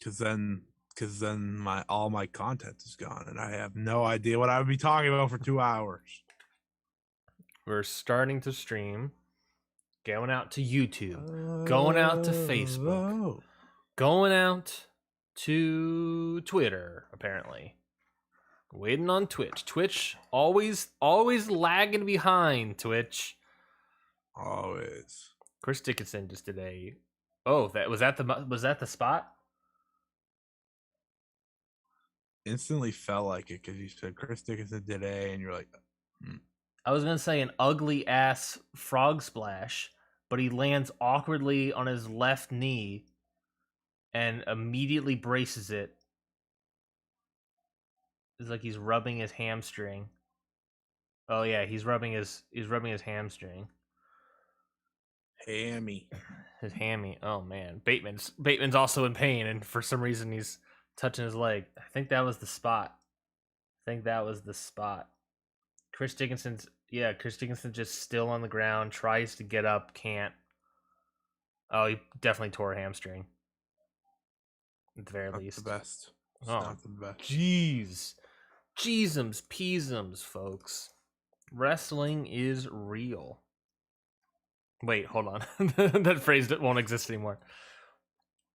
because then all my content is gone, and I have no idea what I would be talking about for 2 hours. We're starting to stream, going out to YouTube, going out to Facebook, going out to Twitter, apparently. Waiting on Twitch. Twitch always lagging behind, Twitch. Always. Chris Dickinson just did a... Oh, was that the spot? Instantly felt like it because you said Chris Dickinson did A, and you're like, I was gonna say an ugly ass frog splash, but he lands awkwardly on his left knee and immediately braces it. It's like he's rubbing his hamstring. Oh yeah, he's rubbing his hamstring. hammy. His hammy. Oh man, Bateman's also in pain, and for some reason he's touching his leg. I think that was the spot. Chris Dickinson's just still on the ground, tries to get up, can't. Oh, he definitely tore a hamstring. At the very least. The best. It's not the best. Jeez. Jeezums peasums, folks. Wrestling is real. Wait, hold on. That phrase won't exist anymore.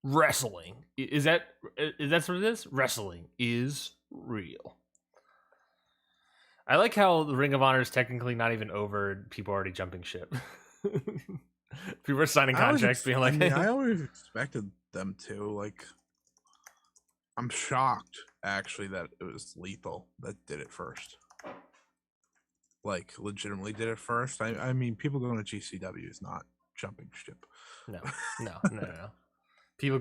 Wrestling. Is that what it is? Wrestling is real. I like how the Ring of Honor is technically not even over. People are already jumping ship. People are signing contracts, being like, I always expected them to. Like, I'm shocked actually that it was Lethal that did it first. Like, legitimately did it first. I mean, people going to GCW is not jumping ship. No. People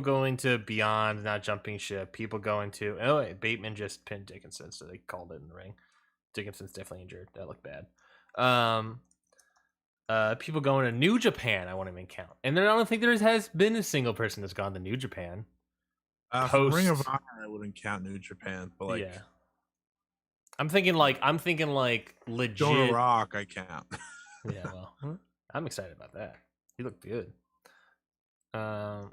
going to Beyond, not jumping ship. People going to... Oh, wait, Bateman just pinned Dickinson, so they called it in the ring. Dickinson's definitely injured. That looked bad. People going to New Japan, I won't even count. And I don't think there has been a single person that's gone to New Japan. For Ring of Honor, I wouldn't count New Japan, but like... Yeah. I'm thinking like legit... Jonah Rock, I count. Yeah, well, I'm excited about that. He looked good. Are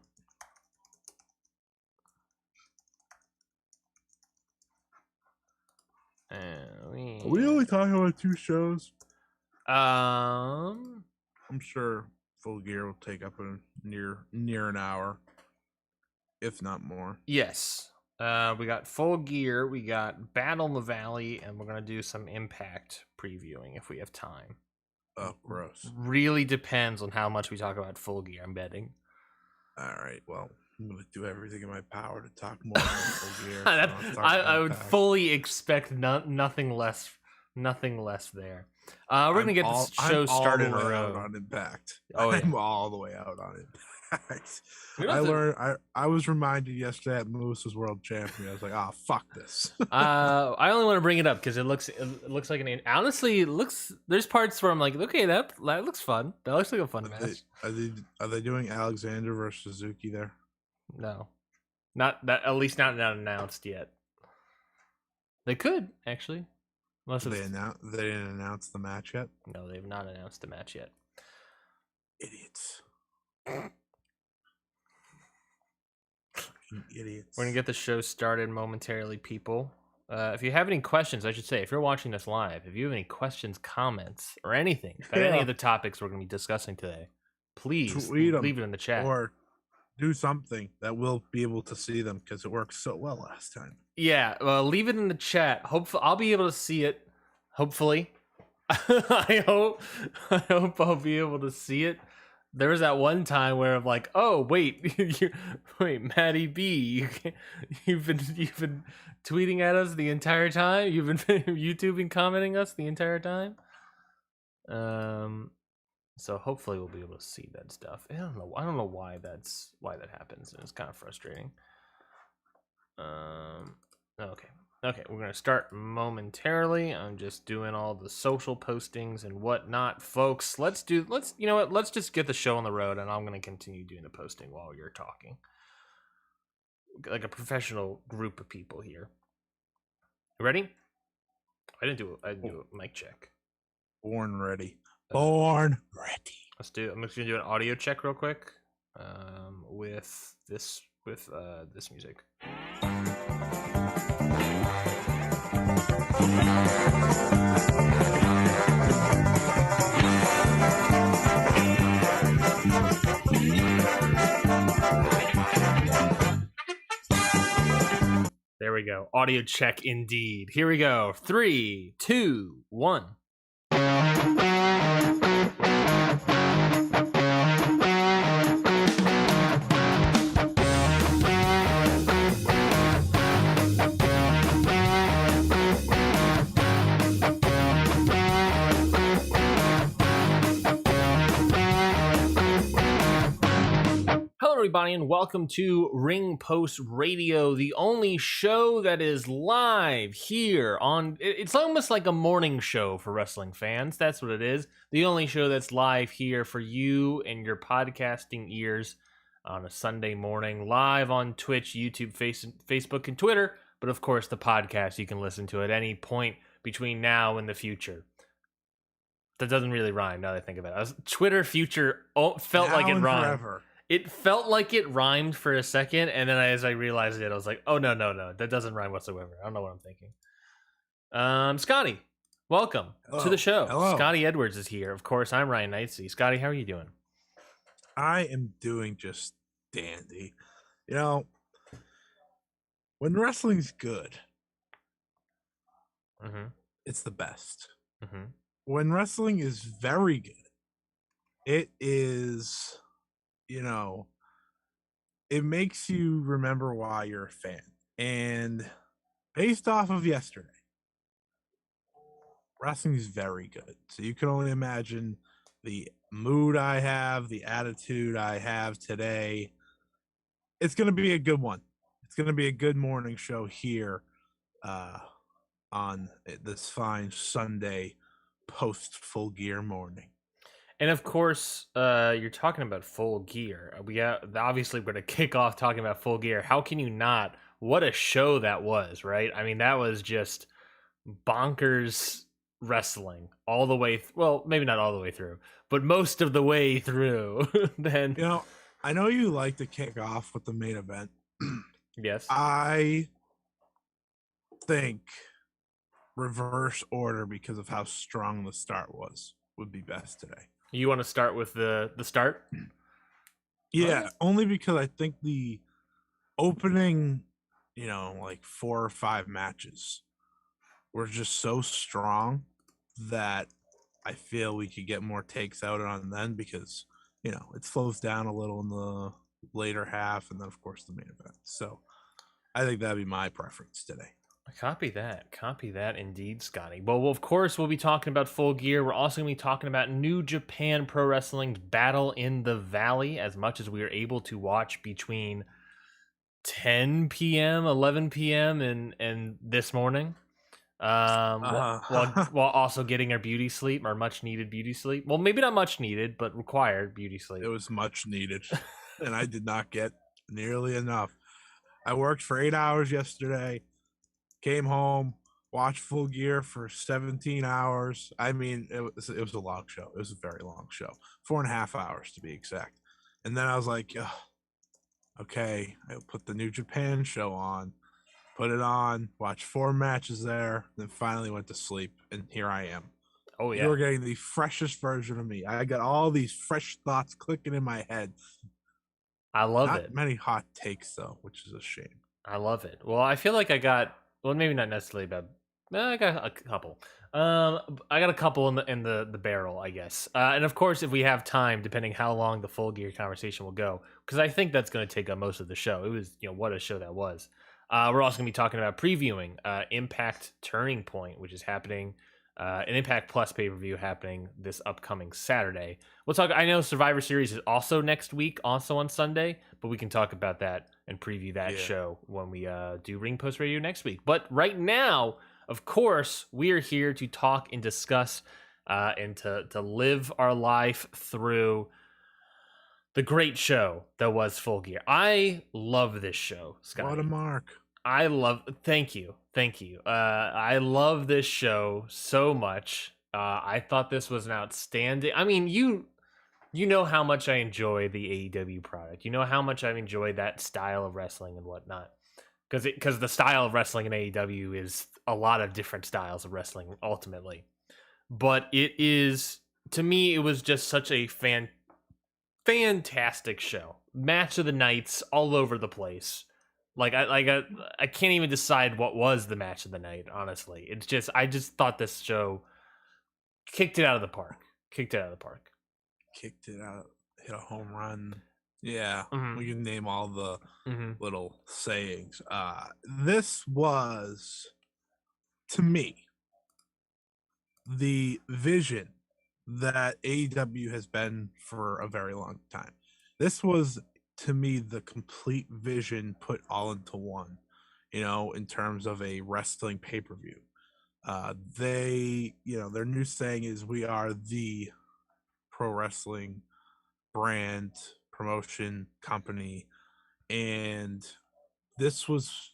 we only talking about 2 shows? I'm sure Full Gear will take up a near an hour, if not more. Yes. We got Full Gear, we got Battle in the Valley, and we're gonna do some Impact previewing if we have time. Oh, gross. Really depends on how much we talk about Full Gear, I'm betting. All right, well, I'm going to do everything in my power to talk more about Full Gear. I would fully expect nothing less there. We're going to get this show started on Impact. Oh, yeah. I'm all the way out on Impact. I was reminded yesterday that Moose was world champion. I was like, oh, fuck this. I only want to bring it up because it looks like honestly, there's parts where I'm like, okay, that looks fun. That looks like a fun match. Are they doing Alexander versus Suzuki there? No, not that. At least not announced yet. They could actually. Unless they didn't announce the match yet. No, they've not announced the match yet. Idiots. Idiots. We're gonna get the show started momentarily, people. If you have any questions, I should say, if you're watching this live, if you have any questions, comments, or anything about any of the topics we're gonna be discussing today, please leave it in the chat or do something that we'll be able to see them because it worked so well last time. Yeah, leave it in the chat. Hopefully, I'll be able to see it. Hopefully, I hope I'll be able to see it. There was that one time where I'm like, oh wait, Maddie B, you've been tweeting at us the entire time. You've been YouTubing, commenting us the entire time. So hopefully we'll be able to see that stuff. I don't know why that happens, and it's kind of frustrating. Okay, we're gonna start momentarily. I'm just doing all the social postings and whatnot, folks. Let's just get the show on the road, and I'm gonna continue doing the posting while you're talking, like a professional group of people here. You ready? I didn't do a mic check. Born ready. Let's do it. I'm just gonna do an audio check real quick with this with this music. There we go. Audio check indeed. Here we go. 3, 2, 1. Everybody, and welcome to Ring Post Radio, the only show that is live here on. It's almost like a morning show for wrestling fans. That's what it is. The only show that's live here for you and your podcasting ears on a Sunday morning, live on Twitch, YouTube, Facebook, and Twitter. But of course, the podcast you can listen to at any point between now and the future. That doesn't really rhyme now that I think about it. Twitter future felt like it rhymed. Forever. It felt like it rhymed for a second, and then as I realized it, I was like, oh, no, that doesn't rhyme whatsoever. I don't know what I'm thinking. Scotty, welcome to the show. Hello. Scotty Edwards is here. Of course, I'm Ryan Neitzey. Scotty, how are you doing? I am doing just dandy. You know, when wrestling's good, it's the best. When wrestling is very good, it is... You know, it makes you remember why you're a fan. And based off of yesterday, wrestling is very good. So you can only imagine the mood I have, the attitude I have today. It's going to be a good one. It's going to be a good morning show here on this fine Sunday post Full Gear morning. And of course, you're talking about Full Gear. Obviously, we're going to kick off talking about Full Gear. How can you not? What a show that was, right? I mean, that was just bonkers wrestling all the way. Well, maybe not all the way through, but most of the way through. Then, you know, I know you like to kick off with the main event. Yes. I think reverse order, because of how strong the start was, would be best today. You want to start with the start? Yeah, only because I think the opening, like 4 or 5 matches were just so strong that I feel we could get more takes out on then, because, it slows down a little in the later half, and then, of course, the main event. So I think that'd be my preference today. Copy that indeed, Scotty. Well, of course, we'll be talking about Full Gear. We're also going to be talking about New Japan Pro Wrestling's Battle in the Valley, as much as we were able to watch between 10 p.m., 11 p.m., and this morning. While also getting our beauty sleep, our much-needed beauty sleep. Well, maybe not much needed, but required beauty sleep. It was much needed, and I did not get nearly enough. I worked for 8 hours yesterday. Came home, watched Full Gear for 17 hours. I mean, it was a long show. It was a very long show. 4.5 hours to be exact. And then I was like, okay, I'll put the New Japan show on, put it on, watch 4 matches there, then finally went to sleep, and here I am. Oh, yeah. You're getting the freshest version of me. I got all these fresh thoughts clicking in my head. I love it. Not many hot takes, though, which is a shame. I love it. Well, I feel like I got... Well, maybe not necessarily bad. I got a couple. I got a couple in the barrel, I guess. And of course, if we have time, depending how long the Full Gear conversation will go, because I think that's going to take up most of the show. It was, what a show that was. We're also going to be talking about previewing Impact Turning Point, which is happening, an Impact Plus pay-per-view happening this upcoming Saturday. We'll talk. I know Survivor Series is also next week, also on Sunday, but we can talk about that and preview that show when we do Ring Post Radio next week. But right now, of course, we are here to talk and discuss and to live our life through the great show that was Full Gear. I love this show, Scott. What a mark. Thank you. I love this show so much. I thought this was an outstanding. I mean, you You know how much I enjoy the AEW product. You know how much I've enjoyed that style of wrestling and whatnot. Because the style of wrestling in AEW is a lot of different styles of wrestling ultimately. But it is, to me, it was just such a fantastic show. Match of the nights all over the place. I can't even decide what was the match of the night. Honestly, it's just I just thought this show kicked it out of the park. Kicked it out of the park. Kicked it out, hit a home run. Yeah, Mhm. we can name all the Mhm. little sayings. This was, to me, the vision that AEW has been for a very long time. This was, to me, the complete vision put all into one, in terms of a wrestling pay-per-view. Their new saying is, we are the pro wrestling brand, promotion, company. And this was,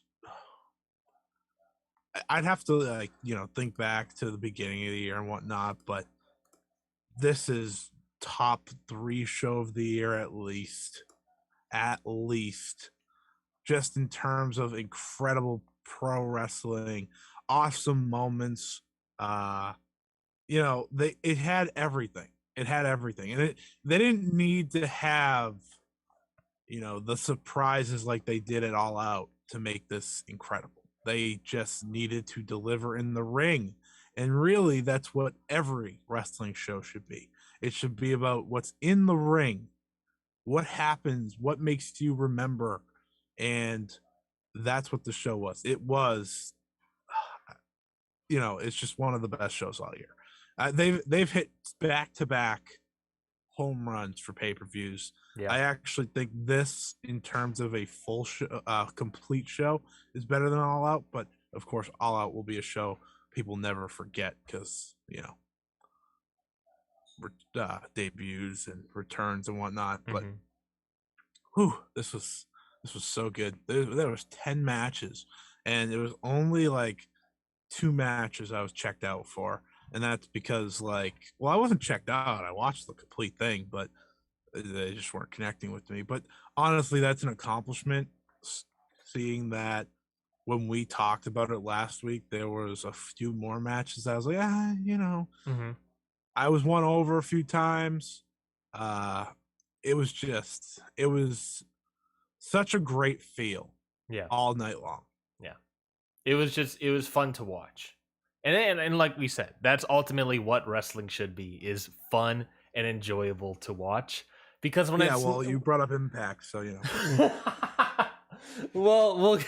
I'd have to think back to the beginning of the year and whatnot, but this is top 3 show of the year at least, just in terms of incredible pro wrestling, awesome moments. It had everything. It had everything, and they didn't need to have the surprises like they did it All Out to make this incredible. They just needed to deliver in the ring. And really, that's what every wrestling show should be. It should be about what's in the ring, what happens, what makes you remember. And that's what the show was. It was, it's just one of the best shows all year. They've hit back to back home runs for pay-per-views. Yeah. I actually think this, in terms of a full show, complete show, is better than All Out. But of course, All Out will be a show people never forget because debuts and returns and whatnot. But this was so good. There was 10 matches, and it was only like 2 matches I was checked out for, and that's because I wasn't checked out. I watched the complete thing, but they just weren't connecting with me. But honestly, that's an accomplishment. Seeing that when we talked about it last week, there was a few more matches. I was like, I was won over a few times. It was such a great feel. Yeah. All night long. Yeah. It was fun to watch. And like we said, that's ultimately what wrestling should be, is fun and enjoyable to watch. Because when you brought up Impact, so well, we'll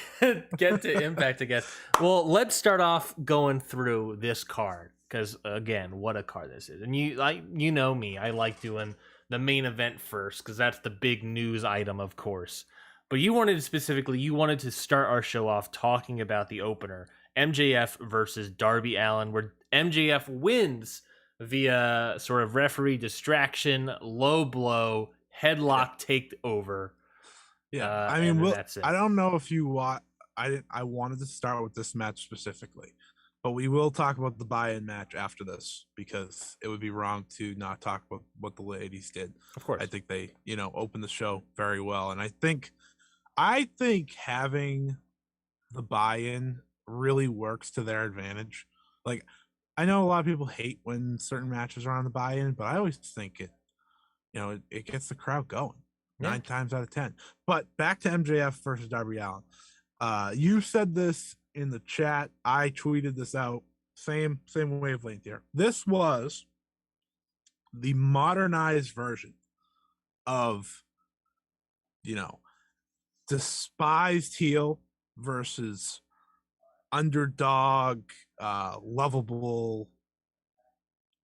get to Impact again. Well, let's start off going through this card, because again, what a card this is. And you know me, I like doing the main event first because that's the big news item, of course. But you wanted to start our show off talking about the opener, MJF versus Darby Allen, where MJF wins via sort of referee distraction, low blow, headlock takeover. Yeah, that's it. I don't know if you want. I wanted to start with this match specifically, but we will talk about the buy-in match after this because it would be wrong to not talk about what the ladies did. Of course, I think they opened the show very well, and I think having the buy-in really works to their advantage. Like, I know a lot of people hate when certain matches are on the buy-in, but I always think it gets the crowd going. 9 times out of 10. But back to MJF versus Darby Allen. You said this in the chat. I tweeted this out. Same wavelength here. This was the modernized version of, despised heel versus underdog, lovable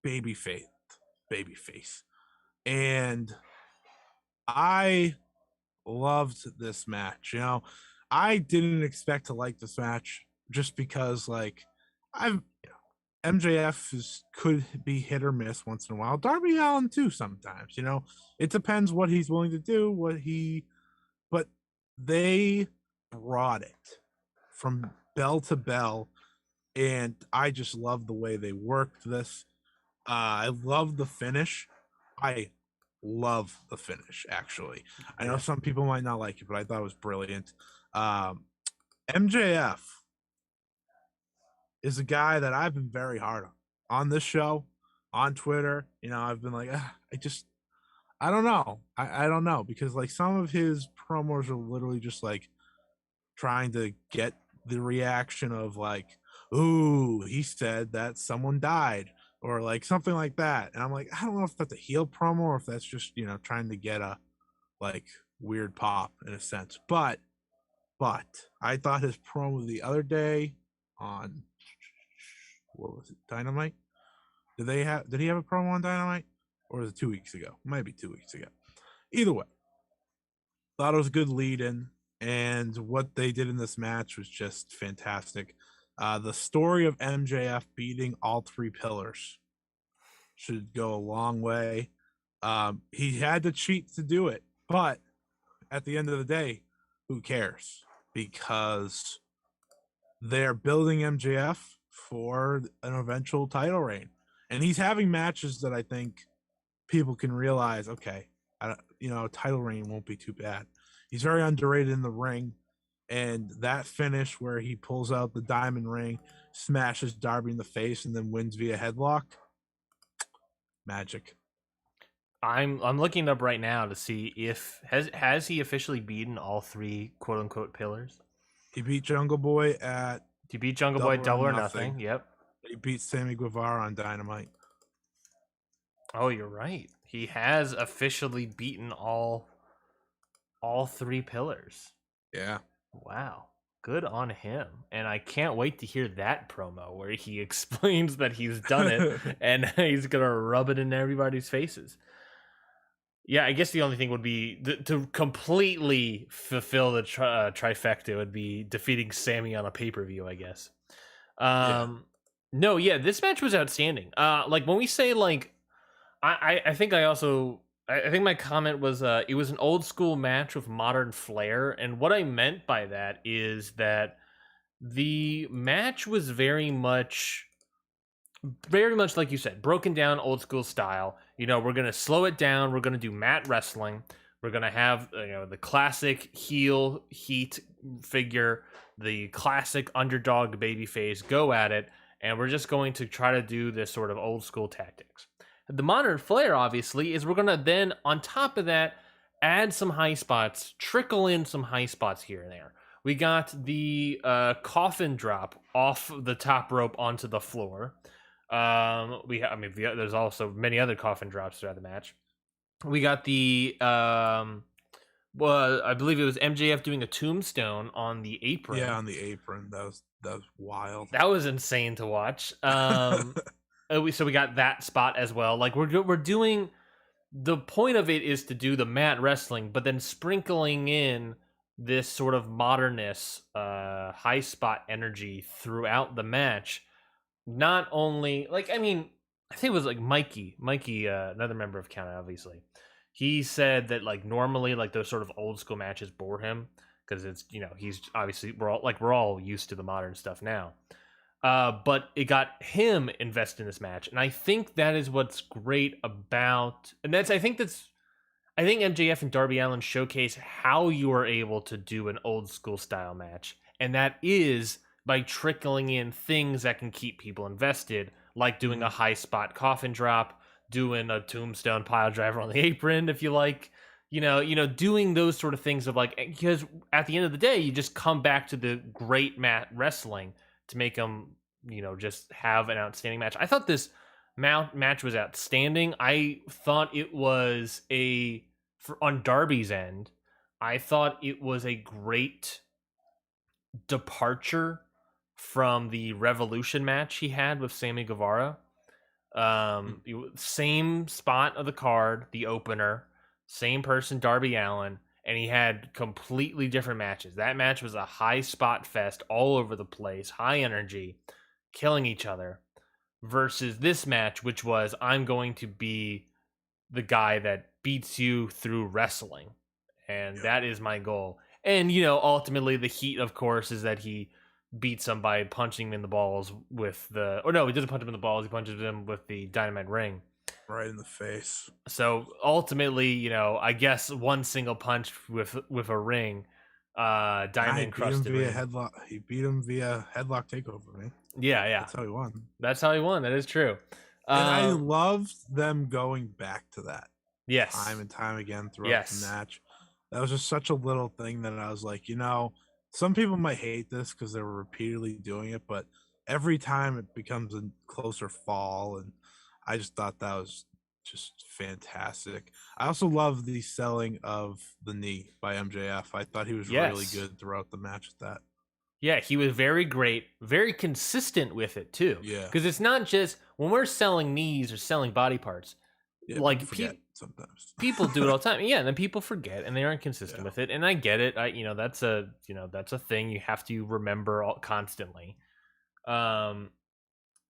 babyface. And I loved this match. I didn't expect to like this match just because MJF could be hit or miss once in a while. Darby Allen too sometimes. It depends what he's willing to do, but they brought it from bell to bell, and I just love the way they worked this. I love the finish. I love the finish. Actually, I know Yeah. some people might not like it, but I thought it was brilliant. MJF is a guy that I've been very hard on this show, on Twitter. I've been like, I don't know. I don't know because like some of his promos are literally just like trying to get the reaction of like, ooh, he said that someone died or like something like that. And I'm like, I don't know if that's a heel promo or if that's just, trying to get a like weird pop in a sense. But I thought his promo the other day on what was it, Dynamite? Did he have a promo on Dynamite? Or was it 2 weeks ago? Might be 2 weeks ago. Either way, thought it was a good lead in, and what they did in this match was just fantastic. The story of MJF beating all three pillars should go a long way. He had to cheat to do it, but at the end of the day, who cares? Because they're building MJF for an eventual title reign, and he's having matches that I think people can realize, okay, title reign won't be too bad. He's very underrated in the ring, and that finish where he pulls out the diamond ring, smashes Darby in the face, and then wins via headlock, magic. I'm looking up right now to see if has he officially beaten all three quote unquote pillars. He beat Jungle Boy at He beat Jungle Boy Double or Nothing. Yep. He beat Sammy Guevara on Dynamite. Oh, you're right. He has officially beaten all three pillars. Yeah. Wow. Good on him. And I can't wait to hear that promo where he explains that he's done it and he's going to rub it in everybody's faces. Yeah, I guess the only thing would be to completely fulfill the trifecta would be defeating Sammy on a pay-per-view, I guess. No, yeah, this match was outstanding. Like when we say like, I think I think my comment was it was an old school match with modern flair, and what I meant by that is that the match was very much like you said, broken down old school style. We're gonna slow it down. We're gonna do mat wrestling. We're gonna have the classic heel heat figure, the classic underdog babyface go at it, and we're just going to try to do this sort of old school tactics. The modern flair, obviously, is we're going to then, on top of that, add some high spots, trickle in some high spots here and there. We got the coffin drop off the top rope onto the floor. There's also many other coffin drops throughout the match. We got the, I believe it was MJF doing a tombstone on the apron. Yeah, on the apron. That was wild. That was insane to watch. So we got that spot as well. Like we're doing, the point of it is to do the mat wrestling, but then sprinkling in this sort of modernist, high spot energy throughout the match. Not only I think it was like Mikey, another member of Count, obviously. He said that like normally like those sort of old school matches bore him because it's he's obviously we're all used to the modern stuff now. But it got him invested in this match, and I think that is what's great about, and I think MJF and Darby Allen showcase how you are able to do an old school style match, and that is by trickling in things that can keep people invested, like doing a high spot coffin drop, doing a tombstone pile driver on the apron, if you like, doing those sort of things of like, because at the end of the day, you just come back to the great mat wrestling to make them, just have an outstanding match. I thought this match was outstanding. I thought it was on Darby's end, I thought it was a great departure from the Revolution match he had with Sammy Guevara. Same spot of the card, the opener, same person, Darby Allen, and he had completely different matches. That match was a high spot fest all over the place, high energy, killing each other, versus this match, which was, I'm going to be the guy that beats you through wrestling, and that is my goal. And ultimately the heat, of course, is that he beats him by punching him in the balls with he doesn't punch him in the balls, he punches him with the dynamite ring. Right in the face. So ultimately, you know, I guess one single punch with a ring, diamond He beat him encrusted via ring. headlock. He beat him via headlock takeover, man. Yeah. That's how he won. That's how he won. That is true. And I loved them going back to that Yes. time and time again throughout the Yes. match. That was just such a little thing that I was like, you know, some people might hate this because they were repeatedly doing it, but every time it becomes a closer fall, and I just thought that was just fantastic. I also love the selling of the knee by MJF. I thought he was really Yes. good throughout the match with that. Yeah, he was very great, very consistent with it too. Yeah. Because it's not just when we're selling knees or selling body parts, Yeah, like people forget sometimes. people do it all the time. Yeah, and then people forget and they aren't consistent Yeah. with it. And I get it. That's a thing you have to remember constantly. And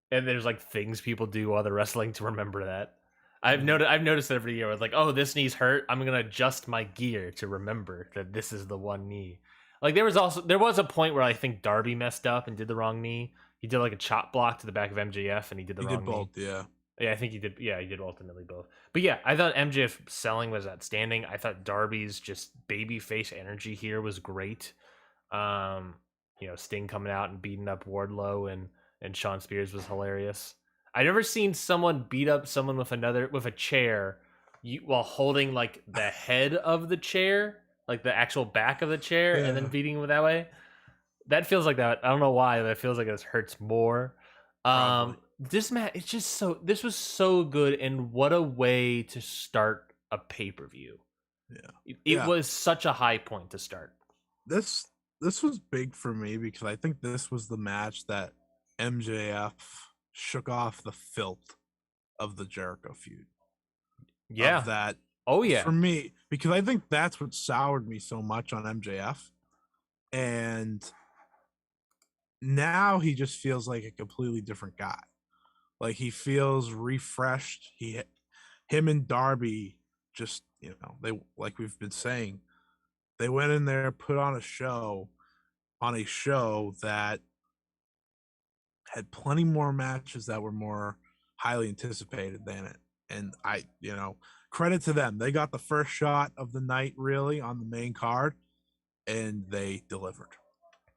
there's like things people do while they're wrestling to remember that. I've noticed every year. It's like, oh, this knee's hurt. I'm gonna adjust my gear to remember that this is the one knee. Like there was a point where I think Darby messed up and did the wrong knee. He did like a chop block to the back of MJF and he did the wrong knee. He did both, yeah. Yeah, I think he did. Yeah, he did ultimately both. But yeah, I thought MJF selling was outstanding. I thought Darby's just baby face energy here was great. Sting coming out and beating up Wardlow and Sean Spears was hilarious. I've never seen someone beat up someone with a chair while holding like the head of the chair, like the actual back of the chair, and then beating him that way. That feels like that. I don't know why, but it feels like it hurts more. This match, this was so good, and what a way to start a pay-per-view. Yeah. It was such a high point to start. This was big for me because I think this was the match that MJF shook off the filth of the Jericho feud. Yeah. Of that. Oh yeah. For me, because I think that's what soured me so much on MJF. And now he just feels like a completely different guy. Like he feels refreshed. Him and Darby just, they, like we've been saying, they went in there, put on a show that had plenty more matches that were more highly anticipated than it. And credit to them. They got the first shot of the night really on the main card and they delivered.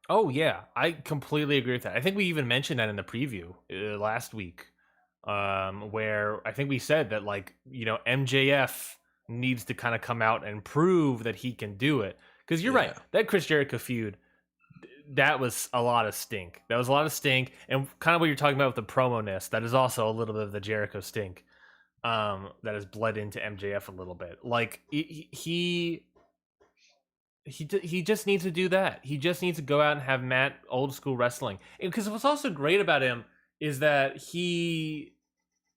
Oh yeah, I completely agree with that. I think we even mentioned that in the preview last week, where I think we said that MJF needs to kind of come out and prove that he can do it. Because you're right, that Chris Jericho feud, that was a lot of stink. That was a lot of stink, and kind of what you're talking about with the promo-ness, that is also a little bit of the Jericho stink that has bled into MJF a little bit. Like he just needs to do that. He just needs to go out and have Matt old school wrestling. Because what's also great about him is that he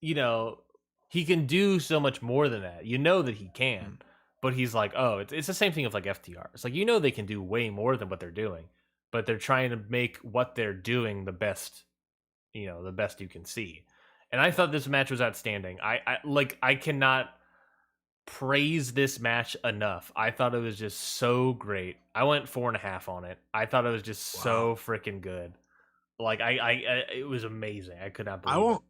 can do so much more than that. You know that he can, but he's like, oh, it's the same thing with like FTR. It's like, they can do way more than what they're doing, but they're trying to make what they're doing the best, the best you can see. And I thought this match was outstanding. I cannot praise this match enough. I thought it was just so great. I went 4.5 on it. I thought it was just so freaking good. Like it was amazing. I could not believe it.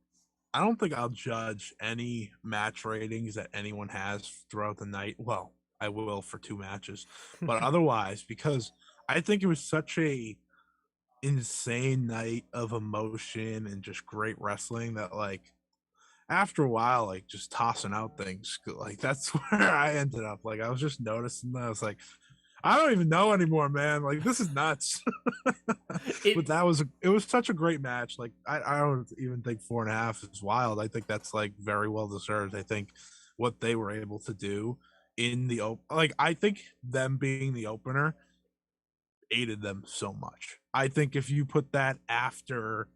I don't think I'll judge any match ratings that anyone has throughout the night. Well, I will for 2 matches, but otherwise, because I think it was such a insane night of emotion and just great wrestling that after a while, just tossing out things, that's where I ended up. I was just noticing that I was like, I don't even know anymore, man. This is nuts. But it was such a great match. I don't even think 4.5 is wild. I think that's very well deserved. I think what they were able to do in the I think them being the opener aided them so much. I think if you put that after,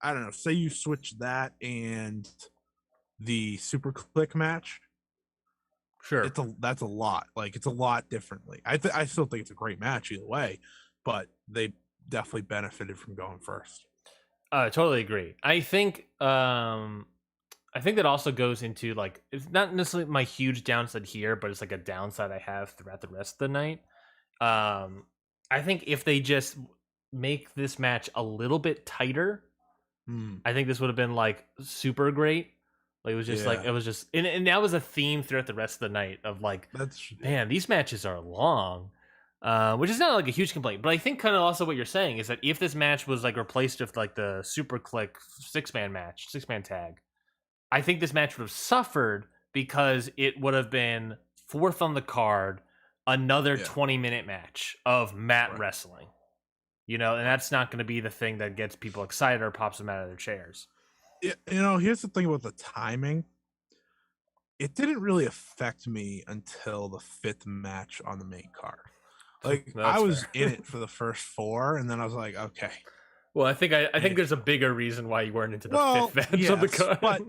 I don't know, say you switch that and the Super Click match, sure, that's a lot. It's a lot differently. I still think it's a great match either way, but they definitely benefited from going first. I totally agree. I think that also goes into it's not necessarily my huge downside here, but it's a downside I have throughout the rest of the night. I think if they just make this match a little bit tighter, I think this would have been super great. Like, it was just like, it was just, and that was a theme throughout the rest of the night of like, man, these matches are long, which is not like a huge complaint. But I think kind of also what you're saying is that if this match was like replaced with like the Super Click 6-man match, 6-man tag, I think this match would have suffered because it would have been fourth on the card, another 20-minute match of mat wrestling, you know, and that's not going to be the thing that gets people excited or pops them out of their chairs. You know, here's the thing about the timing. It didn't really affect me until the 5th match on the main card. Like, I was in it for the first 4, and then I was like, okay. Well, I think there's a bigger reason why you weren't into the 5th match on the card. But,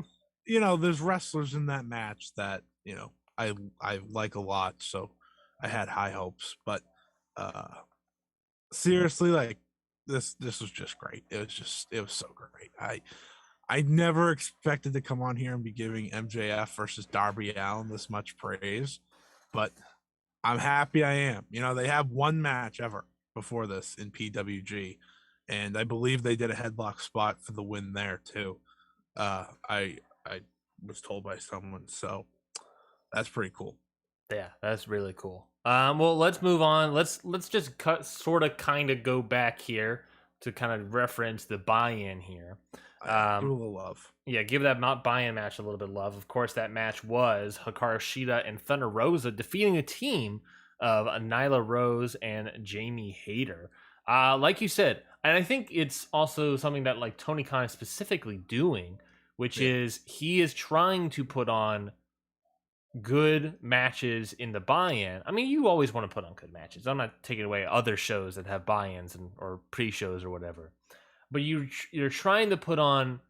you know, there's wrestlers in that match that, you know, I like a lot, so I had high hopes. But seriously, like, this was just great. It was so great. I never expected to come on here and be giving MJF versus Darby Allen this much praise, but I'm happy I am. You know, they have one match ever before this in PWG, and I believe they did a headlock spot for the win there too. I was told by someone, so that's pretty cool. Yeah, that's really cool. Well, let's move on. Let's just kind of go back here to kind of reference the buy-in here. Give it a little love. Yeah, give that buy-in match a little bit of love. Of course, that match was Kakarashida and Thunder Rosa defeating a team of Nylo Rose and Jamie Hayter. Like you said, and I think it's also something that like Tony Khan is specifically doing, which is he is trying to put on good matches in the buy-in. I mean, you always want to put on good matches. I'm not taking away other shows that have buy-ins or pre-shows or whatever. But you're trying to put on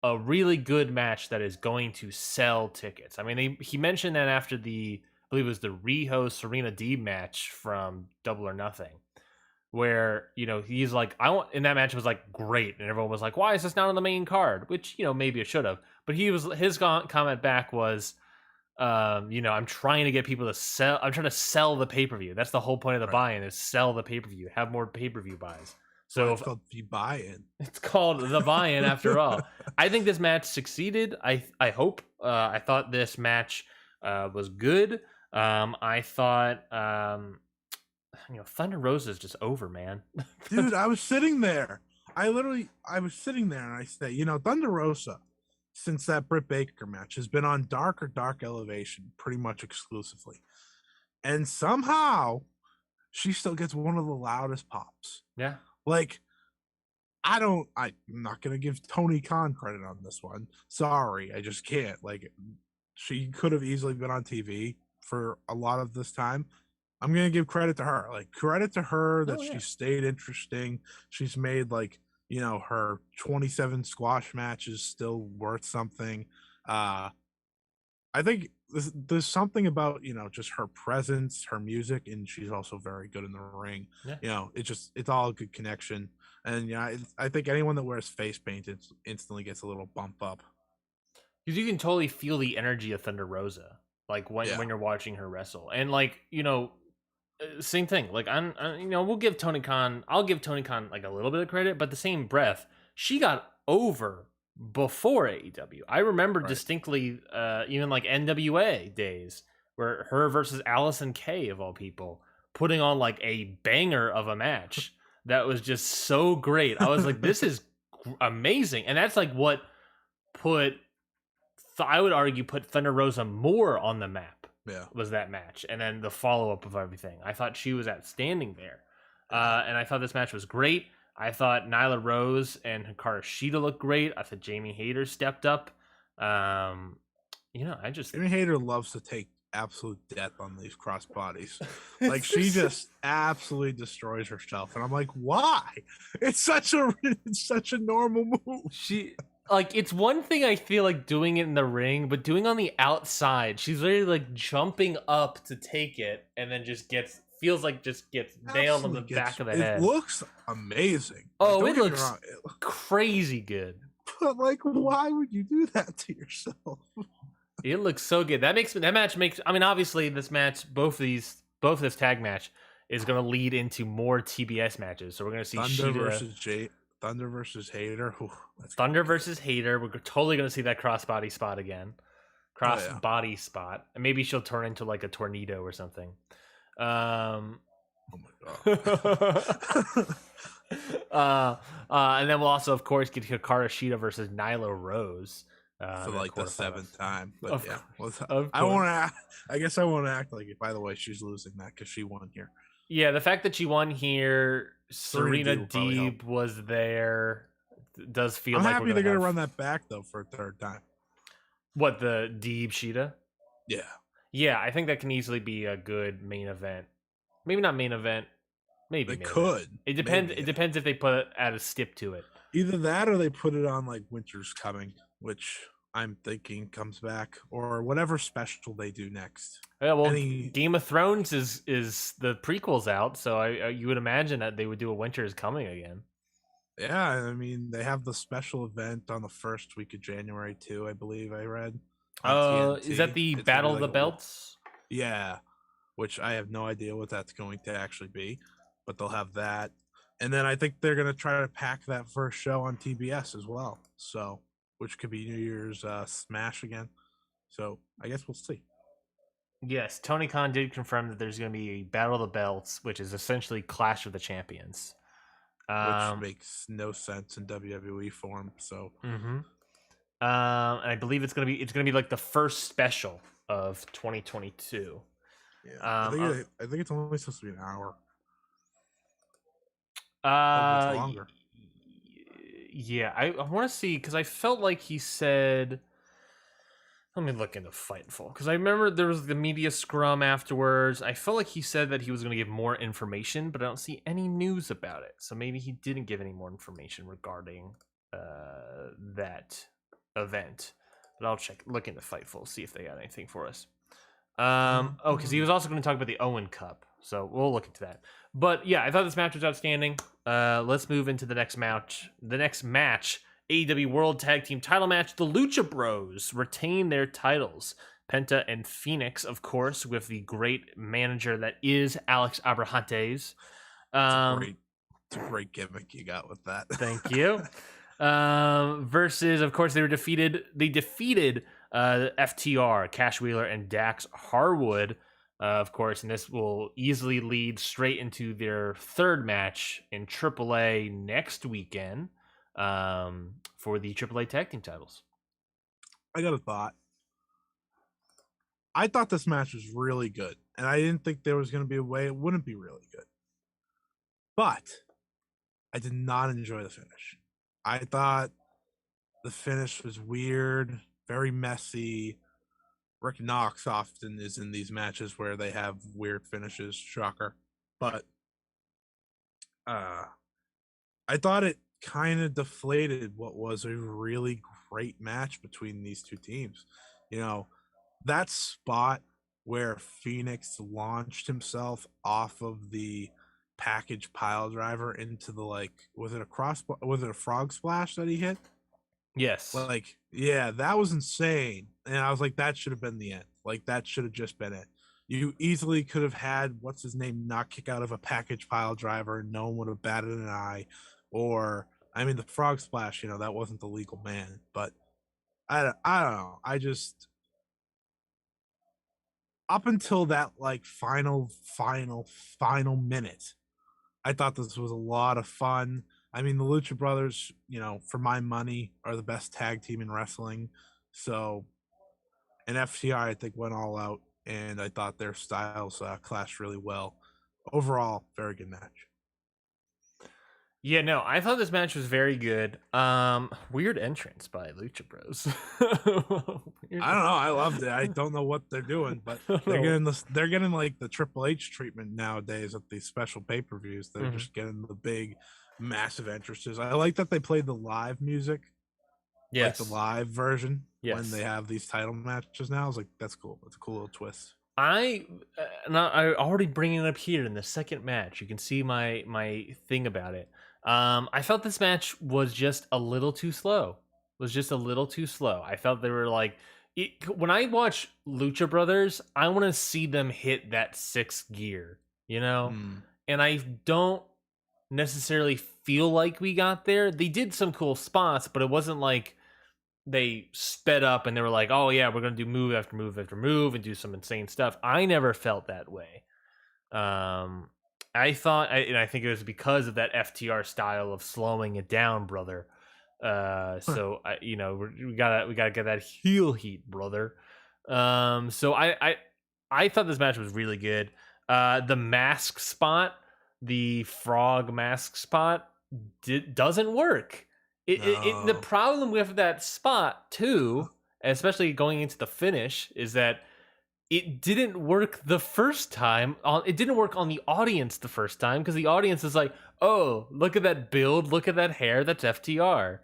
a really good match that is going to sell tickets. I mean, he mentioned that after I believe it was the Riho Serena Deeb match from Double or Nothing, where, you know, he's like, and that match was like great, and everyone was like, why is this not on the main card? Which, you know, maybe it should have. But his comment back was, you know, I'm trying to get people to sell. I'm trying to sell the pay-per-view. That's the whole point of the buy-in, is sell the pay-per-view, have more pay-per-view buys. So it's called the buy-in. It's called the buy-in after all. I think this match succeeded. I hope. I thought this match was good. I thought, you know, Thunder Rosa is just over, man. Dude, I was sitting there. I was sitting there, and I say, you know, Thunder Rosa, since that Britt Baker match, has been on Dark Elevation pretty much exclusively, and somehow she still gets one of the loudest pops. Yeah. Like, I'm not going to give Tony Khan credit on this one. Sorry, I just can't. Like, she could have easily been on TV for a lot of this time. I'm going to give credit to her. Like, credit to her that she stayed interesting. She's made, like, you know, her 27 squash matches still worth something. I think there's something about, you know, just her presence, her music, and she's also very good in the ring. Yeah. You know, it's all a good connection. And yeah, I think anyone that wears face paint instantly gets a little bump up. Because you can totally feel the energy of Thunder Rosa, like when you're watching her wrestle, and like, you know, same thing. Like I'm you know, I'll give Tony Khan like a little bit of credit, but the same breath, she got over before AEW. I remember distinctly, even like NWA days, where her versus Allison Kay, of all people, putting on like a banger of a match that was just so great. I was like, this is amazing. And that's like what I would argue put Thunder Rosa more on the map. Yeah, was that match, and then the follow-up of everything. I thought she was outstanding there, and I thought this match was great. I thought Nyla Rose and Kakarashida looked great. I thought Jamie Hayter stepped up. You know, Jamie Hayter loves to take absolute death on these cross bodies. Like, she just absolutely destroys herself, and I'm like, why? It's such a normal move. Like, it's one thing I feel like doing it in the ring, but doing on the outside, she's literally like jumping up to take it, and then just gets nailed on the back of the head. It looks amazing. Oh, it looks crazy good. But like, why would you do that to yourself? It looks so good. That match makes. I mean, obviously, this match, both this tag match, is going to lead into more TBS matches. So we're going to see Thunder versus Thunder versus Hater. Ooh, Thunder versus Hater. We're totally going to see that crossbody spot again. Crossbody spot. And maybe she'll turn into like a tornado or something. Oh my god. And then we'll also, of course, get Kakarashida versus Nylo Rose. For like the 7th time. But of yeah. Course. I won't act. I guess I won't act like it. By the way, she's losing that because she won here. Yeah, the fact that she won here, Serena Deeb was there. Does feel I'm like happy they're going to run that back, though, for a 3rd time. What, the Deeb Shida? Yeah. Yeah, I think that can easily be a good main event. Maybe not main event. Maybe they could. It depends. It depends if they add a stip to it. Either that, or they put it on like Winter's Coming, which I'm thinking comes back, or whatever special they do next. Yeah, well, Game of Thrones is the prequel's out, so you would imagine that they would do a Winter's Coming again. Yeah, I mean they have the special event on the 1st week of January too. I believe I read. Is that the Battle of the Belts? Yeah, which I have no idea what that's going to actually be, but they'll have that. And then I think they're going to try to pack that first show on TBS as well. So, which could be New Year's Smash again. So, I guess we'll see. Yes, Tony Khan did confirm that there's going to be a Battle of the Belts, which is essentially Clash of the Champions. Which makes no sense in WWE form. So, and I believe it's gonna be like the first special of 2022. Yeah, I think it's only supposed to be an hour. It's longer. Yeah, I want to see because I felt like he said. Let me look into Fightful because I remember there was the media scrum afterwards. I felt like he said that he was going to give more information, but I don't see any news about it. So maybe he didn't give any more information regarding that event. But I'll look into Fightful, see if they got anything for us. Because he was also going to talk about the Owen Cup, so we'll look into that. But yeah, I thought this match was outstanding. Let's move into the next match. The next match. AEW World Tag Team title match. The Lucha Bros retain their titles. Penta and Phoenix, of course, with the great manager that is Alex Abrahantes. It's a great gimmick you got with that. Thank you. Versus, of course, they defeated FTR, Cash Wheeler, and Dax Harwood, of course, and this will easily lead straight into their 3rd match in AAA next weekend. For the AAA tag team titles. I got a thought. I thought this match was really good, and I didn't think there was going to be a way it wouldn't be really good. But I did not enjoy the finish. I thought the finish was weird, very messy. Rick Knox often is in these matches where they have weird finishes, shocker. But I thought it kind of deflated what was a really great match between these two teams. You know, that spot where Phoenix launched himself off of the package pile driver into the was it a frog splash that he hit? Yes. Yeah, that was insane. And I was like, that should have been the end. That should have just been it. You easily could have had what's his name not kick out of a package pile driver and no one would have batted an eye. Or, I mean, the frog splash, that wasn't the legal man. But I don't know. I just, up until that final minute, I thought this was a lot of fun. I mean, the Lucha Brothers, for my money, are the best tag team in wrestling. So, and FTR, I think, went all out, and I thought their styles clashed really well. Overall, very good match. Yeah, no, I thought this match was very good. Weird entrance by Lucha Bros. I don't know. I loved it. I don't know what they're doing, but they're getting the Triple H treatment nowadays at these special pay-per-views. They're just getting the big, massive entrances. I like that they played the live music. Yes. The live version when they have these title matches now. I was like, that's cool. That's a cool little twist. I already bringing it up here in the second match. You can see my thing about it. I felt this match was just a little too slow. I felt they were when I watch Lucha Brothers, I want to see them hit that 6th gear, and I don't necessarily feel like we got there. They did some cool spots, but it wasn't like they sped up and they were like, oh yeah, we're gonna do move after move after move and do some insane stuff. I never felt that way. I thought, and I think it was because of that FTR style of slowing it down, brother. So we gotta get that heel heat, brother. So I thought this match was really good. The mask spot, the frog mask spot, doesn't work. The No. problem with that spot too, especially going into the finish, is that it didn't work the first time. It didn't work on the audience the first time because the audience is like, "Oh, look at that build, look at that hair, that's FTR."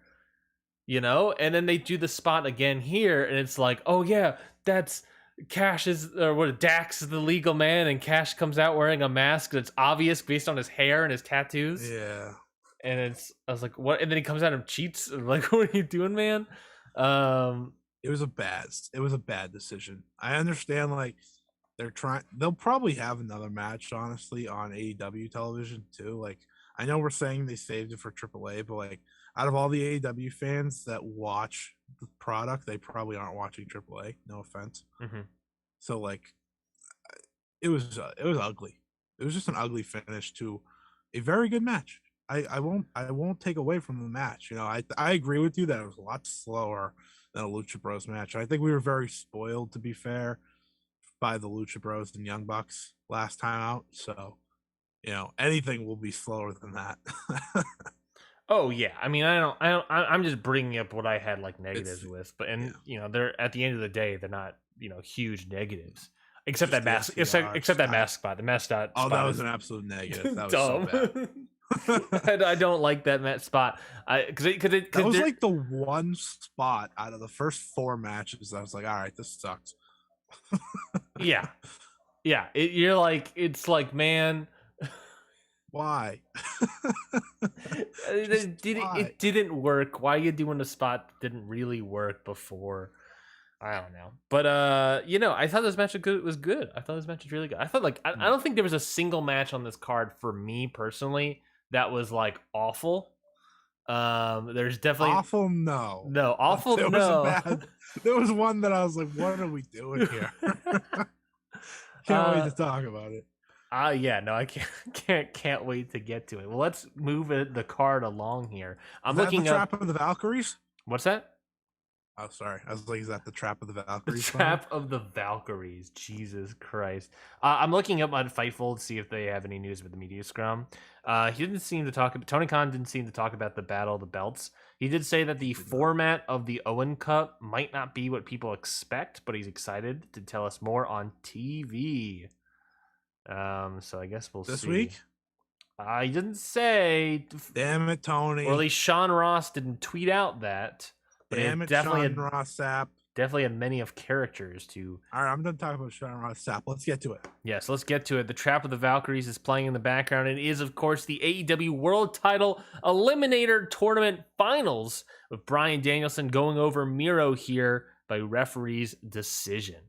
And then they do the spot again here, and it's like, "Oh yeah, that's Cash Dax is the legal man, and Cash comes out wearing a mask that's obvious based on his hair and his tattoos." Yeah. And I was like, "What?" And then he comes out and cheats. I'm like, what are you doing, man? It was a bad decision. I understand, like, they'll probably have another match, honestly, on AEW television too. Like, I know we're saying they saved it for AAA, but like, out of all the AEW fans that watch the product, they probably aren't watching AAA. No offense. Mm-hmm. So like, it was ugly. It was just an ugly finish to a very good match. I won't take away from the match. I agree with you that it was a lot slower than a Lucha Bros match. I think we were very spoiled, to be fair, by the Lucha Bros and Young Bucks last time out. So, anything will be slower than that. Oh yeah, I mean, I'm just bringing up what I had like negatives with, but they're at the end of the day, they're not huge negatives. Except that mask, except that mask spot. The mask spot. Oh, that was an absolute negative. That was dumb. so bad. I don't like that spot. That was like the one spot out of the first 4 matches I was like, all right, this sucks. Yeah. You're like, it's like, man, why? It didn't work. Why are you doing a spot that didn't really work before? I don't know. But I thought this match was good. I thought this match was really good. I thought I don't think there was a single match on this card for me personally that was like awful. There's definitely awful. No, awful. There was one that I was like, what are we doing here? Can't wait to talk about it. Yeah, no, I can't wait to get to it. Well, let's move the card along here. I'm looking the Trap of the Valkyries. What's that? Oh, sorry. I was like, is that the Trap of the Valkyries? The Trap of the Valkyries. Jesus Christ. I'm looking up on Fightful to see if they have any news with the media scrum. He didn't seem to talk about, Tony Khan didn't seem to talk about the Battle of the Belts. He did say that the format of the Owen Cup might not be what people expect, but he's excited to tell us more on TV. So I guess we'll see. This week? He didn't say. Damn it, Tony. Or at least Sean Ross didn't tweet out that. But damn it, Sean Ross Sapp. Definitely had many of characters to. All right, I'm done talking about Sean Ross Sapp. Let's get to it. Yes, let's get to it. The Trap of the Valkyries is playing in the background. It is, of course, the AEW World Title Eliminator Tournament Finals with Bryan Danielson going over Miro here by referee's decision.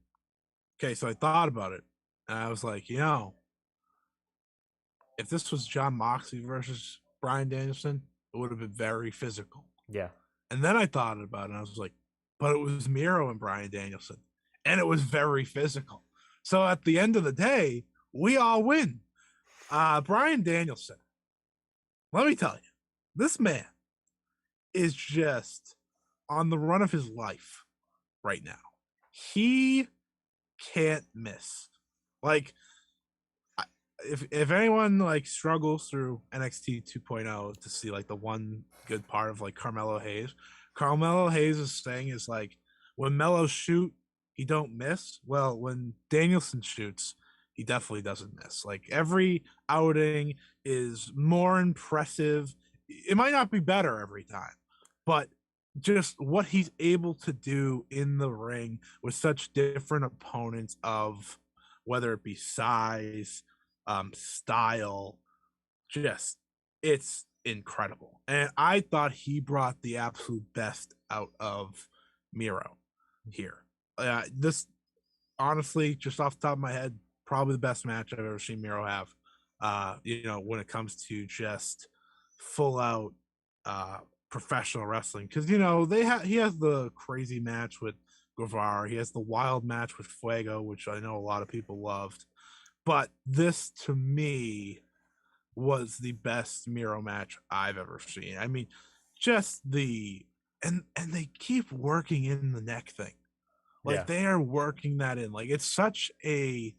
Okay, so I thought about it. And I was like, if this was Jon Moxley versus Bryan Danielson, it would have been very physical. Yeah. And then I thought about it, and I was like, but it was Miro and Bryan Danielson, and it was very physical. So at the end of the day, we all win. Bryan Danielson, let me tell you, this man is just on the run of his life right now. He can't miss. Like, if anyone like struggles through NXT 2.0 to see like the one good part of like Carmelo Hayes' thing is like, when Melo shoot, he don't miss. Well, when Danielson shoots, he definitely doesn't miss. Like, every outing is more impressive. It might not be better every time, but just what he's able to do in the ring with such different opponents, of whether it be size, style, just, it's incredible. And I thought he brought the absolute best out of Miro here. This, honestly, just off the top of my head, probably the best match I've ever seen Miro have when it comes to just full out professional wrestling. Because he has the crazy match with Guevara, he has the wild match with Fuego, which I know a lot of people loved. But this, to me, was the best Miro match I've ever seen. I mean, just and they keep working in the neck thing. Like they are working that in. Like it's such a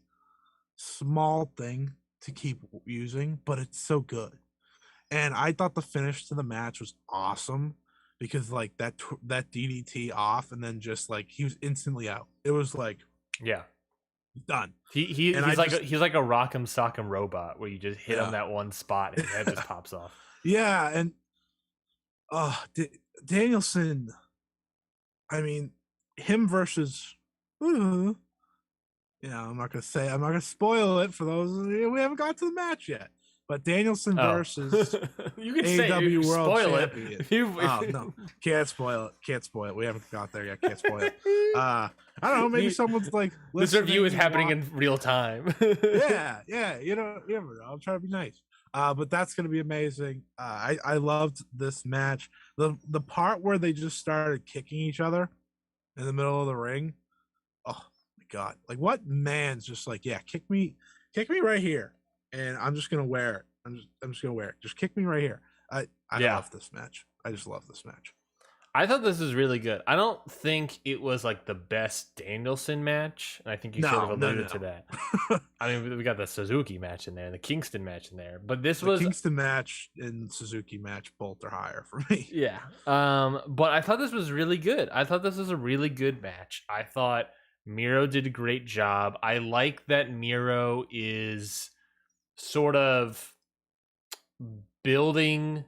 small thing to keep using, but it's so good. And I thought the finish to the match was awesome because like that DDT off and then just like he was instantly out. It was like done. He's like a rock'em sock'em robot where you just hit him that one spot and his head just pops off. Yeah, and Danielson, I mean, him versus I'm not gonna spoil it for those we haven't got to the match yet. But Danielson versus you can AEW say, World spoil Champion. No, can't spoil it. Can't spoil it. We haven't got there yet. Can't spoil it. I don't know. Maybe someone's like, this review is happening in real time. yeah. You never know. I'm trying to be nice. But that's gonna be amazing. I loved this match. The part where they just started kicking each other in the middle of the ring. Oh my god! Like what man's just like, yeah, kick me right here. And I'm just gonna wear it. I'm just gonna wear it. Just kick me right here. I love this match. I just love this match. I thought this was really good. I don't think it was like the best Danielson match, and I think you sort of alluded to that. I mean, we got the Suzuki match in there and the Kingston match in there, but the Kingston match and Suzuki match both are higher for me. Yeah. But I thought this was really good. I thought this was a really good match. I thought Miro did a great job. I like that Miro is sort of building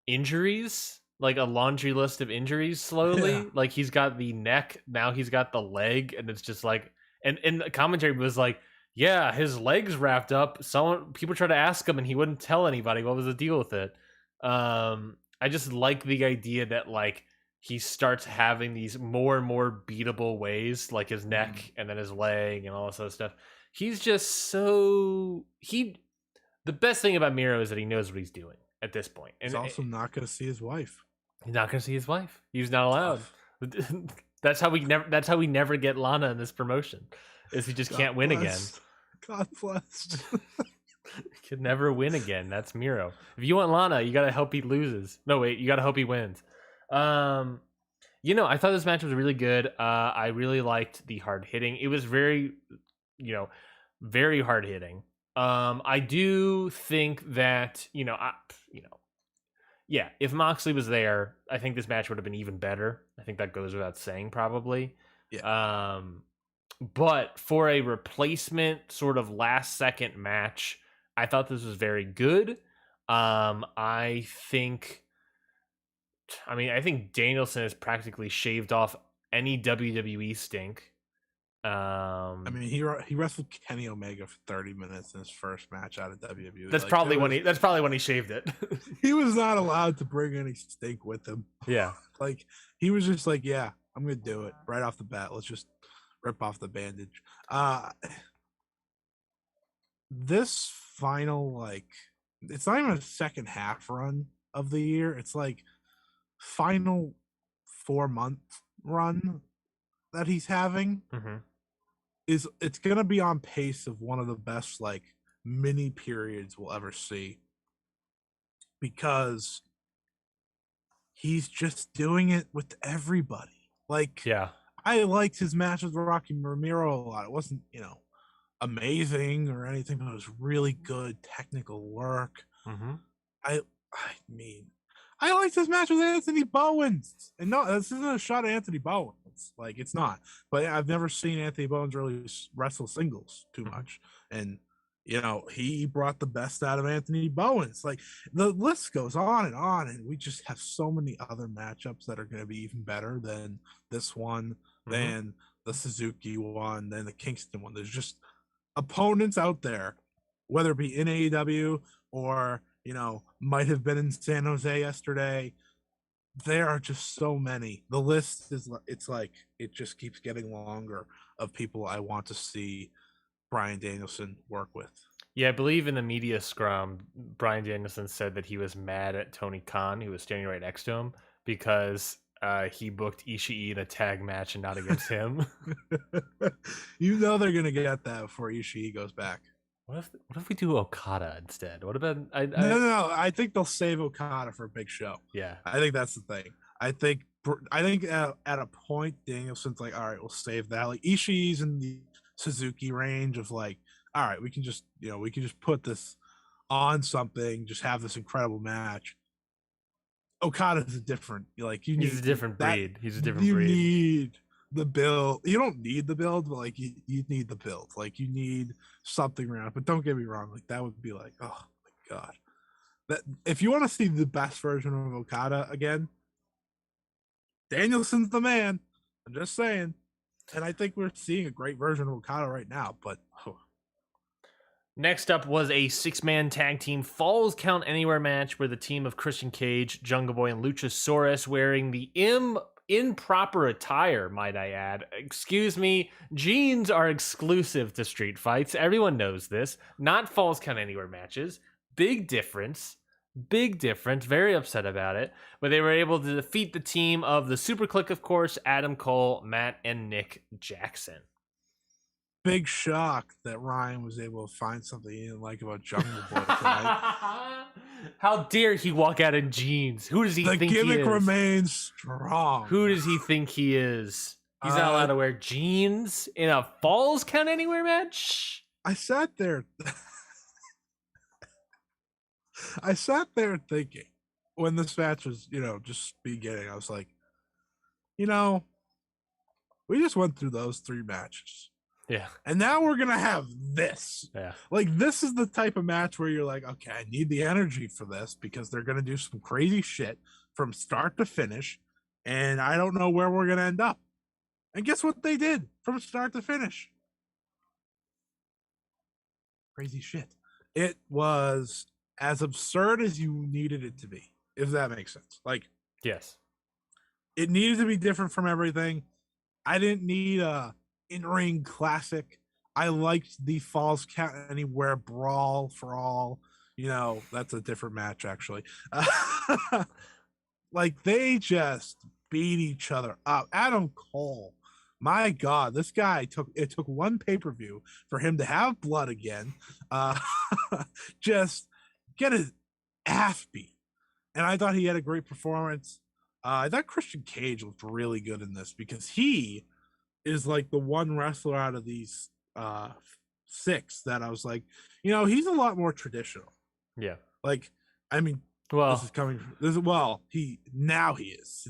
injuries, like a laundry list of injuries slowly. Yeah. Like he's got the neck, now he's got the leg, and it's just like, and the commentary was like, yeah, his leg's wrapped up. People try to ask him and he wouldn't tell anybody what was the deal with it. I just like the idea that like he starts having these more and more beatable ways, like his neck and then his leg and all this other stuff. He's just the best thing about Miro is that he knows what he's doing at this point. And he's also not going to see his wife. He's not going to see his wife. He's not allowed. That's how we never get Lana in this promotion. Is he just can't win again. God bless. He could never win again. That's Miro. If you want Lana, you got to hope he loses. No, wait, you got to hope he wins. I thought this match was really good. I really liked the hard hitting. It was very, very hard hitting. I do think that, if Moxley was there, I think this match would have been even better. I think that goes without saying, probably. Yeah. But for a replacement sort of last second match, I thought this was very good. I think Danielson has practically shaved off any WWE stink. He wrestled Kenny Omega for 30 minutes in his first match out of WWE. That's probably when he shaved it. He was not allowed to bring any stink with him. Yeah. Like he was just like, yeah, I'm gonna do it right off the bat. Let's just rip off the bandage. This final, like, it's not even a second half run of the year. It's like final 4-month run that he's having. Mm-hmm. It's gonna be on pace of one of the best like mini periods we'll ever see, because he's just doing it with everybody. Like, yeah, I liked his match with Rocky Romero a lot. It wasn't, amazing or anything, but it was really good technical work. Mm-hmm. I mean, I liked his match with Anthony Bowens. And no, this isn't a shot at Anthony Bowens. Like, it's not. But I've never seen Anthony Bowens really wrestle singles too much. And, he brought the best out of Anthony Bowens. Like, the list goes on, and we just have so many other matchups that are going to be even better than this one, than the Suzuki one, than the Kingston one. There's just opponents out there, whether it be in AEW or, might have been in San Jose yesterday. There are just so many. The list it just keeps getting longer of people I want to see Bryan Danielson work with. Yeah, I believe in the media scrum, Bryan Danielson said that he was mad at Tony Khan, who was standing right next to him, because he booked Ishii in a tag match and not against him. You know they're gonna get that before Ishii goes back. What if we do Okada instead? What about No. I think they'll save Okada for a big show. Yeah, I think that's the thing. I think at a point Danielson's like, all right, we'll save that. Like Ishii's in the Suzuki range of like, all right, we can just put this on something, just have this incredible match. Okada's a different, like you need he's a different breed. He's a different you breed. need the build. You don't need the build, but like you need the build. Like you need something around it. But don't get me wrong, like that would be like, oh my god. That if you want to see the best version of Okada again, Danielson's the man. I'm just saying. And I think we're seeing a great version of Okada right now, but Next up was a 6-man tag team Falls Count Anywhere match where the team of Christian Cage, Jungle Boy, and Luchasaurus wearing the improper attire, might I add. Excuse me, jeans are exclusive to street fights. Everyone knows this. Not Falls Count Anywhere matches. Big difference. Big difference. Very upset about it. But they were able to defeat the team of the Super Click, of course, Adam Cole, Matt, and Nick Jackson. big shock that Ryan was able to find something he didn't like about Jungle Boy tonight. How dare he walk out in jeans? Who does he think he is? The gimmick remains strong. Who does he think he is? He's not allowed to wear jeans in a Falls Count Anywhere match? I sat there. I sat there thinking when this match was, just beginning, I was like, we just went through those 3 matches. Yeah. And now we're going to have this. Yeah. Like, this is the type of match where you're like, okay, I need the energy for this because they're going to do some crazy shit from start to finish. And I don't know where we're going to end up. And guess what they did from start to finish? Crazy shit. It was as absurd as you needed it to be, if that makes sense. Like, yes, it needed to be different from everything. I didn't need a in-ring classic. I liked the Falls Count Anywhere brawl for all. That's a different match actually. Like they just beat each other up. Adam Cole, my God, this guy took one pay-per-view for him to have blood again. Just get his ass beat. And I thought he had a great performance. I thought Christian Cage looked really good in this because he is like the one wrestler out of these 6 that I was like, he's a lot more traditional. Yeah. Like, I mean, well, this is coming. He is.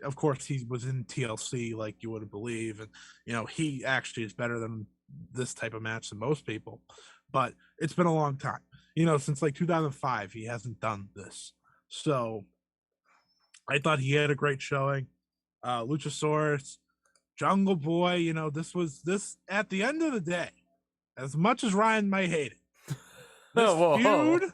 Of course, he was in TLC, like you wouldn't believe, and he actually is better than this type of match than most people. But it's been a long time. Since like 2005, he hasn't done this. So I thought he had a great showing. Luchasaurus, Jungle Boy, this at the end of the day, as much as Ryan might hate it, this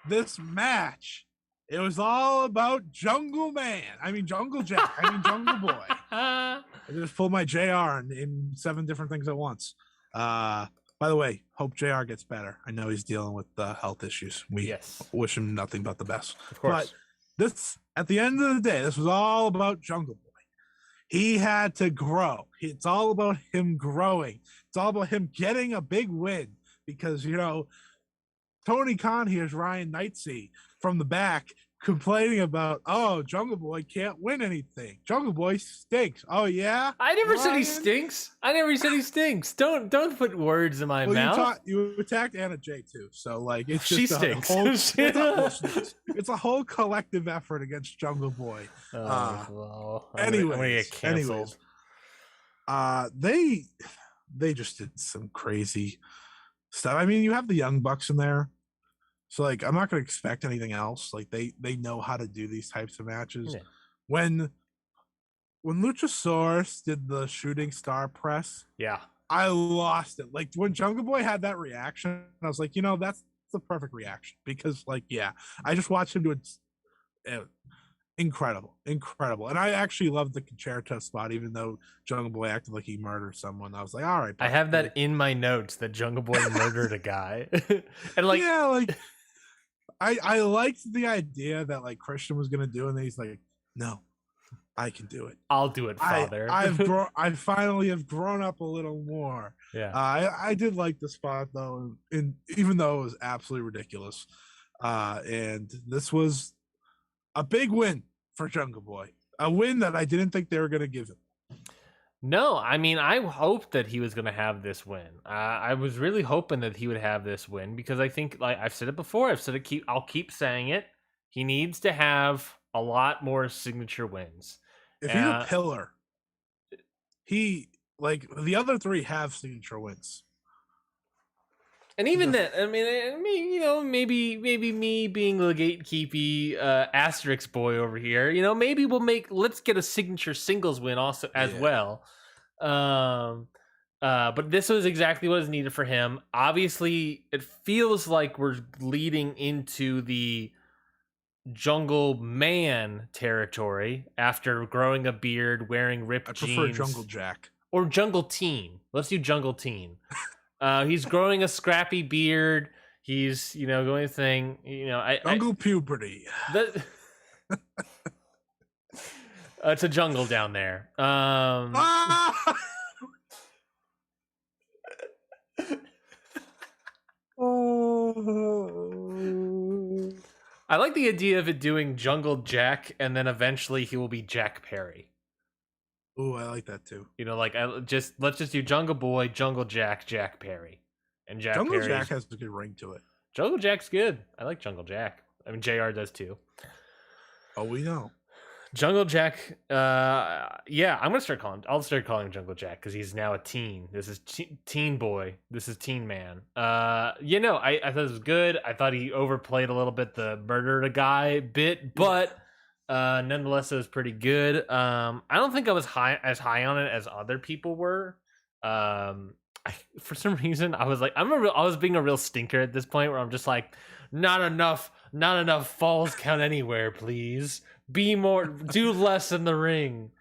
this match, it was all about Jungle Man. I mean Jungle Jack. I mean Jungle Boy. I just pulled my JR in 7 different things at once. By the way, hope JR gets better. I know he's dealing with health issues. We wish him nothing but the best. Of course. But this, at the end of the day, this was all about Jungle Boy. He had to grow. It's all about him growing. It's all about him getting a big win because, Tony Khan hears Ryan Neitzey from the back complaining about, oh, Jungle Boy can't win anything. Jungle Boy stinks. Oh, yeah? I never said he stinks. I never said he stinks. Don't put words in my mouth. You attacked Anna Jay, too. So, like, it's just she stinks. It's a whole collective effort against Jungle Boy. Anyways, they just did some crazy stuff. I mean, you have the Young Bucks in there. So, like, I'm not going to expect anything else. Like, they know how to do these types of matches. Yeah. When Luchasaurus did the shooting star press, I lost it. Like, when Jungle Boy had that reaction, I was like, that's the perfect reaction. Because, like, I just watched him do it. incredible. And I actually loved the concerto spot, even though Jungle Boy acted like he murdered someone. I was like, all right, I buddy, have cool. that in my notes that Jungle Boy murdered a guy, and like, yeah, like I liked the idea that like Christian was gonna do, and then he's like, no, I can do it. I'll do it, father. I finally have grown up a little more. Yeah. I did like the spot though, and even though it was absolutely ridiculous, and this was a big win for Jungle Boy, a win that I didn't think they were going to give him. No, I mean, I hoped that he was going to have this win. I was really hoping that he would have this win because I think, like I've said it before, I'll keep saying it. He needs to have a lot more signature wins. If he's a pillar, he like the other three have signature wins. And even then, I mean, you know, maybe me being the gatekeepy asterisk boy over here, you know, maybe let's get a signature singles win also as well. But this was exactly what is needed for him. Obviously, it feels like we're leading into the Jungle Man territory after growing a beard, wearing ripped jeans. I prefer Jungle Jack. Or Jungle Teen. Let's do Jungle Teen. He's growing a scrappy beard. He's, you know, going thing. You know, jungle puberty. It's a jungle down there. I like the idea of it doing Jungle Jack, and then eventually he will be Jack Perry. Ooh, I like that too. You know, like let's just do Jungle Boy, Jungle Jack, Jack Perry, and Jungle Jack has a good ring to it. Jungle Jack's good. I like Jungle Jack. I mean, JR does too. Oh, we know. Jungle Jack. Yeah, I'll start calling him Jungle Jack because he's now a teen. This is teen boy. This is teen man. You know, I thought it was good. I thought he overplayed a little bit the murder a guy bit, but. Nonetheless, it was pretty good. I don't think I was as high on it as other people were. For some reason, I was like, I was being a real stinker at this point, where I'm just like, not enough falls count anywhere, please. Be more, do less in the ring.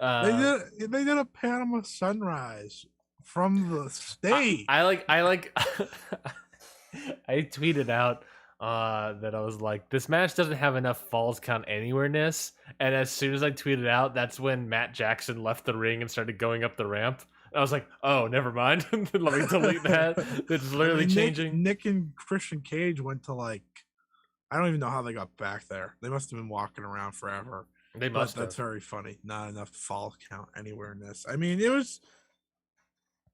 They did a Panama Sunrise from the stage. I tweeted out. That I was like, this match doesn't have enough falls count anywhere-ness. And as soon as I tweeted out, that's when Matt Jackson left the ring and started going up the ramp. And I was like, oh, never mind. Let me delete that. It's literally changing. Nick and Christian Cage went to like, I don't even know how they got back there. They must have been walking around forever. They must have. That's very funny. Not enough fall count anywhere in this. I mean,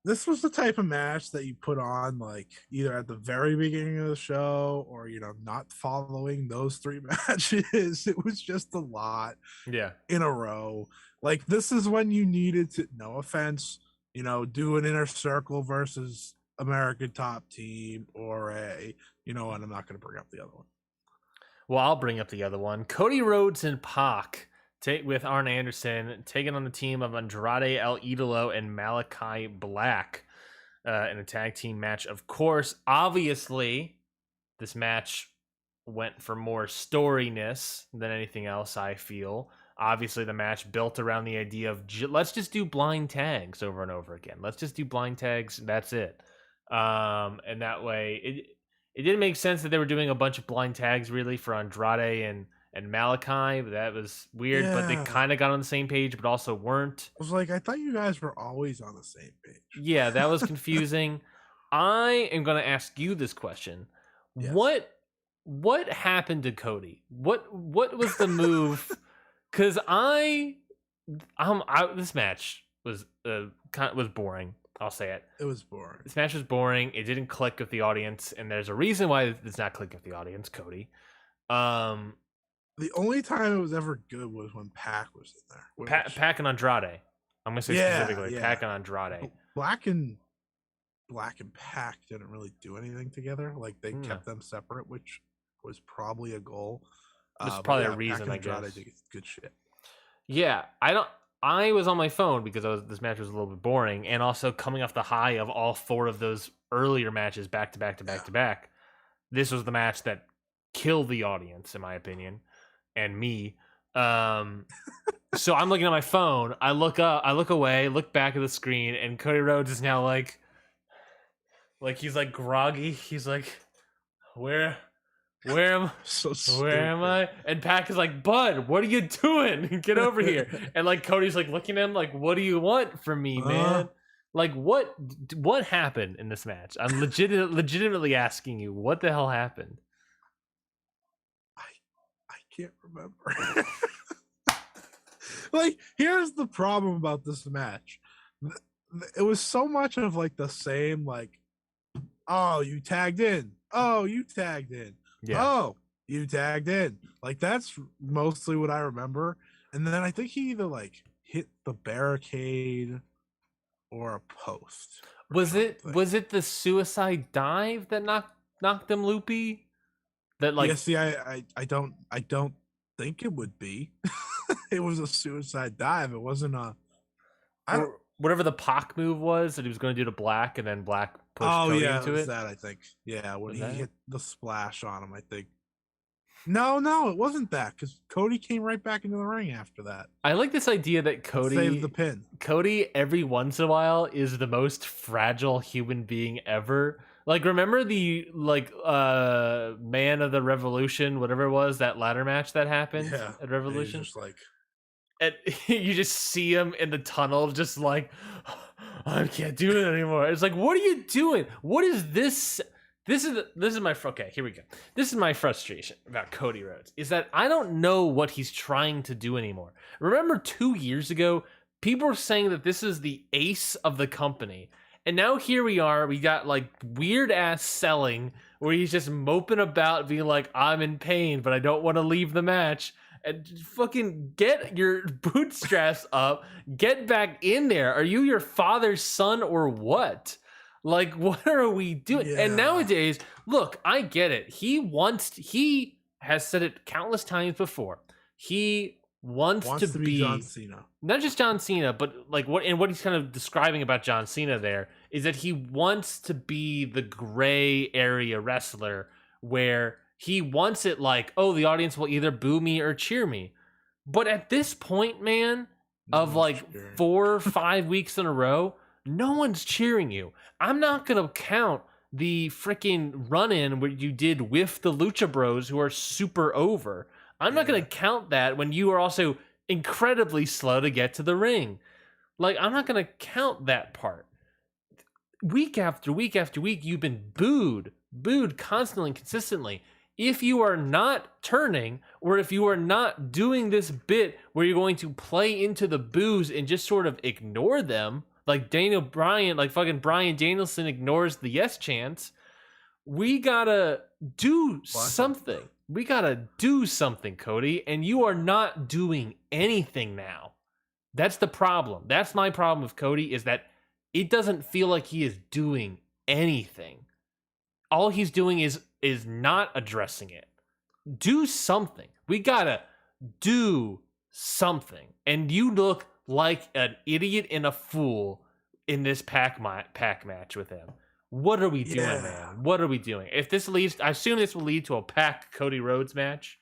this was the type of match that you put on like either at the very beginning of the show or, you know, not following those three matches. It was just a lot in a row. Like this is when you needed to, no offense, you know, do an Inner Circle versus American Top Team or and I'm not going to bring up the other one. Well, I'll bring up the other one. Cody Rhodes and Pac with Arn Anderson taking on the team of Andrade El Idolo and Malachi Black in a tag team match. Of course, obviously, this match went for more storyness than anything else, I feel. Obviously, the match built around the idea of let's just do blind tags over and over again. Let's just do blind tags. That's it. And that way, it didn't make sense that they were doing a bunch of blind tags, really, for Andrade and Malachi. That was weird, but they kind of got on the same page, but also weren't. I was like, I thought you guys were always on the same page. Yeah, that was confusing. I am going to ask you this question. Yes. What happened to Cody? What was the move? Because this match was boring. I'll say it. It was boring. This match was boring. It didn't click with the audience, and there's a reason why it's not clicking with the audience, Cody. The only time it was ever good was when Pac was in there. Pac and Andrade. I'm gonna say specifically Pac and Andrade. Black and Pac didn't really do anything together. Like they kept them separate, which was probably a goal. There's probably a reason. I guess did good shit. Yeah, I was on my phone because this match was a little bit boring, and also coming off the high of all four of those earlier matches back to back. This was the match that killed the audience, in my opinion, and me. So I'm looking at my phone. I look up, I look away, look back at the screen, and Cody Rhodes is now like he's like groggy. He's like, where am So where am I? And Pac is like, Bud, what are you doing? Get over here. And like Cody's like looking at him like, what do you want from me, man? Like what happened in this match? I'm legitimately asking you, what the hell happened? I can't remember. Like, here's the problem about this match. It was so much of like the same, like, oh, you tagged in. Oh, you tagged in. Yeah. Oh, you tagged in. Like, that's mostly what I remember. And then I think he either like hit the barricade or a post. Was it the suicide dive that knocked them loopy? That like yeah, see, I don't think it would be. It was a suicide dive. It wasn't a whatever the Pac move was that he was going to do to Black, and then Black pushed Cody into it. That I think. Yeah, when Was he that hit the splash on him, I think. No, it wasn't that, because Cody came right back into the ring after that. I like this idea that Cody saved the pin. Cody every once in a while is the most fragile human being ever. Like, remember the Man of the Revolution, whatever it was, that ladder match that happened at Revolution? Just like, and you just see him in the tunnel, just like, I can't do it anymore. It's like, what are you doing? What is this? This is my okay. Here we go. This is my frustration about Cody Rhodes, is that I don't know what he's trying to do anymore. Remember 2 years ago, people were saying that this is the ace of the company, and now here we are. We got like weird ass selling where he's just moping about, being like, I'm in pain, but I don't want to leave the match. And fucking get your bootstraps up, get back in there. Are you your father's son or what? Like, what are we doing? Yeah. And nowadays, look, I get it. He has said it countless times before. He wants to be John Cena. Not just John Cena, but like what he's kind of describing about John Cena there is that he wants to be the gray area wrestler where he wants it like, oh, the audience will either boo me or cheer me. But at this point, man, of like 4 or 5 weeks in a row, no one's cheering you. I'm not going to count the freaking run-in where you did with the Lucha Bros who are super over. I'm not going to count that when you are also incredibly slow to get to the ring. Like, I'm not going to count that part. Week after week after week, you've been booed constantly and consistently. If you are not turning, or if you are not doing this bit where you're going to play into the boos and just sort of ignore them, like Daniel Bryan, like fucking Bryan Danielson ignores the yes chants, we gotta do something. We gotta do something, Cody, and you are not doing anything now. That's the problem. That's my problem with Cody, is that it doesn't feel like he is doing anything. All he's doing is not addressing it. Do something. We gotta do something. And you look like an idiot and a fool in this pack match with him. What are we doing, man? What are we doing? If this leads, I assume this will lead to a Pac Cody Rhodes match.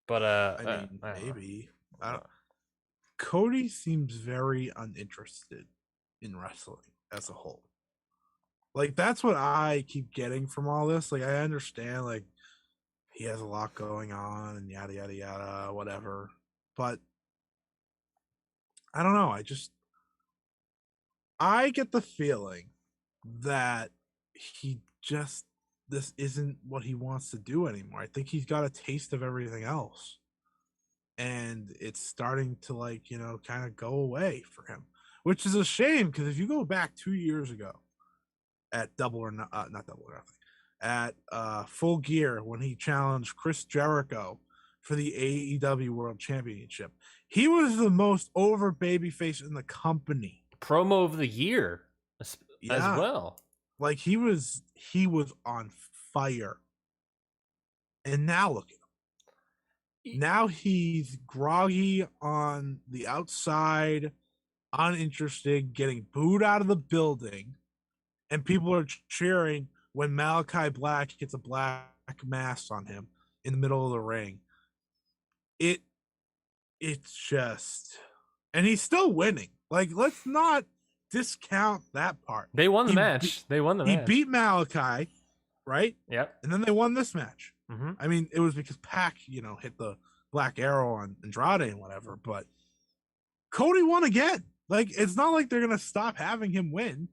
But I mean, maybe. Cody seems very uninterested in wrestling as a whole. Like, that's what I keep getting from all this. Like, I understand, like, he has a lot going on and yada, yada, yada, whatever. But I don't know. I get the feeling that this isn't what he wants to do anymore. I think he's got a taste of everything else. And it's starting to, like, kind of go away for him, which is a shame, because if you go back 2 years ago at not Double or Nothing, at Full Gear, when he challenged Chris Jericho for the AEW World Championship, he was the most over babyface in the company. Promo of the year as well. Like, he was on fire. And now look at him. Now he's groggy on the outside, uninterested, getting booed out of the building, and people are cheering when Malachi Black gets a black mask on him in the middle of the ring. it's just, and he's still winning. Like, let's not discount that part. They won the match. He beat Malachi, right? Yep. And then they won this match. Mm-hmm. I mean, it was because Pac, hit the black arrow on Andrade and whatever, but Cody won again. Like, it's not like they're gonna stop having him win,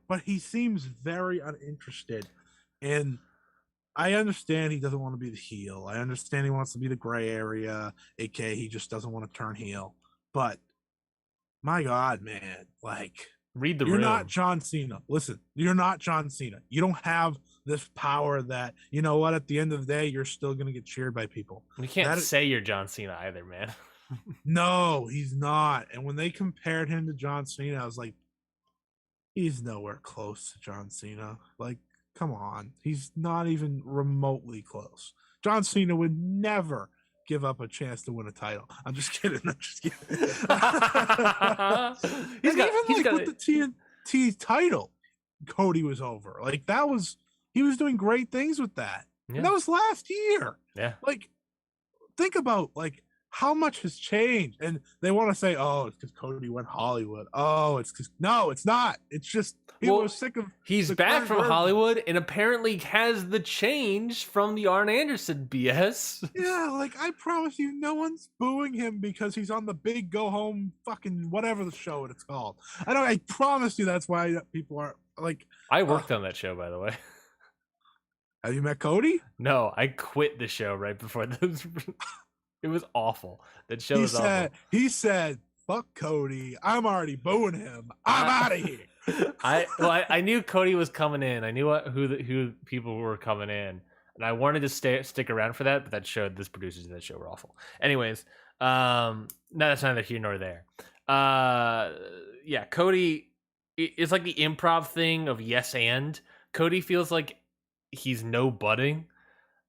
but he seems very uninterested. And I understand he doesn't want to be the heel. I understand he wants to be the gray area, aka he just doesn't want to turn heel. But my God, man, like, read the you're room. not John Cena. Listen, you're not John Cena. You don't have this power that, you know what, at the end of the day, you're still going to get cheered by people. You can't say you're John Cena either, man. No, he's not. And when they compared him to John Cena, I was like, he's nowhere close to John Cena. Like, come on. He's not even remotely close. John Cena would never give up a chance to win a title. I'm just kidding. I'm just kidding. With the TNT title, Cody was over. Like, he was doing great things with that. Yeah. And that was last year. Yeah. Like, think about, like, how much has changed. And they want to say, oh, it's because Cody went Hollywood. Oh, it's because, no, it's not. It's just, people are sick of. He's back from Hollywood and apparently has the change from the Arn Anderson BS. Yeah, like, I promise you, no one's booing him because he's on the big go home fucking whatever the show it's called. I promise you that's why people are like. I worked on that show, by the way. Have you met Cody? No, I quit the show right before this. It was awful. That show was awful. He said, fuck Cody. I'm already booing him. I'm out of here. I knew Cody was coming in. I knew who people were coming in. And I wanted to stick around for that, but the producers of that show were awful. Anyways, no, that's neither here nor there. Yeah, Cody, it's like the improv thing of yes and. Cody feels like he's no budding.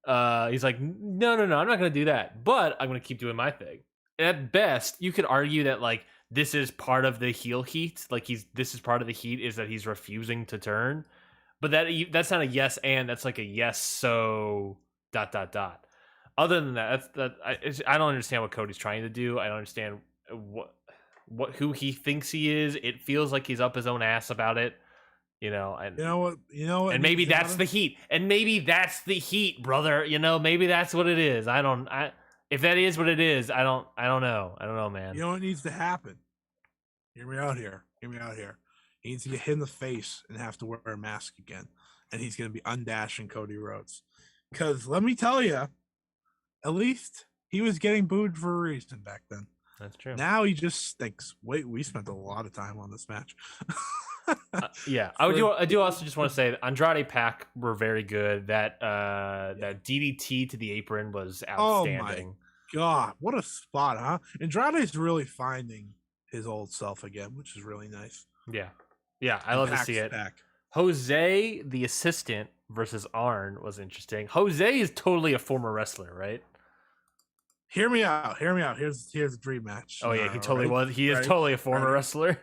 He's like, no, I'm not gonna do that, but I'm gonna keep doing my thing. And at best, you could argue that like this is part of the heel heat. Like this is part of the heat is that he's refusing to turn. But that's not a yes and, that's like a yes so ... Other than that, I don't understand what Cody's trying to do. I don't understand who he thinks he is. It feels like he's up his own ass about it. And you know what, and maybe that's the heat. And maybe that's the heat, brother. Maybe that's what it is. If that is what it is, I don't know. I don't know, man. You know what needs to happen? Hear me out here. He needs to get hit in the face and have to wear a mask again. And he's going to be undashing Cody Rhodes. Because let me tell you, at least he was getting booed for a reason back then. That's true. Now he just stinks. Wait, we spent a lot of time on this match. Yeah, I do also just want to say that Andrade Pac were very good. That DDT to the apron was outstanding. Oh my God, what a spot, huh? Andrade's really finding his old self again, which is really nice. Yeah, I love to see it. Back. Jose, the assistant, versus Arn was interesting. Jose is totally a former wrestler, right? Hear me out. Here's the dream match. Oh yeah, he totally was. He is totally a former wrestler.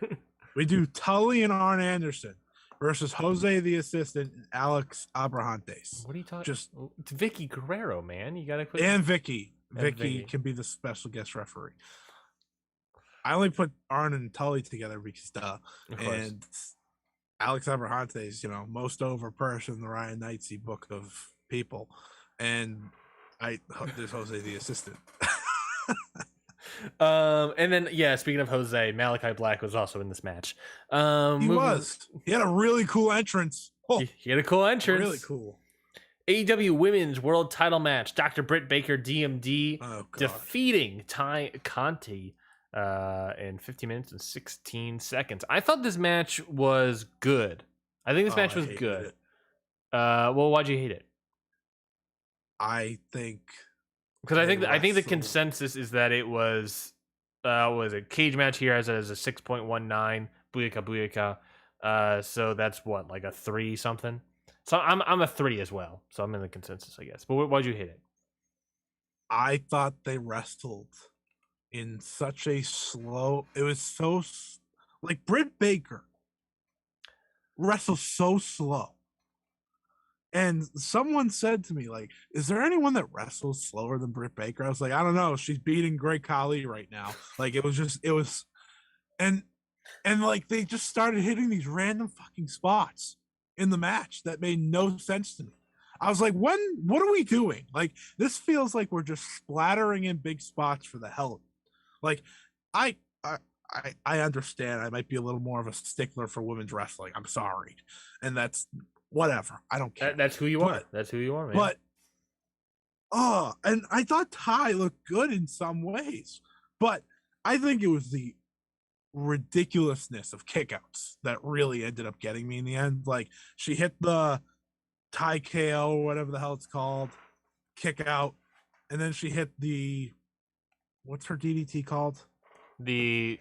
We do Tully and Arn Anderson versus Jose the assistant and Alex Abrahantes. What are you talking? It's Vicky Guerrero, man. You gotta quit. And Vicky. Vicky can be the special guest referee. I only put Arn and Tully together because duh. And Alex Abrahantes, most over person in the Ryan Neitzey book of people, and there's Jose the assistant. And then speaking of Jose, Malachi Black was also in this match. He had a really cool entrance. He had a cool entrance. Really cool. AEW Women's World Title match. Dr. Britt Baker, DMD, defeating Ty Conti in 15 minutes and 16 seconds. I thought this match was good. I think this match was good. Well, why'd you hate it? I think because I think the consensus is that it was a cage match here as a 6.19 booyaka. So that's what, like a 3 something. So I'm a 3 as well. So I'm in the consensus, I guess. But why'd you hate it? I thought they wrestled in such a slow. It was so like Britt Baker wrestles so slow. And someone said to me, like, is there anyone that wrestles slower than Britt Baker? I was like, I don't know. She's beating Great Khali right now. Like, it was, and like they just started hitting these random fucking spots in the match that made no sense to me. I was like, what are we doing? Like, this feels like we're just splattering in big spots for the hell of it. Like, I understand I might be a little more of a stickler for women's wrestling. I'm sorry. And that's whatever. I don't care. That's who you are. That's who you are, man. But and I thought Ty looked good in some ways. But I think it was the ridiculousness of kickouts that really ended up getting me in the end. Like, she hit the Ty KO or whatever the hell it's called, kick out, and then she hit the, what's her DDT called? The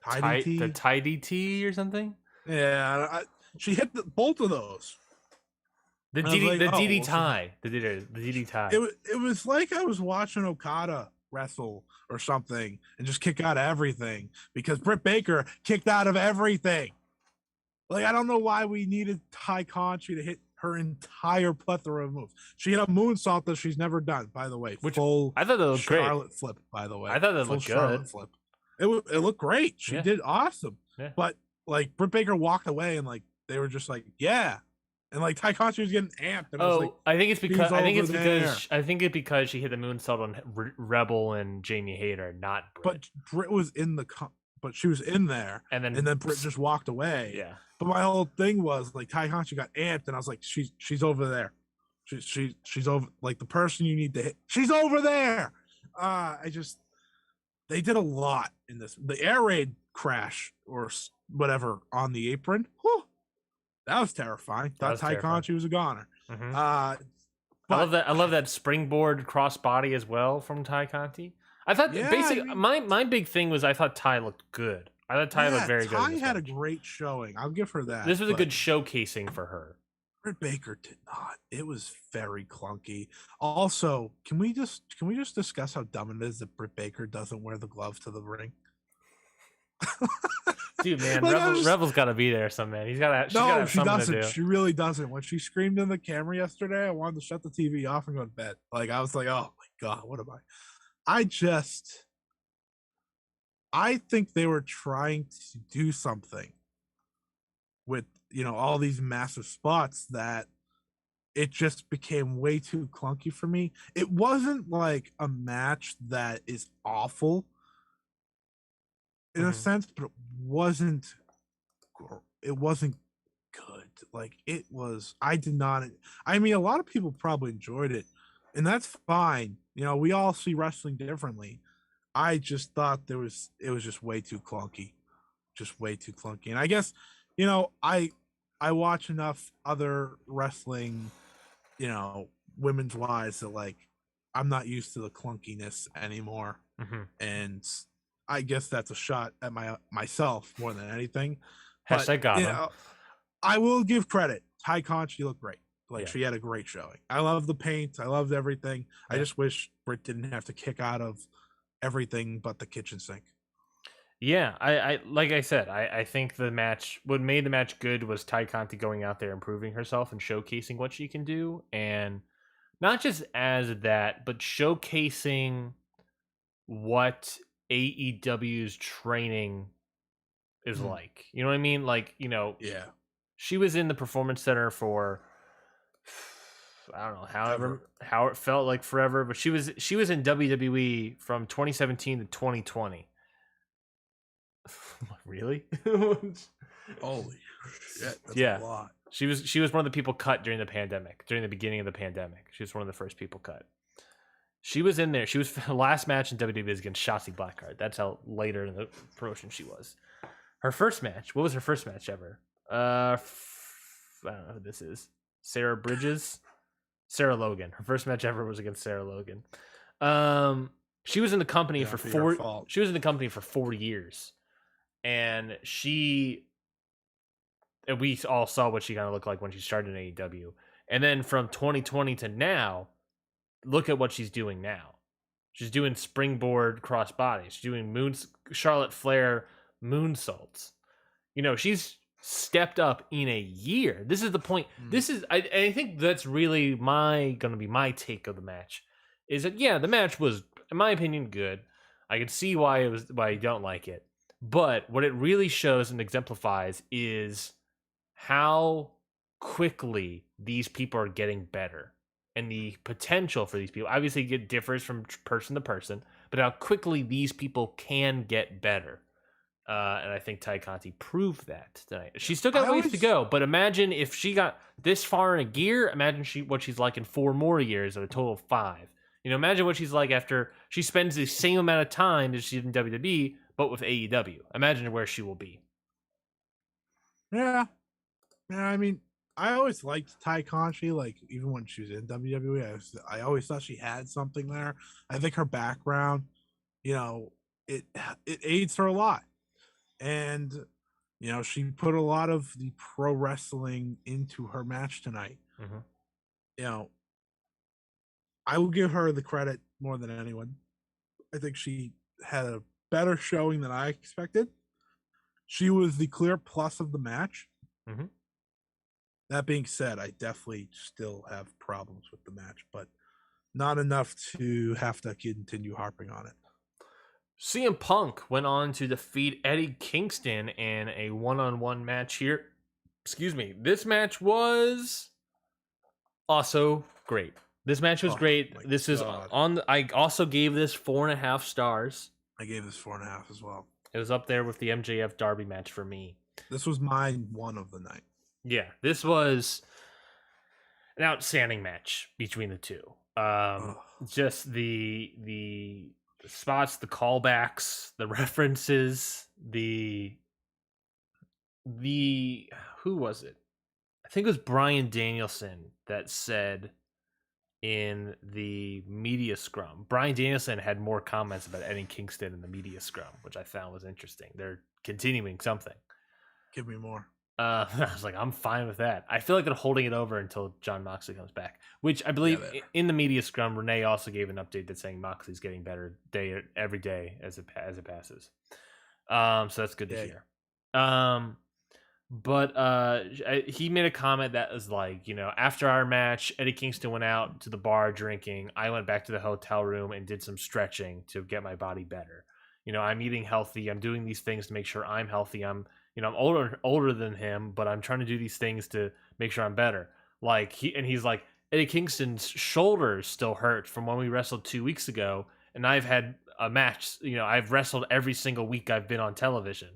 Ty DT? The Ty DT or something? Yeah, she hit both of those. The DD Ty. The DD Ty. It was like I was watching Okada wrestle or something and just kick out of everything because Britt Baker kicked out of everything. Like, I don't know why we needed Ty Conchi to hit her entire plethora of moves. She hit a moonsault that she's never done, by the way. Which full I thought that looked Charlotte great. flip, by the way. I thought that looked good. Flip. It looked great. She did awesome. Yeah. But like Britt Baker walked away and like they were just like, yeah. And like Ty Conchi was getting amped. And oh, like, I think it's because she hit the moonsault on Rebel and Jamie Hayter, not Britt. But Britt was but she was in there, and then Britt just walked away. Yeah. But my whole thing was like Ty Conchi got amped, and I was like, she's over there. She's over, like the person you need to hit. She's over there. They did a lot in this. The air raid crash or whatever on the apron. Whew, that was terrifying. Thought Ty Conchi was a goner. Mm-hmm. I love that springboard crossbody as well from Ty Conti. I thought my big thing was I thought Ty looked good. I thought Ty looked very good. Ty had a great showing. I'll give her that. This was a good showcasing for her. Britt Baker did not. It was very clunky. Also, can we just discuss how dumb it is that Britt Baker doesn't wear the glove to the ring? Dude, man, like, Rebel's got to be there. Some man, she's got to have she something doesn't. to do. She really doesn't. When she screamed in the camera yesterday, I wanted to shut the TV off and go to bed. Like, I was like, oh my god, what am I think they were trying to do something with, all these massive spots that it just became way too clunky for me. It wasn't like a match that is awful in a sense, but it wasn't good. Like, it was, I mean, a lot of people probably enjoyed it, and that's fine. We all see wrestling differently. I just thought it was just way too clunky. And I guess, I watch enough other wrestling, women's wise that like I'm not used to the clunkiness anymore. Mm-hmm. And I guess that's a shot at myself more than anything. Hashtag got him. I will give credit. Ty Conchi looked great. Like, she had a great showing. I love the paint. I loved everything. Yeah. I just wish Britt didn't have to kick out of everything but the kitchen sink. Yeah, I like I said, I think the match, what made the match good was Ty Conti going out there and proving herself and showcasing what she can do, and not just as that, but showcasing what AEW's training is like. You know what I mean? Like, yeah. She was in the Performance Center for, I don't know, how it felt like forever, but she was in WWE from 2017 to 2020. Really? Holy shit! That's a lot. She was one of the people cut during the pandemic. During the beginning of the pandemic, she was one of the first people cut. She was in there. She was the last match in WWE is against Shotzi Blackheart. That's how later in the promotion she was. Her first match. What was her first match ever? I don't know who this is. Sarah Bridges, Sarah Logan. Her first match ever was against Sarah Logan. She was in the company for 4. She was in the company for 4 years. And we all saw what she kind of looked like when she started in AEW. And then from 2020 to now, look at what she's doing now. She's doing springboard crossbodies. She's doing Charlotte Flair moonsaults. She's stepped up in a year. This is the point. This is I think that's really gonna be my take of the match. Is that the match was, in my opinion, good. I could see why you don't like it. But what it really shows and exemplifies is how quickly these people are getting better, and the potential for these people. Obviously, it differs from person to person, but how quickly these people can get better. And I think Ty Conti proved that tonight. She's still got ways to go, but imagine if she got this far in a year. Imagine what she's like in 4 more years, at a total of 5. Imagine what she's like after she spends the same amount of time as she did in WWE, but with AEW. Imagine where she will be. Yeah. I mean, I always liked Ty Conti, like, even when she was in WWE. I always thought she had something there. I think her background, it aids her a lot. And, she put a lot of the pro wrestling into her match tonight. Mm-hmm. I will give her the credit more than anyone. I think she had a better showing than I expected. She was the clear plus of the match. Mm-hmm. That being said, I definitely still have problems with the match, but not enough to have to continue harping on it. CM Punk went on to defeat Eddie Kingston in a one-on-one match here. Excuse me. This match was also great. This match was great. This is on. I also gave this 4.5 stars. I gave this 4.5 as well. It was up there with the MJF Darby match for me. This was my one of the night. Yeah, this was an outstanding match between the two. Just the spots, the callbacks, the references, the who was it? I think it was Bryan Danielson that said in the media scrum. Bryan Danielson had more comments about Eddie Kingston in the media scrum, which I found was interesting. They're continuing something. Give me more. I was like, I'm fine with that. I feel like they're holding it over until Jon Moxley comes back, which I believe in the media scrum, Renee also gave an update that's saying Moxley's getting better every day as it passes. So that's good to hear. But he made a comment that was like, after our match, Eddie Kingston went out to the bar drinking. I went back to the hotel room and did some stretching to get my body better. I'm eating healthy. I'm doing these things to make sure I'm healthy. I'm older than him, but I'm trying to do these things to make sure I'm better. He's like, Eddie Kingston's shoulders still hurt from when we wrestled 2 weeks ago, and I've had a match. I've wrestled every single week I've been on television.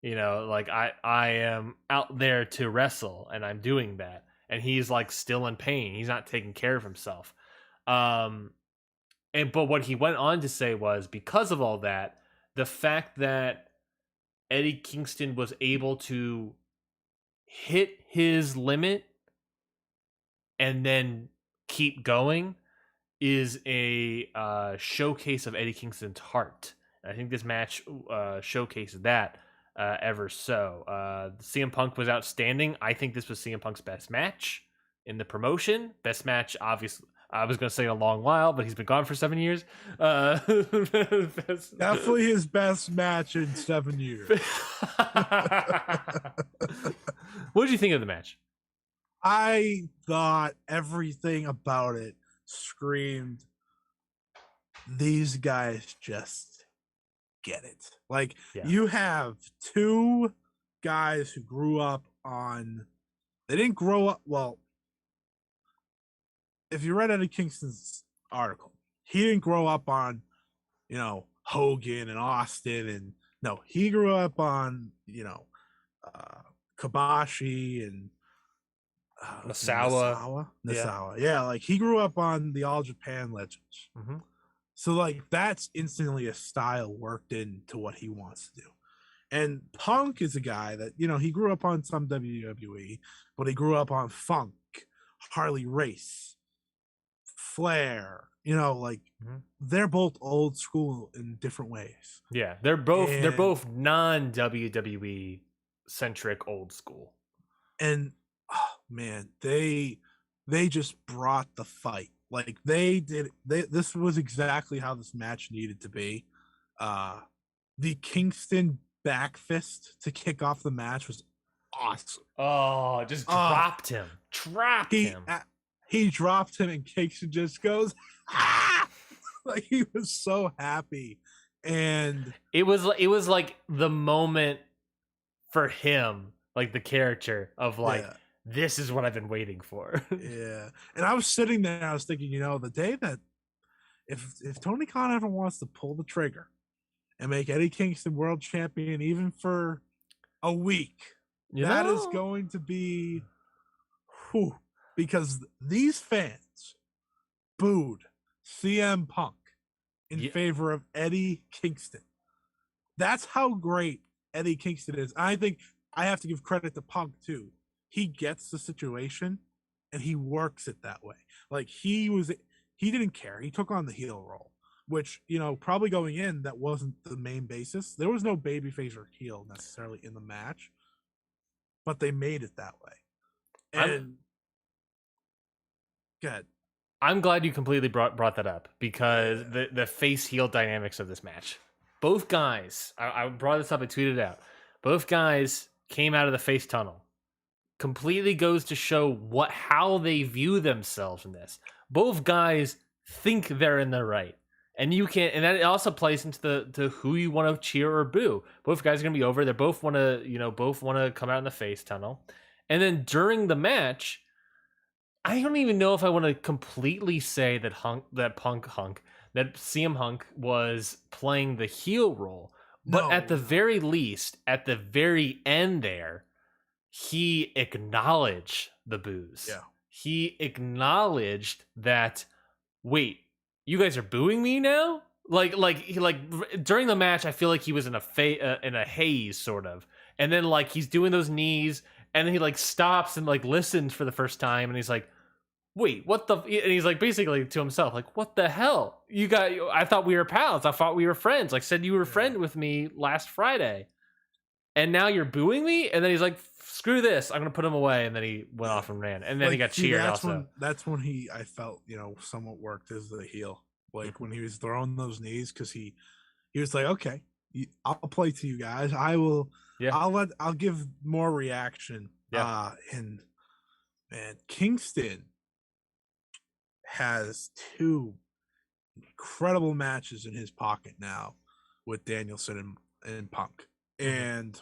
I am out there to wrestle, and I'm doing that. And he's like still in pain. He's not taking care of himself. But what he went on to say was, because of all that, the fact that Eddie Kingston was able to hit his limit and then keep going is a showcase of Eddie Kingston's heart. And I think this match showcased that ever so. CM Punk was outstanding. I think this was CM Punk's best match in the promotion. Best match, obviously. I was going to say a long while, but he's been gone for 7 years. Definitely his best match in 7 years. What did you think of the match? I thought everything about it screamed, these guys just get it. You have 2 guys who grew up on... They didn't grow up... Well, if you read Eddie Kingston's article, he didn't grow up on, Hogan and Austin, and no, he grew up on, Kabashi and Nasawa. Yeah, he grew up on the All Japan Legends. Mm-hmm. So that's instantly a style worked into what he wants to do. And Punk is a guy that, he grew up on some WWE, but he grew up on Funk, Harley Race, Flair, they're both old school in different ways. Yeah, they're both non WWE centric old school. And man, they just brought the fight. This was exactly how this match needed to be. The Kingston back fist to kick off the match was awesome. Oh, just dropped him. Trapped him. He dropped him, and Kingston just goes, ah! Like, he was so happy. And it was like the moment for him, like the character of like, this is what I've been waiting for. Yeah. And I was sitting there, I was thinking, the day that if Tony Khan ever wants to pull the trigger and make Eddie Kingston world champion even for a week, that is going to be because these fans booed CM Punk in favor of Eddie Kingston. That's how great Eddie Kingston is. I think I have to give credit to Punk too. He gets the situation and he works it that way. Like, he didn't care. He took on the heel role, which, probably going in, that wasn't the main basis. There was no babyface or heel necessarily in the match, but they made it that way. And good. I'm glad you completely brought that up, because the face heel dynamics of this match. Both guys, I brought this up, I tweeted it out. Both guys came out of the face tunnel. Completely goes to show how they view themselves in this. Both guys think they're in the right. And that also plays into to who you want to cheer or boo. Both guys are gonna be over. They both want to come out in the face tunnel. And then during the match, I don't even know if I want to completely say that CM Punk was playing the heel role. But at the very least, at the very end there, he acknowledged the boos. Yeah. He acknowledged that, wait, you guys are booing me now? Like during the match, I feel like he was in a haze sort of. And then like he's doing those knees, and then he like stops and like listens for the first time, and he's like, wait, what the? And he's like basically to himself, like, what the hell? I thought we were pals. I thought we were friends. Like, said you were a friend with me last Friday, and now you're booing me. And then he's like, screw this, I'm gonna put him away. And then he went off and ran. And then he got cheered. That's when I felt somewhat worked as the heel. Like when he was throwing those knees, because he was like, okay, I'll play to you guys. I will. Yeah. I'll give more reaction. Yeah. And man, Kingston has 2 incredible matches in his pocket now with Danielson and Punk. And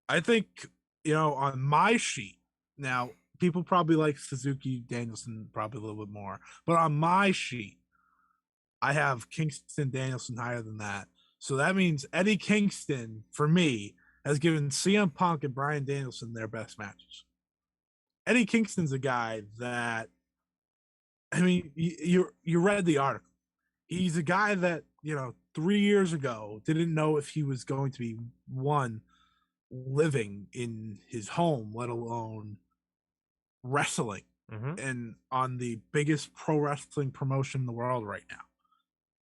I think, on my sheet, now people probably like Suzuki Danielson probably a little bit more, but on my sheet, I have Kingston Danielson higher than that. So that means Eddie Kingston, for me, has given CM Punk and Bryan Danielson their best matches. Eddie Kingston's a guy that, I mean, you read the article. He's a guy that, 3 years ago didn't know if he was going to be living in his home, let alone wrestling and on the biggest pro wrestling promotion in the world right now.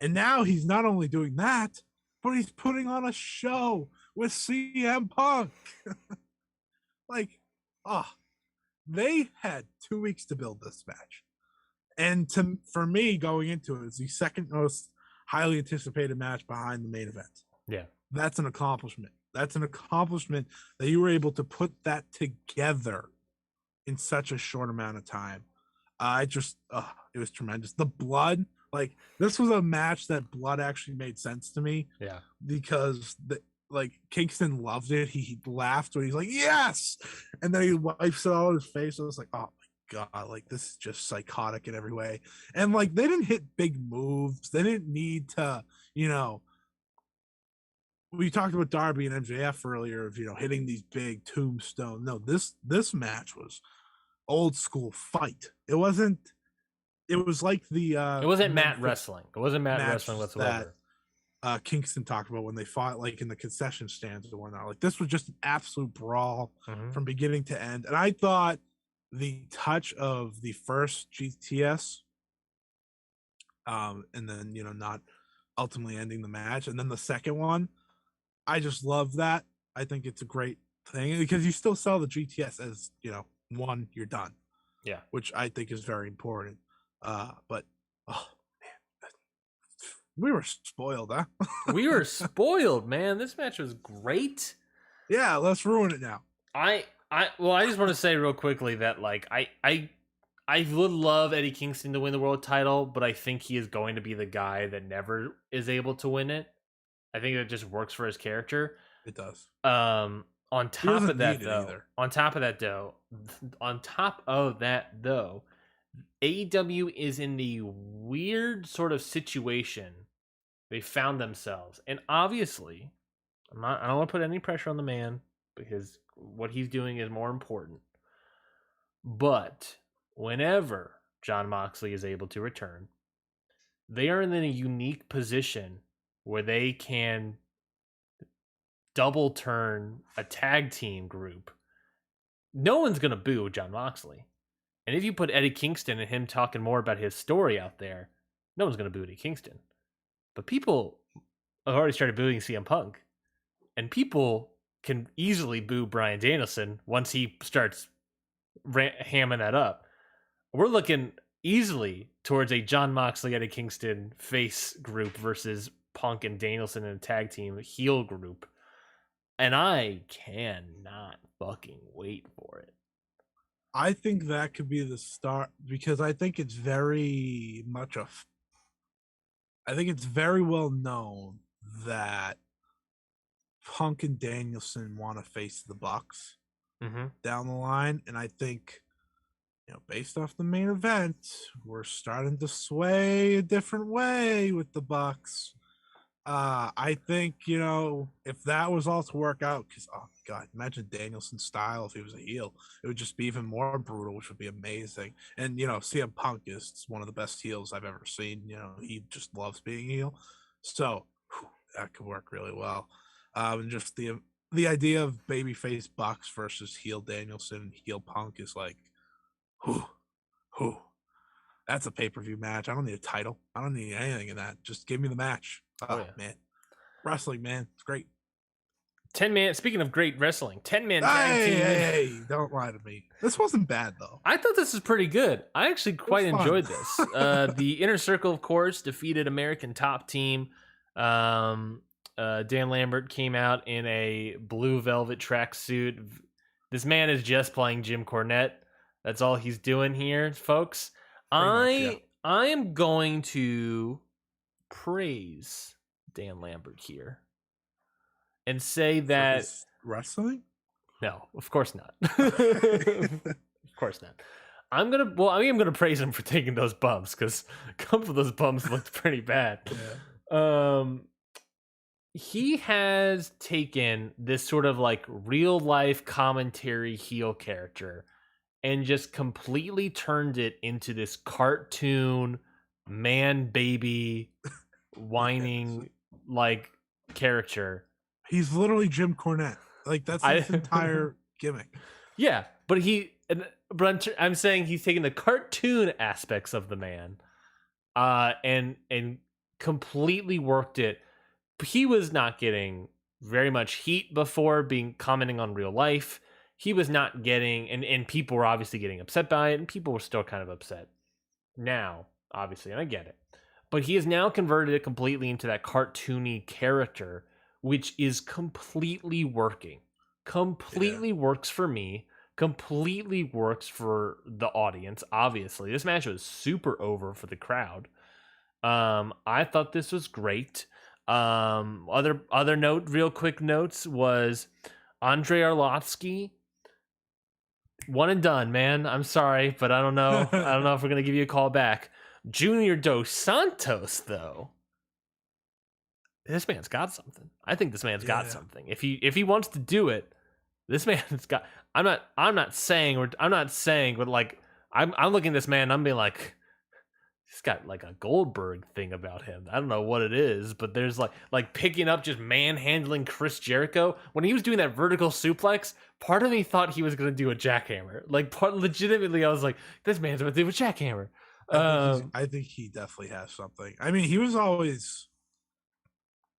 And now he's not only doing that, but he's putting on a show with CM Punk. They had 2 weeks to build this match. And for me, going into it, it's the second most highly anticipated match behind the main event. Yeah. That's an accomplishment. That's an accomplishment that you were able to put that together in such a short amount of time. It was tremendous. The blood, this was a match that blood actually made sense to me. Yeah. Because Kingston loved it. He laughed when he's like, yes! And then he wipes it all on his face. I was like, oh my God, this is just psychotic in every way. And they didn't hit big moves. They didn't need to, we talked about Darby and MJF earlier of, hitting these big tombstone. No, this match was old school fight. It was like the it wasn't mat wrestling. It wasn't mat wrestling whatsoever. That Kingston talked about when they fought in the concession stands and whatnot. This was just an absolute brawl from beginning to end. And I thought the touch of the first GTS, and then not ultimately ending the match, and then the second one, I just love that. I think it's a great thing because you still sell the GTS as one, you're done. Yeah, which I think is very important. But oh man, we were spoiled, huh? We were spoiled, man. This match was great. Yeah, let's ruin it now. I just want to say real quickly that like I would love Eddie Kingston to win the world title, but I think he is going to be the guy that never is able to win it. I think it just works for his character. It does. On He top doesn't of that need it though, either. on top of that though, AEW is in the weird sort of situation they found themselves. And obviously, I don't want to put any pressure on the man because what he's doing is more important. But whenever Jon Moxley is able to return, they are in a unique position where they can double turn a tag team group. No one's going to boo Jon Moxley. And if you put Eddie Kingston and him talking more about his story out there, no one's going to boo Eddie Kingston. But people have already started booing CM Punk. And people can easily boo Bryan Danielson once he starts hamming that up. We're looking easily towards a Jon Moxley, Eddie Kingston face group versus Punk and Danielson in a tag team heel group. And I cannot fucking wait for it. I think that could be the start because I think it's very much I think it's very well known that Punk and Danielson want to face the Bucks down the line, and I think, based off the main event, we're starting to sway a different way with the Bucks. I think, if that was all to work out, because, oh God, imagine Danielson's style if he was a heel. It would just be even more brutal, which would be amazing. And, CM Punk is one of the best heels I've ever seen. He just loves being a heel. So that could work really well. And just the idea of babyface Bucks versus heel Danielson, heel Punk is like, that's a pay-per-view match. I don't need a title. I don't need anything in that. Just give me the match. Oh, yeah. Man. Wrestling, man. It's great. 10-man, speaking of great wrestling, 10-man tag team. Hey, don't lie to me. This wasn't bad, though. I thought this was pretty good. I actually quite enjoyed this. The Inner Circle, of course, defeated American Top Team. Dan Lambert came out in a blue velvet tracksuit. This man is just playing Jim Cornette. That's all he's doing here, folks. I am going to praise Dan Lambert here and say that wrestling? No, of course not. Of course not. I am gonna praise him for taking those bumps because a couple of those bumps looked pretty bad. Yeah. He has taken this sort of like real life commentary heel character and just completely turned it into this cartoon man baby whining like character. He's literally Jim Cornette. Like that's his entire gimmick. Yeah, but I'm saying he's taking the cartoon aspects of the man, and completely worked it. He was not getting very much heat before commenting on real life. He was not getting, and people were obviously getting upset by it, and people were still kind of upset now, obviously, and I get it. But he has now converted it completely into that cartoony character, which is completely working. Completely works for me. Completely works for the audience, obviously. This match was super over for the crowd. I thought this was great. Other note, real quick notes was Andrei Arlovsky. One and done, man. I'm sorry, but I don't know. I don't know if we're gonna give you a call back. Junior Dos Santos, though, this man's got something. I think this man's got something. If he wants to do it, this man's got. I'm not saying, but like I'm looking at this man and I'm being like, he's got like a Goldberg thing about him. I don't know what it is, but there's like picking up, just manhandling Chris Jericho. When he was doing that vertical suplex, part of me thought he was going to do a jackhammer. Legitimately, I was like, this man's going to do a jackhammer. I think he definitely has something. I mean, he was always.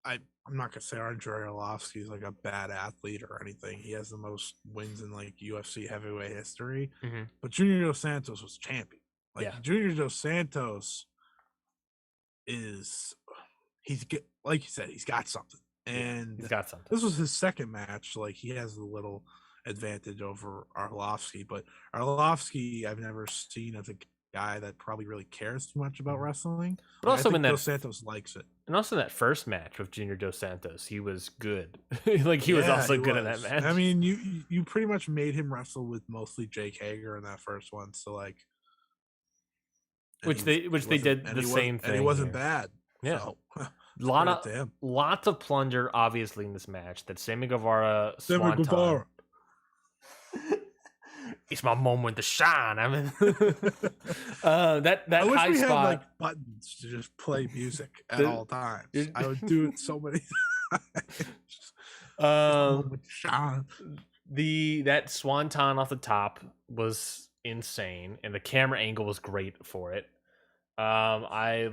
I'm not gonna say Andrei Arlovsky is like a bad athlete or anything. He has the most wins in like UFC heavyweight history. Mm-hmm. But Junior Dos Santos was champion. Junior Dos Santos like you said, he's got something. and he's got something. this was his second match. Like he has a little advantage over Arlovsky, but Arlovsky I've never seen as a guy that probably really cares too much about wrestling. But Like, also I think in that Dos Santos likes it. And also in that first match with Junior Dos Santos, he was good. Like he was also good in that match. I mean, you pretty much made him wrestle with mostly Jake Hager in that first one, so like, which they did the same thing. And he wasn't here. bad. Yeah, So, lots of plunger obviously in this match. That Sammy Guevara Swanton. It's my moment to shine. I mean, that I wish high we spot. had like buttons to just play music at all times. I would do it so many times. That swanton off the top was insane, and the camera angle was great for it. I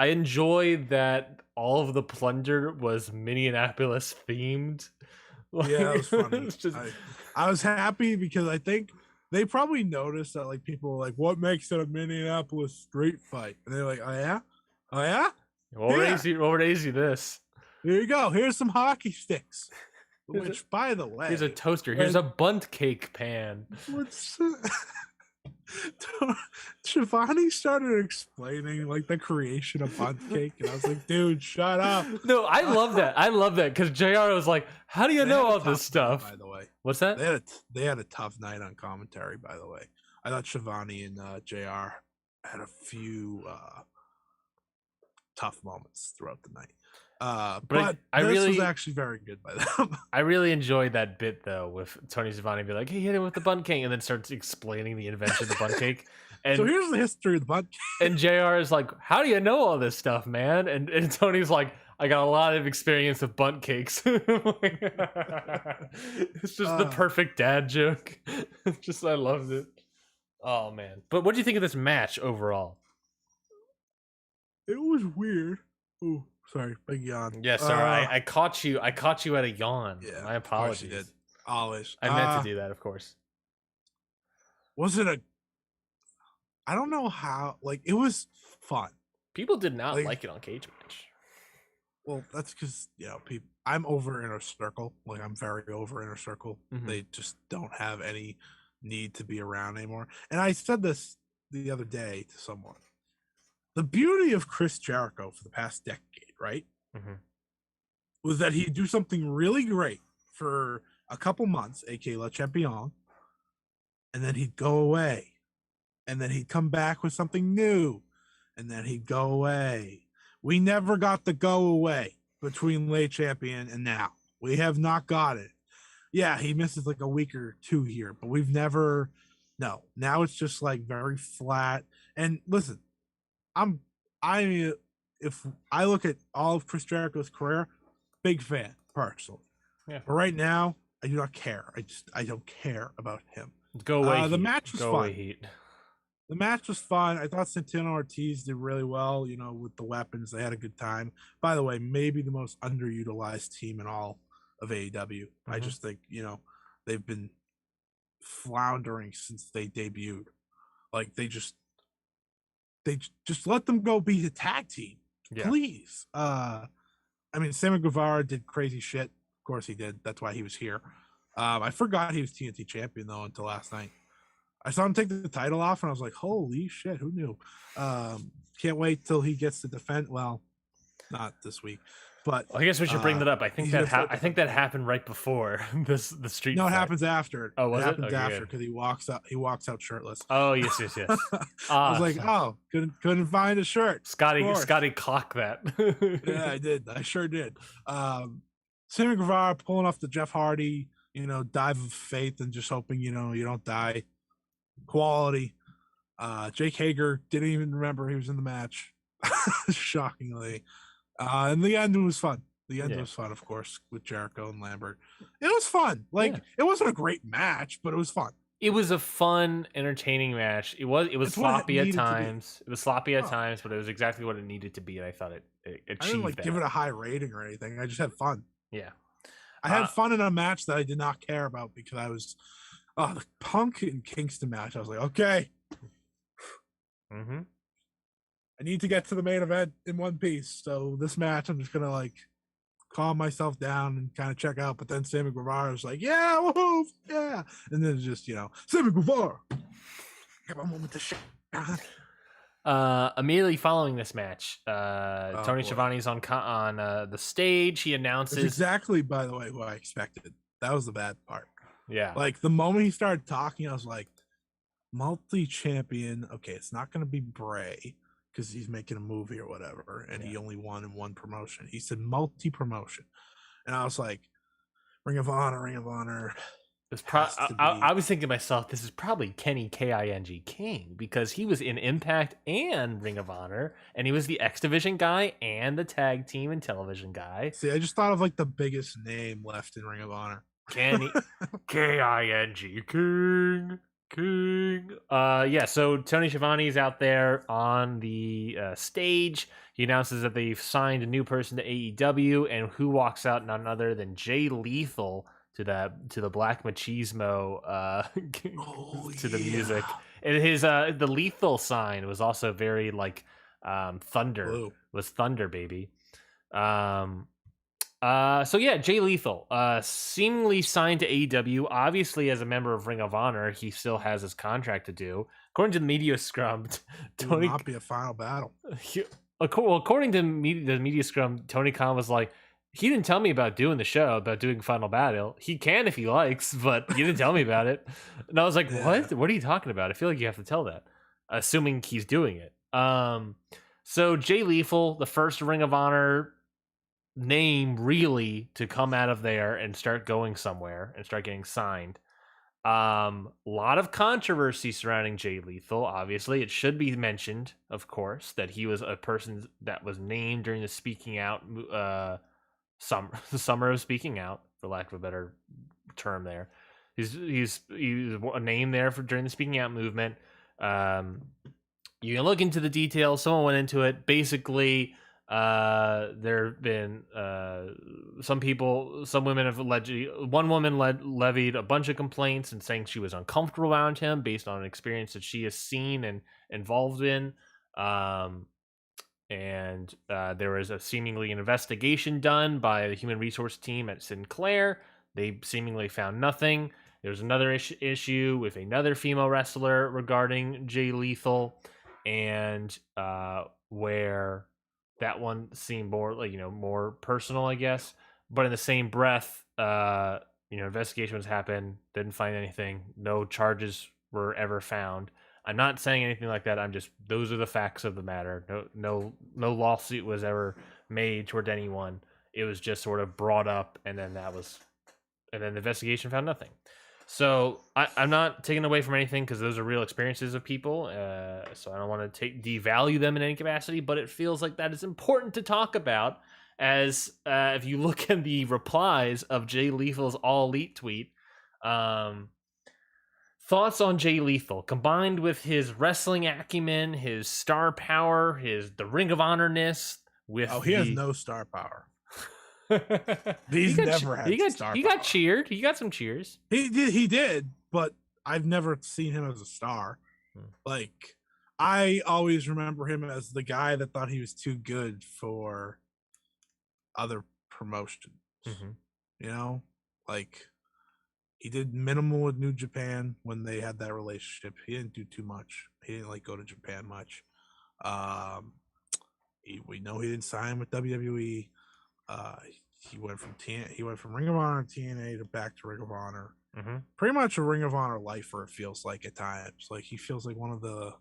enjoyed that all of the plunger was Minneapolis themed. Yeah, it was funny. I was happy because I think they probably noticed that like people were like, what makes it a Minneapolis street fight? And they're like, oh yeah? We'll raise you this. Here you go. Here's some hockey sticks. Which, by the way, here's a toaster. Here's a bunt cake pan. Shivani started explaining like the creation of bunt cake, and I was like, "Dude, shut up!" No, I love that. I love that because JR was like, "How do you know all this stuff?" By the way, what's that? They had a tough night on commentary. By the way, I thought Shivani and JR had a few tough moments throughout the night. But this was actually very good by them. I really enjoyed that bit though, with Tony Schiavone be like, "He hit him with the bunt cake," and then starts explaining the invention of the bunt cake. And so here's the history of the bunt cake. And JR is like, "How do you know all this stuff, man?" And Tony's like, "I got a lot of experience with bunt cakes." It's just the perfect dad joke. I loved it. Oh man! But what do you think of this match overall? It was weird. Ooh. Sorry, big yawn. Yeah, sorry. I caught you. I caught you at a yawn. Yeah, my apologies. Of course you did. Always. I meant to do that, of course. Was it I don't know how. Like, it was fun. People did not like it on Cage Match. Well, that's because people. I'm over Inner Circle. Like, I'm very over Inner Circle. Mm-hmm. They just don't have any need to be around anymore. And I said this the other day to someone. The beauty of Chris Jericho for the past decade, right, was that he'd do something really great for a couple months, aka Le Champion, and then he'd go away, and then he'd come back with something new, and then he'd go away. We never got the go away between Le Champion and now. We have not got it. Yeah, he misses like a week or two here, but we've never. No, now it's just like very flat. And listen. If I look at all of Chris Jericho's career, big fan personally. Yeah. But right now, I do not care. I don't care about him. Go away. The match was fun. Heat. The match was fun. I thought Santana Ortiz did really well. With the weapons, they had a good time. By the way, maybe the most underutilized team in all of AEW. I just think they've been floundering since they debuted. Like they just let them go be a tag team, please. I mean, Sammy Guevara did crazy shit. Of course he did. That's why he was here. I forgot he was TNT champion though until last night. I saw him take the title off, and I was like, "Holy shit, who knew?" Can't wait till he gets to defend. Well, not this week, but I guess we should bring that up. I think that happened right before the street. No, fight. It happens after. Oh, was it? Happens okay, after because he walks out shirtless. Oh yes. I was like, oh, couldn't find a shirt. Scotty clocked that. Yeah, I did. I sure did. Sammy Guevara pulling off the Jeff Hardy, dive of faith and just hoping you don't die. Quality. Jake Hager didn't even remember he was in the match. Shockingly. And the end was fun. The end was fun, of course, with Jericho and Lambert. It was fun. It wasn't a great match, but it was fun. It was a fun, entertaining match. It was sloppy at times. It was sloppy at times, but it was exactly what it needed to be, and I thought it achieved I didn't that. give it a high rating or anything. I just had fun. Yeah. I had fun in a match that I did not care about because I was the Punk and Kingston match. I was like, okay. I need to get to the main event in one piece. So this match, I'm just gonna calm myself down and kind of check out. But then Sammy Guevara was like, "Yeah, woohoo, yeah," and then just Sammy Guevara, have a moment to shine. Immediately following this match, Tony Schiavone's on the stage. He announces That's exactly, by the way, what I expected. That was the bad part. Yeah, like the moment he started talking, I was like, multi-champion. Okay, it's not going to be Bray because he's making a movie or whatever, and he only won in one promotion. He said multi-promotion, and I was like, Ring of Honor. I was thinking to myself, this is probably Kenny King because he was in Impact and Ring of Honor, and he was the X Division guy and the tag team and television guy. See, I just thought of like the biggest name left in Ring of Honor. Kenny King. Yeah, so Tony Schiavone's out there on the stage. He announces that they've signed a new person to AEW, and who walks out? None other than Jay Lethal to the Black Machismo to the music. And his the Lethal sign was also very like thunder. Blue. Was thunder, baby. So yeah, Jay Lethal, seemingly signed to AEW. Obviously, as a member of Ring of Honor, he still has his contract to do. According to the media scrum, Tony will not be a final battle. According to the media scrum, Tony Khan was like, he didn't tell me about doing the show, about doing Final Battle. He can if he likes, but he didn't tell me about it. And I was like, what? What are you talking about? I feel like you have to tell that, assuming he's doing it. So Jay Lethal, the first Ring of Honor name really to come out of there and start going somewhere and start getting signed. Lot of controversy surrounding Jay Lethal. Obviously, it should be mentioned, of course, that he was a person that was named during the Speaking Out the summer of Speaking Out, for lack of a better term. There, he's a name there during the Speaking Out movement. You can look into the details. Someone went into it. Basically, there have been some women have one woman levied a bunch of complaints and saying she was uncomfortable around him based on an experience that she has seen and involved in. And there was a seemingly an investigation done by the human resource team at Sinclair. They seemingly found nothing. There's another issue with another female wrestler regarding Jay Lethal, and where that one seemed more like, more personal, I guess. But in the same breath, investigation was happened, didn't find anything. No charges were ever found. I'm not saying anything like that. Those are the facts of the matter. No lawsuit was ever made toward anyone. It was just sort of brought up, and then the investigation found nothing. So I'm not taking away from anything because those are real experiences of people. So I don't want to devalue them in any capacity, but it feels like that is important to talk about. As if you look at the replies of Jay Lethal's All Elite tweet, thoughts on Jay Lethal combined with his wrestling acumen, his star power, the Ring of Honor-ness. He has no star power. He got cheered. He got some cheers. He did, but I've never seen him as a star. Like, I always remember him as the guy that thought he was too good for other promotions. Like, he did minimal with New Japan when they had that relationship. He didn't do too much. He didn't go to Japan much. We know he didn't sign with WWE. He went from Ring of Honor to TNA to back to Ring of Honor. Pretty much a Ring of Honor lifer, it feels like at times. Like, he feels like one of the.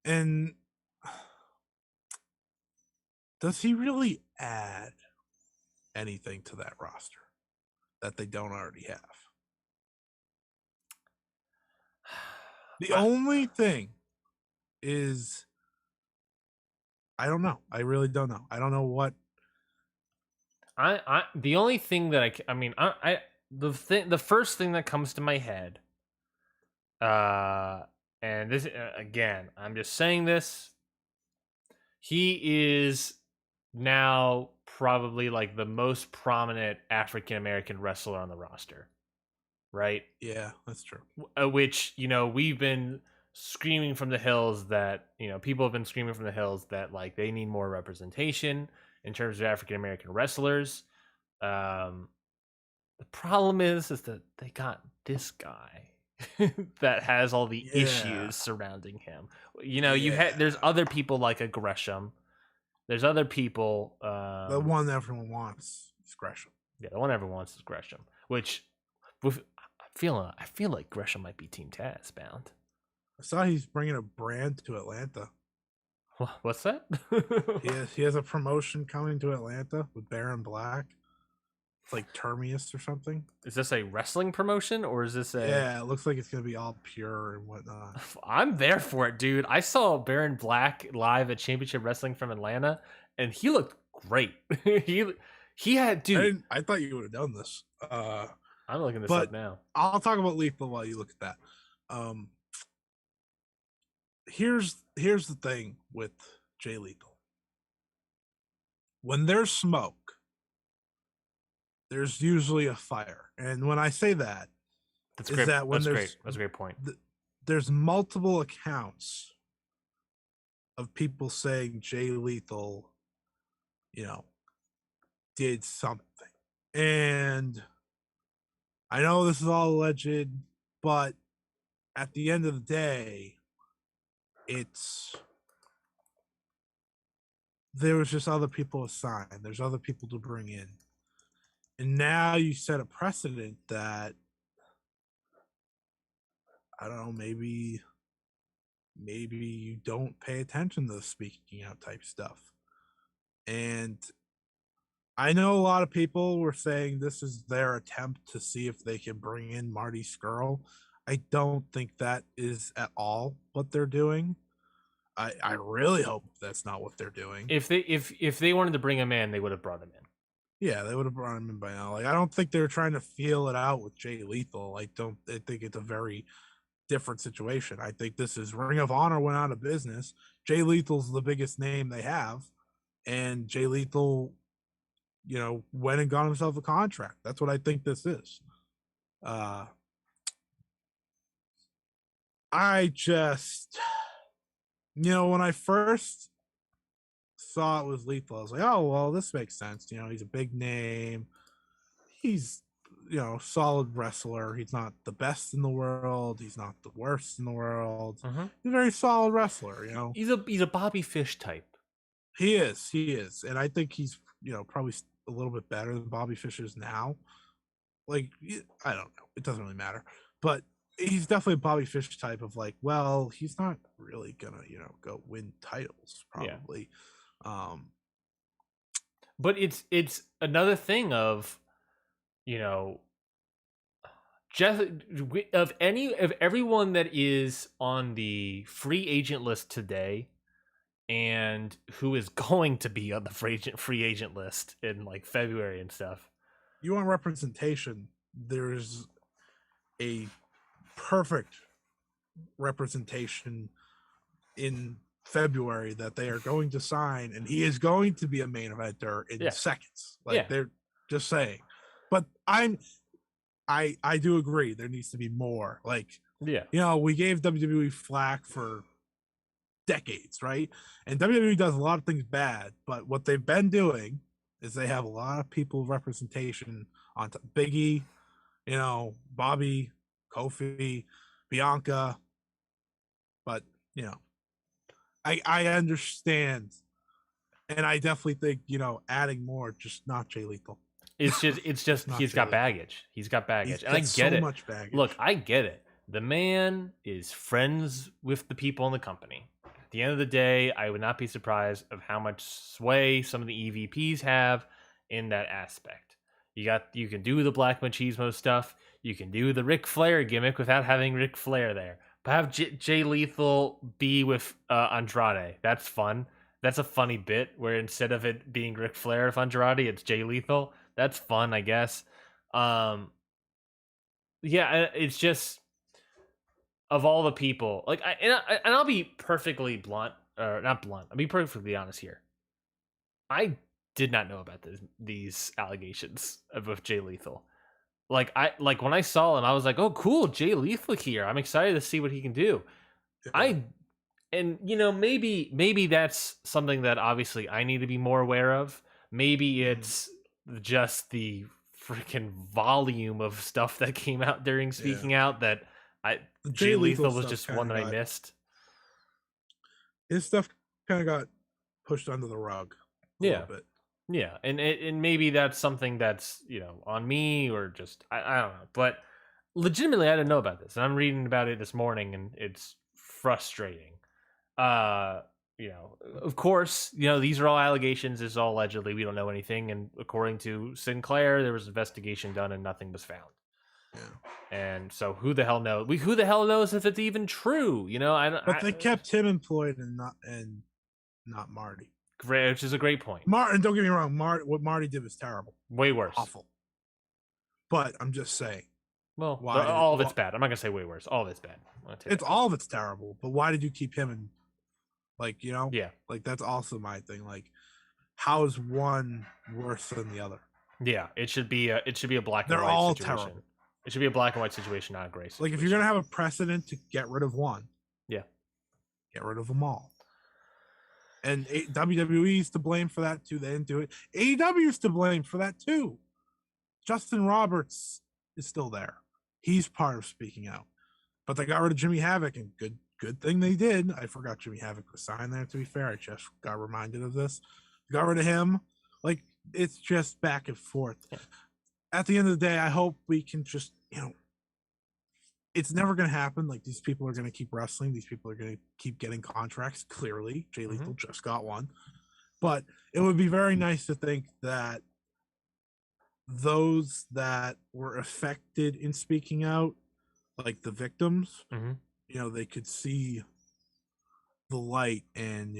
And does he really add anything to that roster that they don't already have? The only thing is, I don't know. I really don't know. I don't know what. The only thing that the first thing that comes to my head, and this again, I'm just saying this. He is now probably like the most prominent African American wrestler on the roster, right? Yeah, that's true. Which, we've been screaming from the hills that, people have been screaming from the hills that, like, they need more representation in terms of African American wrestlers. The problem is that they got this guy that has all the Yeah. issues surrounding him. You know, there's other people like a Gresham. There's other people. The one everyone wants is Gresham. Yeah, the one everyone wants is Gresham. Which, I feel like Gresham might be Team Taz bound. I saw he's bringing a brand to Atlanta. What's that? he has a promotion coming to Atlanta with Baron Black. It's like Termius or something. Is this a wrestling promotion or is this a? Yeah, it looks like it's gonna be all pure and whatnot. I'm there for it, dude. I saw Baron Black live at Championship Wrestling from Atlanta, and he looked great. he had, dude. I thought you would have done this. I'm looking this up now. I'll talk about Lethal while you look at that. Here's the thing with Jay Lethal. When there's smoke, there's usually a fire, and when I say that, that's great. That's great. That's a great point. There's multiple accounts of people saying Jay Lethal, did something, and I know this is all alleged, but at the end of the day, there was just other people to sign. There's other people to bring in. And now you set a precedent that, I don't know, maybe you don't pay attention to the speaking out type stuff. And I know a lot of people were saying this is their attempt to see if they can bring in Marty Scurll. I don't think that is at all what they're doing. I really hope that's not what they're doing. If they wanted to bring him in, they would have brought him in. Yeah, they would have brought him in by now. Like, I don't think they're trying to feel it out with Jay Lethal. I think it's a very different situation. I think this is Ring of Honor went out of business. Jay Lethal's the biggest name they have, and Jay Lethal, went and got himself a contract. That's what I think this is. I just, when I first saw it was Lethal, I was like, oh, well, this makes sense. He's a big name. He's, solid wrestler. He's not the best in the world. He's not the worst in the world. Mm-hmm. He's a very solid wrestler, He's a Bobby Fish type. He is. And I think he's, probably a little bit better than Bobby Fish is now. Like, I don't know. It doesn't really matter. But he's definitely a Bobby Fish type of like, well, he's not really gonna, go win titles probably. Yeah. But it's another thing of, just of everyone that is on the free agent list today, and who is going to be on the free agent list in like February and stuff. You want representation? There's a perfect representation in February that they are going to sign, and he is going to be a main eventer in seconds. They're just saying. But I do agree there needs to be more. Like, we gave WWE flack for decades, right? And WWE does a lot of things bad, but what they've been doing is they have a lot of people representation on Biggie, Bobby, Kofi, Bianca. But I understand, and I definitely think adding more, just not Jay Lethal. It's just he's got baggage. He's got baggage, and I get it. Much baggage. Look, I get it. The man is friends with the people in the company. At the end of the day, I would not be surprised of how much sway some of the EVPs have in that aspect. You can do the Black Machismo stuff. You can do the Ric Flair gimmick without having Ric Flair there. But have Jay Lethal be with Andrade. That's fun. That's a funny bit where instead of it being Ric Flair with Andrade, it's Jay Lethal. That's fun, I guess. It's just, of all the people, like, I'll be perfectly blunt, or not blunt. I'll be perfectly honest here. I did not know about these allegations with Jay Lethal. Like when I saw him, I was like, "Oh, cool, Jay Lethal here. I'm excited to see what he can do." Maybe that's something that obviously I need to be more aware of. Maybe it's just the freaking volume of stuff that came out during Speaking Out that Jay Lethal was just one that I missed. His stuff kind of got pushed under the rug a little bit. Yeah, and maybe that's something that's, on me or just I don't know, but legitimately I didn't know about this, and I'm reading about it this morning, and it's frustrating. Of course, these are all allegations. This is all allegedly. We don't know anything, and according to Sinclair, there was an investigation done and nothing was found. Yeah. And so who the hell knows? Who the hell knows if it's even true? But they kept him employed and not Marty. Great, which is a great point. And don't get me wrong, what Marty did was terrible. Way worse. Awful. But I'm just saying. Well, all of it's bad. I'm not gonna say way worse. All of it's bad. All of it's terrible. But why did you keep him in? Yeah. Like that's also my thing. Like, how is one worse than the other? Yeah, it should be a black and white. They're all terrible. It should be a black and white situation, not a gray situation. Like, if you're gonna have a precedent to get rid of one, get rid of them all. And WWE's to blame for that too. They didn't do it. AEW's to blame for that too. Justin Roberts is still there. He's part of Speaking Out. But they got rid of Jimmy Havoc, and good thing they did. I forgot Jimmy Havoc was signed there, to be fair. I just got reminded of this. Got rid of him. Like, it's just back and forth. Yeah. At the end of the day, I hope we can just, it's never going to happen. Like, these people are going to keep wrestling. These people are going to keep getting contracts. Clearly, Jay Lethal just got one. But it would be very nice to think that those that were affected in Speaking Out, like the victims, they could see the light and,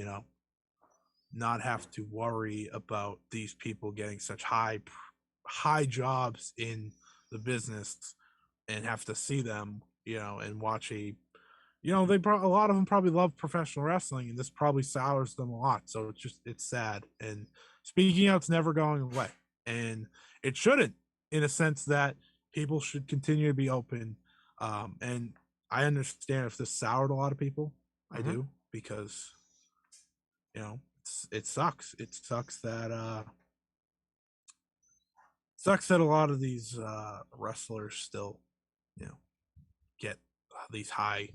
not have to worry about these people getting such high jobs in the business and have to see them, and watch a lot of them probably love professional wrestling, and this probably sours them a lot. So it's sad. And Speaking Out's never going away, and it shouldn't, in a sense that people should continue to be open. And I understand if this soured a lot of people. I do, because it sucks. It sucks that a lot of these wrestlers still get these high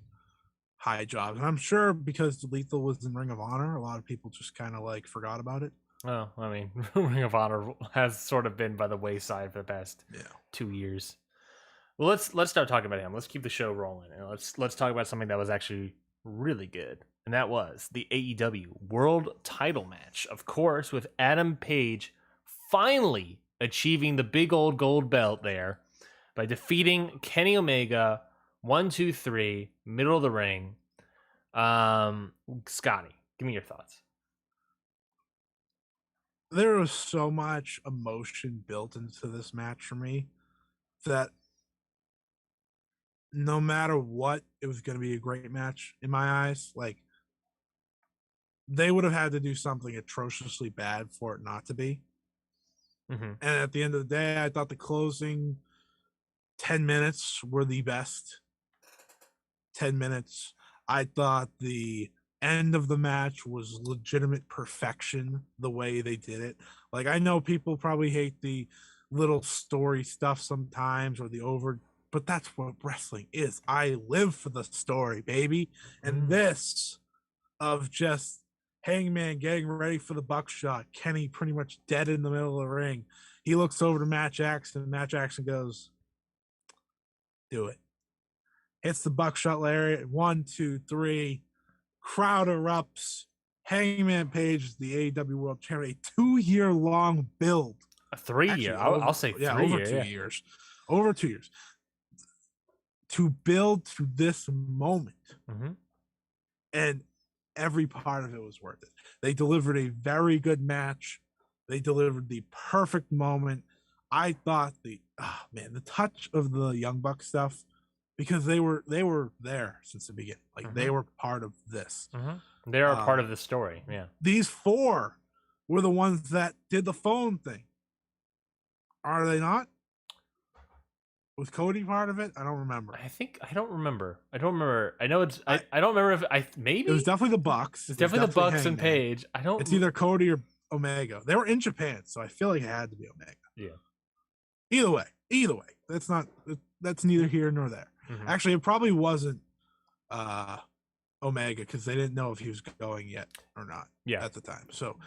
jobs. And I'm sure because Lethal was in Ring of Honor, a lot of people just kind of like forgot about it. Oh, I mean, Ring of Honor has sort of been by the wayside for the past 2 years. Well, let's start talking about him. Let's keep the show rolling, and let's talk about something that was actually really good, and that was the AEW World Title match, of course, with Adam Page finally achieving the big old gold belt there by defeating Kenny Omega. 1, 2, 3, middle of the ring. Scotty, give me your thoughts. There was so much emotion built into this match for me that no matter what, it was going to be a great match in my eyes. Like, they would have had to do something atrociously bad for it not to be. And at the end of the day, I thought the closing 10 minutes were the best 10 minutes. I thought the end of the match was legitimate perfection, the way they did it. Like, I know people probably hate the little story stuff sometimes, or but that's what wrestling is. I live for the story, baby. And this of just Hangman getting ready for the buckshot, Kenny pretty much dead in the middle of the ring. He looks over to Matt Jackson, and Matt Jackson goes, "Do it." Hits the buckshot lariat. 1, 2, 3. Crowd erupts. Hangman Page is the AEW World Champion. A 2-year-long build. A 3-year. I'll say 3 over 2 years. Over 2 years. To build to this moment. And every part of it was worth it. They delivered a very good match. They delivered the perfect moment. I thought the touch of the Young Bucks stuff, because they were there since the beginning. Like, they were part of this. They are part of the story. Yeah. These 4 were the ones that did the phone thing. Are they not? Was Cody part of it? I don't remember. I don't remember. I know it's. I don't remember if maybe it was definitely the Bucks. It's definitely the Bucks and Page. It's either Cody or Omega. They were in Japan, so I feel like it had to be Omega. Yeah. Either way, that's neither here nor there. Mm-hmm. Actually, it probably wasn't Omega because they didn't know if he was going yet or not at the time. So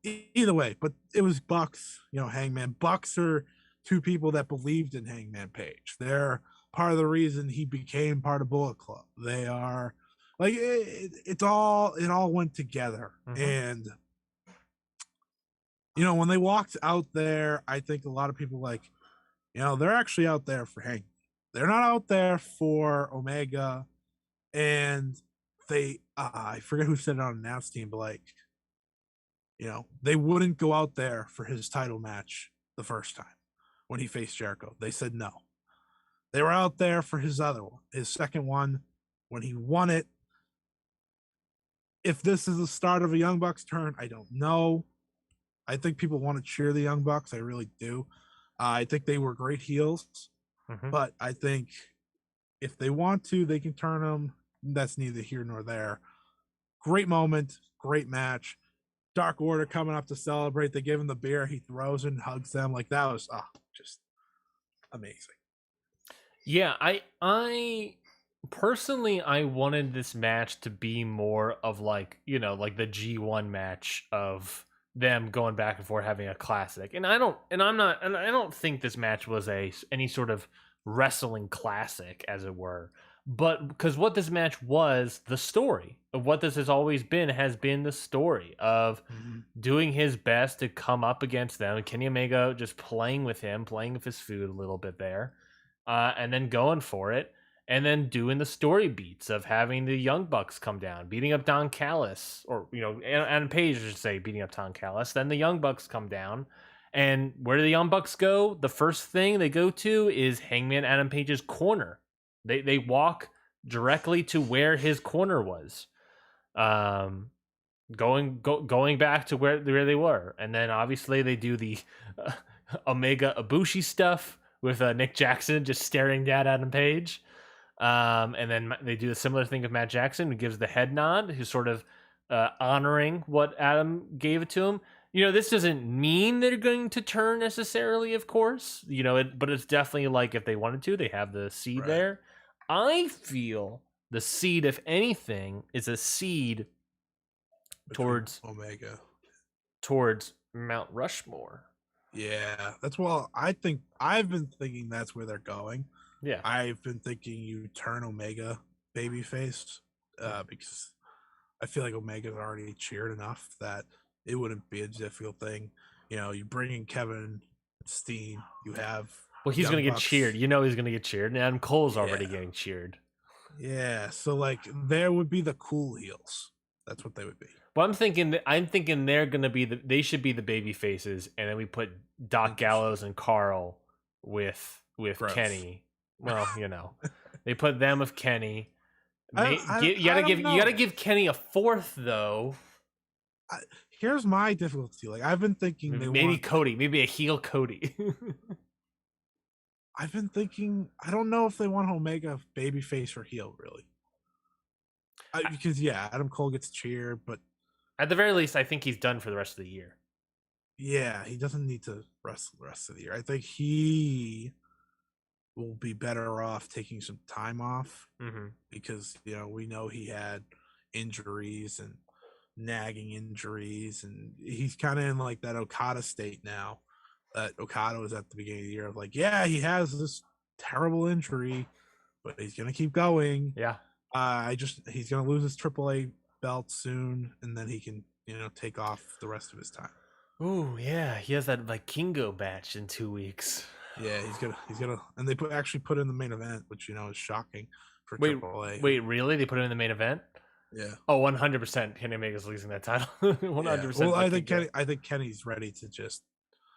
either way, but it was Bucks, Hangman. Bucks are two people that believed in Hangman Page. They're part of the reason he became part of Bullet Club. They are like it all went together. And when they walked out there, I think a lot of people they're actually out there for Hangman. They're not out there for Omega. And they I forget who said it on the announce team, but they wouldn't go out there for his title match the first time when he faced Jericho. They said no. They were out there for his other one, his second one, when he won it. If this is the start of a Young Bucks turn, I don't know. I think people want to cheer the Young Bucks. I really do. I think they were great heels, but I think if they want to, they can turn them. That's neither here nor there. Great moment, great match. Dark Order coming up to celebrate. They give him the beer. He throws it and hugs them. Like, that was just amazing. Yeah, I personally, I wanted this match to be more of like the G1 match of them going back and forth having a classic. And I don't think this match was any sort of wrestling classic, as it were. But because what this match was, the story of what this has always been has been the story of doing his best to come up against them. Kenny Omega just playing with him, playing with his food a little bit there, and then going for it, and then doing the story beats of having the Young Bucks come down, beating up Don Callis, or Adam Page should say, beating up Don Callis. Then the Young Bucks come down. And where do the Young Bucks go? The first thing they go to is Hangman Adam Page's corner. They walk directly to where his corner was, going back to where they were, and then obviously they do the Omega Ibushi stuff with Nick Jackson just staring at Adam Page, and then they do a similar thing with Matt Jackson, who gives the head nod, who's sort of honoring what Adam gave it to him. This doesn't mean they're going to turn necessarily, of course, but it's definitely like if they wanted to, they have the seed there. I feel the seed, if anything, is a seed towards Omega, towards Mount Rushmore. Yeah, that's I've been thinking that's where they're going. Yeah, I've been thinking you turn Omega babyface because I feel like Omega's already cheered enough that it wouldn't be a difficult thing. You bring in Kevin Steen, you have. Well, he's going to get cheered. He's going to get cheered. And Adam Cole's already getting cheered. Yeah, so there would be the cool heels. That's what they would be. Well, I'm thinking they're going to be they should be the baby faces, and then we put Doc Gallows and Carl with Gross. Kenny. Well, they put them with Kenny. You gotta give Kenny a fourth though. Here's my difficulty. I've been thinking Cody, maybe a heel Cody. I've been thinking, I don't know if they want Omega babyface or heel, really. Because, Adam Cole gets cheered, but... At the very least, I think he's done for the rest of the year. Yeah, he doesn't need to wrestle the rest of the year. I think he will be better off taking some time off because, we know he had injuries and nagging injuries, and he's kind of in that Okada state now. That Okada was at the beginning of the year of he has this terrible injury, but he's gonna keep going. Yeah. He's gonna lose his AAA belt soon, and then he can take off the rest of his time. Oh yeah, he has that Vikingo match in 2 weeks. Yeah, he's gonna, and they actually put in the main event, which is shocking for AAA. Wait, really? They put him in the main event? Yeah. Oh, 100%. Kenny Omega's losing that title. 100%. Well, I think Kenny's ready to just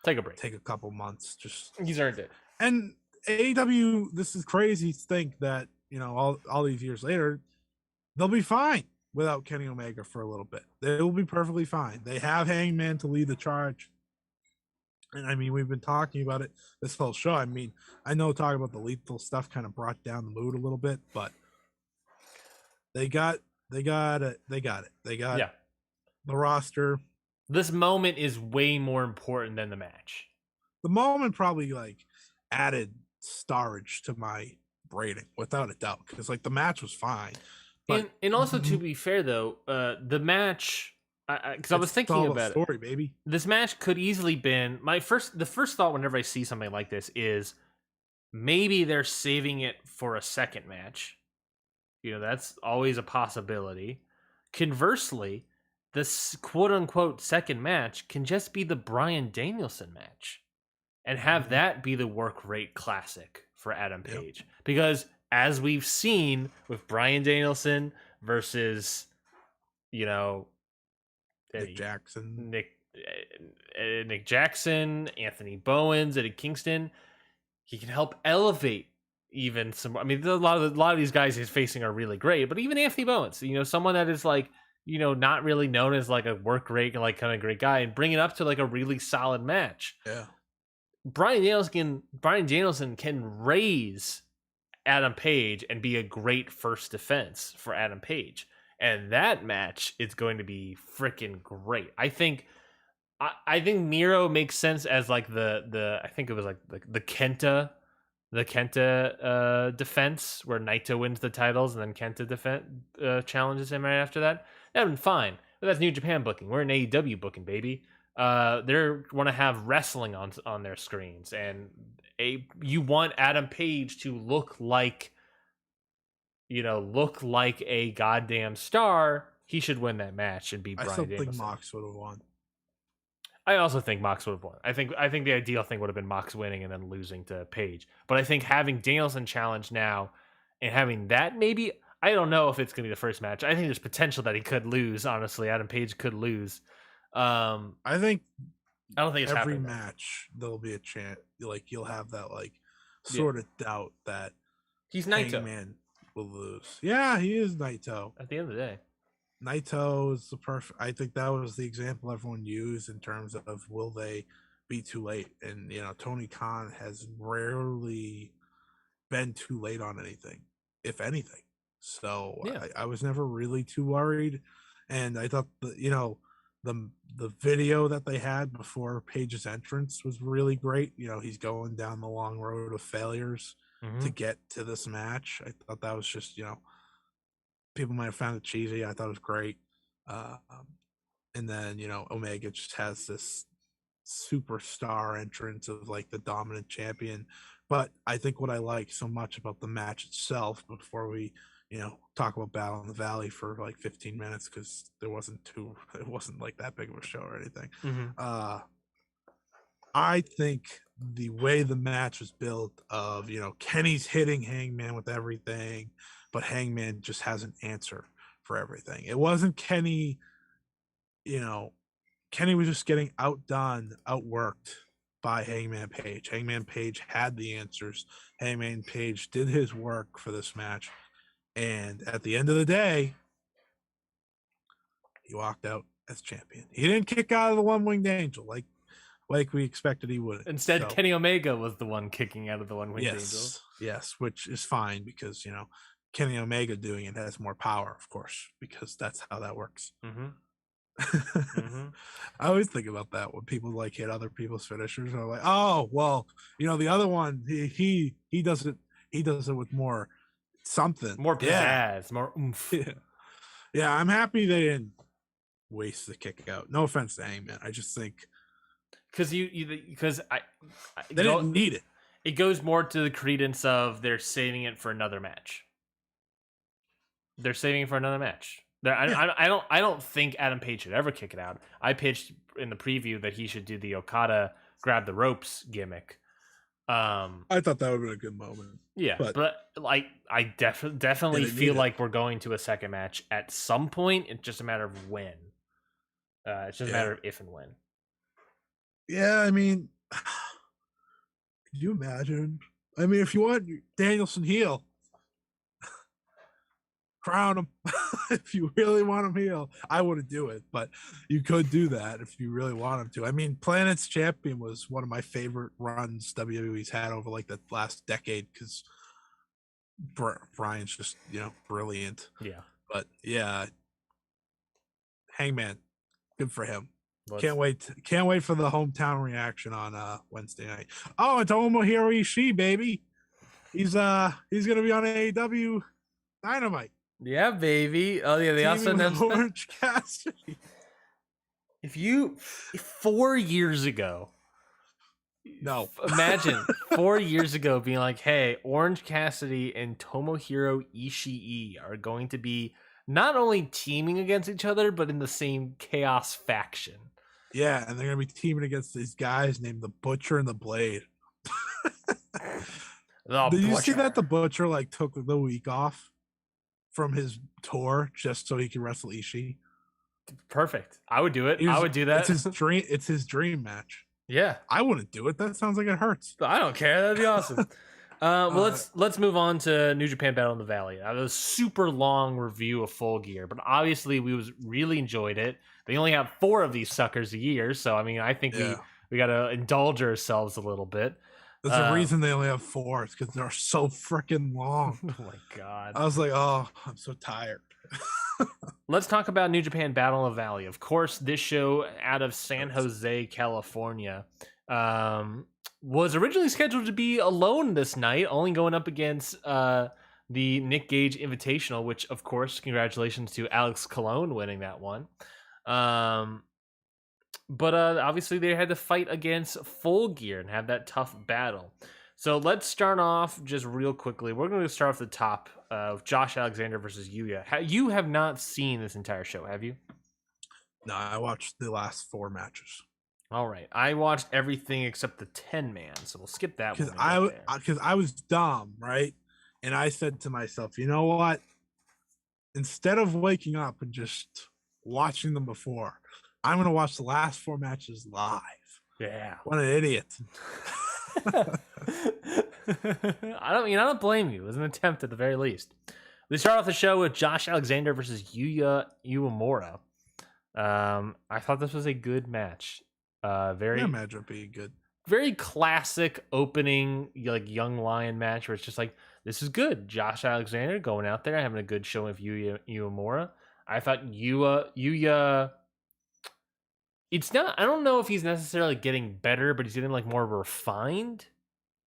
take a break. Take a couple months. He's earned it. And AEW, this is crazy to think that, all these years later, they'll be fine without Kenny Omega for a little bit. They will be perfectly fine. They have Hangman to lead the charge. And we've been talking about it this whole show. I know talking about the lethal stuff kind of brought down the mood a little bit, but they got it. They got the roster. This moment is way more important than the match. the moment probably like added starage to my rating without a doubt because like the match was fine, but And also to be fair though, the match, because I was it's thinking all about about it, story, baby. this match could easily been the first thought whenever I see something like this is maybe they're saving it for a second match. You know, that's always a possibility. Conversely, this quote unquote second match can just be the Bryan Danielson match and have that be the work rate classic for Adam Yep. Page. Because as we've seen with Bryan Danielson versus, you know, Nick Jackson. Nick Jackson, Anthony Bowens, Eddie Kingston, he can help elevate even some. I mean, a lot of these guys he's facing are really great, but even Anthony Bowens, you know, someone that is like, you know, not really known as like a work rate and like kind of great guy, and bring it up to like a really solid match. Yeah. Bryan Danielson can raise Adam Page and be a great first defense for Adam Page. And that match is going to be freaking great. I think Miro makes sense as like the I think it was like the Kenta defense where Naito wins the titles and then Kenta challenges him right after that. That'd been fine. But that's New Japan booking. We're an AEW booking, baby. They want to have wrestling on their screens, and you want Adam Page to look like a goddamn star. He should win that match and be I Bryan still Danielson. think Mox would have won. I also think Mox would have won. I think the ideal thing would have been Mox winning and then losing to Page. But I think having Danielson challenge now and having that maybe, I don't know if it's going to be the first match. I think there's potential that he could lose. Honestly, Adam Page could lose. I think I don't think it's every happening. match there'll be a chance. Like you'll have that like sort of doubt that he's Naito. Hangman will lose. Yeah, he is Naito. At the end of the day, Naito is the perfect. I think that was the example everyone used in terms of will they be too late? And you know, Tony Khan has rarely been too late on anything, if anything. So yeah. I was never really too worried, and I thought the video that they had before Page's entrance was really great. You know, he's going down the long road of failures to get to this match. I thought that was just, you know, people might have found it cheesy. I thought it was great. And then, you know, Omega just has this superstar entrance of like the dominant champion. But I think what I like so much about the match itself, before we, you know, talk about Battle in the Valley for like 15 minutes, because it wasn't like that big of a show or anything. I think the way the match was built of, you know, Kenny's hitting Hangman with everything, but Hangman just has an answer for everything. It wasn't Kenny, you know, Kenny was just getting outdone, outworked by Hangman Page. Hangman Page had the answers. Hangman Page did his work for this match. And at the end of the day, he walked out as champion. He didn't kick out of the one-winged angel like we expected he would. Instead, Kenny Omega was the one kicking out of the one-winged angel. Yes, which is fine because, you know, Kenny Omega doing it has more power, of course, because that's how that works. I always think about that when people like hit other people's finishers. I'm like, oh, well, you know, the other one, he does it with more something, more pizzazz, more oomph. Yeah, I'm happy they didn't waste the kick out. No offense to Hangman, I just think because they didn't need it. It goes more to the credence of they're saving it for another match. They're saving it for another match. I don't think Adam Page should ever kick it out. I pitched in the preview that he should do the Okada grab the ropes gimmick. I thought that would have been a good moment. Yeah, but like I definitely feel like we're going to a second match at some point. It's just a matter of when. It's just a matter of if and when. Yeah, I mean, could you imagine? I mean, if you want Danielson heel, crown him. If you really want him heel, I wouldn't do it, but you could do that if you really want him to. I mean, Planet's champion was one of my favorite runs WWE's had over like the last decade because Brian's just, you know, brilliant. Yeah, but yeah, Hangman, good for him. Can't wait. Can't wait for the hometown reaction on Wednesday night. Oh, it's Tomohiro Ishii, baby. He's gonna be on AEW Dynamite. Yeah, baby. Oh yeah, they also announced Orange Cassidy. If 4 years ago, no, imagine 4 years ago being like, hey, Orange Cassidy and Tomohiro Ishii are going to be not only teaming against each other, but in the same Chaos faction. Yeah, and they're gonna be teaming against these guys named the Butcher and the Blade. Did you see that the Butcher like took the week off from his tour just so he could wrestle Ishii? Perfect. I would do it. I would do that. It's his dream match. Yeah. I wouldn't do it. That sounds like it hurts. I don't care. That'd be awesome. Well, let's move on to New Japan Battle in the Valley. It was a super long review of Full Gear, but obviously we really enjoyed it. They only have 4 of these suckers a year, so I mean, I think we got to indulge ourselves a little bit. There's a reason they only have 4. It's because they're so freaking long. Oh my god! I was like, oh, I'm so tired. Let's talk about New Japan Battle in the Valley. Of course, this show out of San Jose, California, was originally scheduled to be alone this night, only going up against the Nick Gage Invitational, which, of course, congratulations to Alex Colon winning that one. But obviously they had to fight against Full Gear and have that tough battle. So let's start off just real quickly. We're going to start off the top of Josh Alexander versus Yuya. You have not seen this entire show, have you? No, I watched the last 4 matches. All right. I watched everything except the 10-man, so we'll skip that one. Because I was dumb, right? And I said to myself, you know what? Instead of waking up and just watching them before, I'm going to watch the last 4 matches live. Yeah. What an idiot. I don't blame you. It was an attempt at the very least. We start off the show with Josh Alexander versus Yuya Uemura. I thought this was a good match. Very matchup being good. Very classic opening, like Young Lion match where it's just like, this is good. Josh Alexander going out there having a good show with Yuya Uemura. I thought Yuya. It's not. I don't know if he's necessarily getting better, but he's getting like more refined.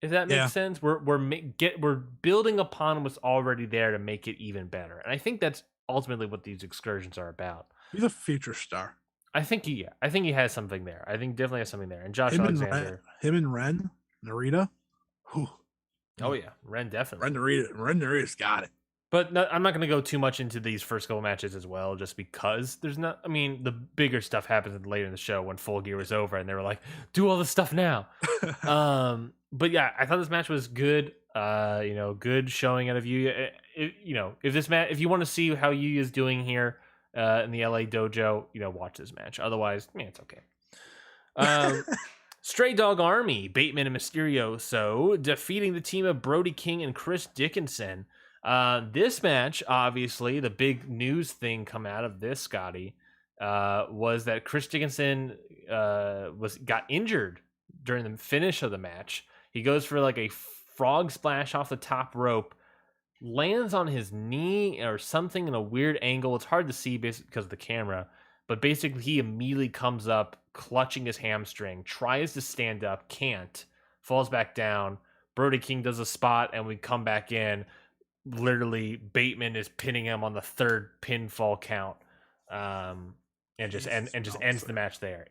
If that makes sense, we're building upon what's already there to make it even better, and I think that's ultimately what these excursions are about. He's a future star. I think he has something there. I think definitely has something there. And Josh Alexander, him and Ren Narita. Whew. Oh yeah, Ren definitely. Ren Narita's got it. But I'm not going to go too much into these first couple matches as well, just because there's not. I mean, the bigger stuff happens later in the show when Full Gear was over, and they were like, "Do all this stuff now." But yeah, I thought this match was good. Good showing out of Yuya. If you want to see how Yuya's doing here in the LA dojo, watch this match. Otherwise, it's okay. Stray Dog Army, Bateman and Mysterioso defeating the team of Brody King and Chris Dickinson. This match, obviously, the big news thing come out of this, Scotty, was that Chris Dickinson got injured during the finish of the match. He goes for like a frog splash off the top rope, lands on his knee or something in a weird angle. It's hard to see because of the camera, but basically he immediately comes up, clutching his hamstring, tries to stand up, can't, falls back down. Brody King does a spot, and we come back in. Literally, Bateman is pinning him on the 3rd pinfall count, and just ends the match there.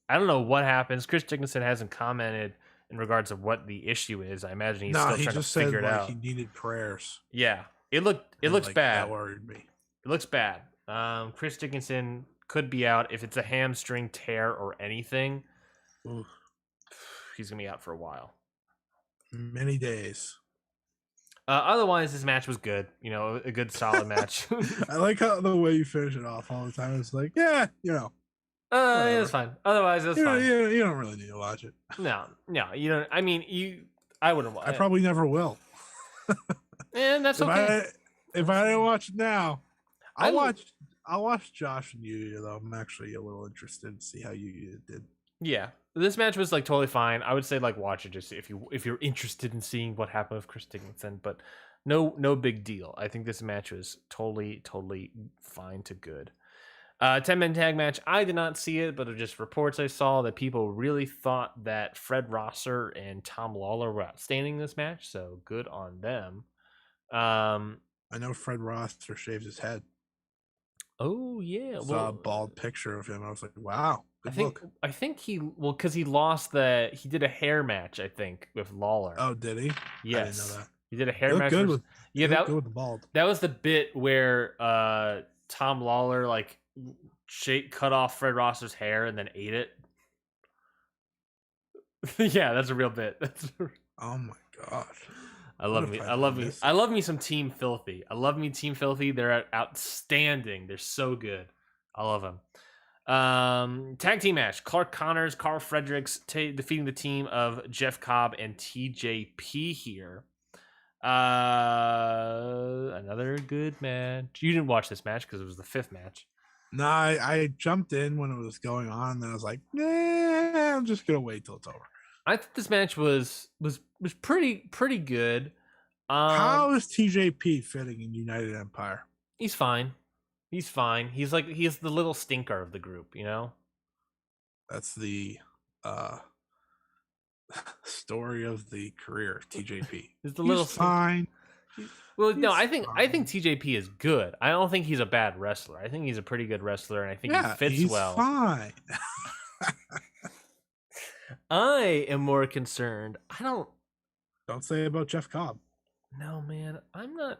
I don't know what happens. Chris Dickinson hasn't commented in regards of what the issue is. I imagine he's still trying to figure it out. He needed prayers. Yeah, it looks bad. That worried me. It looks bad. Chris Dickinson could be out if it's a hamstring tear or anything. Oof. He's gonna be out for a while. Many days. Otherwise, this match was good. A good solid match. I like how the way you finish it off all the time. It's like, yeah, it's fine. Otherwise, it's fine. You don't really need to watch it. No, you don't. I mean, I wouldn't watch. I probably never will. And that's okay. If I didn't watch it now, I'll watch Josh and Yuya though. I'm actually a little interested to see how Yuya did. Yeah, this match was like totally fine. I would say like watch it just if you're interested in seeing what happened with Chris Dickinson, but no big deal. I think this match was totally fine to good. 10-man tag match. I did not see it, but just reports I saw that people really thought that Fred Rosser and Tom Lawler were outstanding in this match. So good on them. I know Fred Rosser shaved his head. Oh yeah, Saw a bald picture of him. I was like, wow, good look. I think because he did a hair match. I think with Lawler. Oh, did he? Yes, I didn't know that. He did a hair match. Good good with the bald. That was the bit where Tom Lawler like cut off Fred Rosser's hair and then ate it. Yeah, that's a real bit. Oh my god. I love me some Team Filthy. I love me Team Filthy. They're outstanding. They're so good. I love them. Tag team match: Clark Connors, Carl Fredericks defeating the team of Jeff Cobb and TJP here. Another good match. You didn't watch this match because it was the 5th match. No, I jumped in when it was going on, and then I was like, nah, I'm just gonna wait till it's over. I think this match was pretty good. How is TJP fitting in United Empire? He's fine. He's the little stinker of the group, you know? That's the story of the career, TJP. He's fine. Well, no, I think TJP is good. I don't think he's a bad wrestler. I think he's a pretty good wrestler, and I think he fits well. Fine. I am more concerned. Don't say about Jeff Cobb. No, man, I'm not.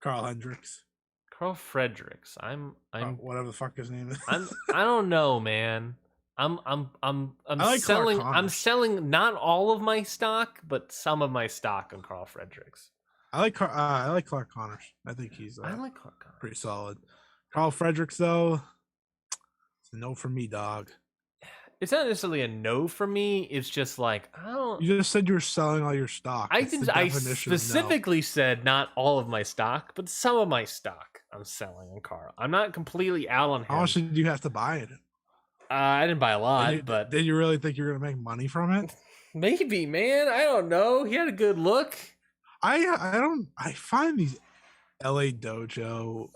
Carl Hendricks. Carl Fredericks. I'm whatever the fuck his name is. I don't know, man. I'm selling not all of my stock, but some of my stock on Carl Fredericks. I like Clark Connors. I think he's I like Clark Connors. Pretty solid. Carl Fredericks though, it's a no for me, dog. It's not necessarily a no for me. It's just like I don't. You just said you were selling all your stock. I specifically said not all of my stock, but some of my stock I'm selling on Carl. I'm not completely out on him. How much did you have to buy it? I didn't buy a lot, but did you really think you were gonna make money from it? Maybe, man. I don't know. He had a good look. I find these LA Dojo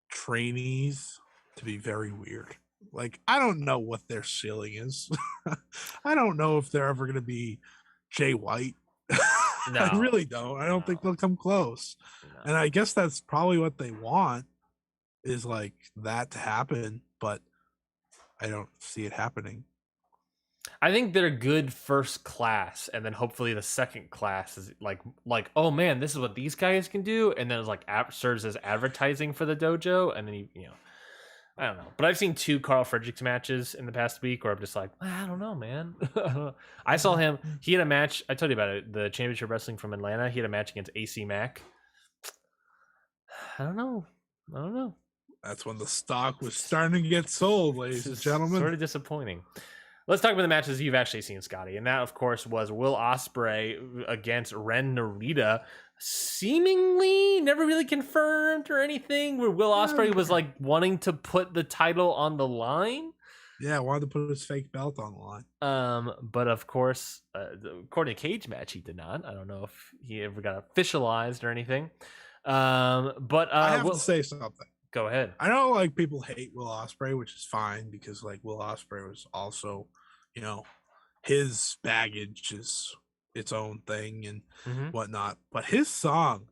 trainees to be very weird. Like, I don't know what their ceiling is. I don't know if they're ever going to be Jay White. No, I really don't. I don't think they'll come close. No. And I guess that's probably what they want, is like that to happen, but I don't see it happening. I think they're good first class, and then hopefully the second class is like, oh man, this is what these guys can do, and then it's like serves as advertising for the dojo, and then you know. I don't know, but I've seen 2 Carl Fredericks matches in the past week where I'm just like, I don't know, man. I saw him. He had a match. I told you about it. The Championship Wrestling from Atlanta. He had a match against AC Mack. I don't know. That's when the stock was starting to get sold, ladies and gentlemen. Sort of disappointing. Let's talk about the matches you've actually seen, Scotty. And that, of course, was Will Ospreay against Ren Narita. Seemingly never really confirmed or anything, where Will Ospreay was like wanting to put the title on the line. Yeah, wanted to put his fake belt on the line. But of course, according to Cage Match, he did not. I don't know if he ever got officialized or anything. But I have to say something. Go ahead. I know like people hate Will Ospreay, which is fine because like Will Ospreay was also, you know, his baggage is its own thing and whatnot. But his song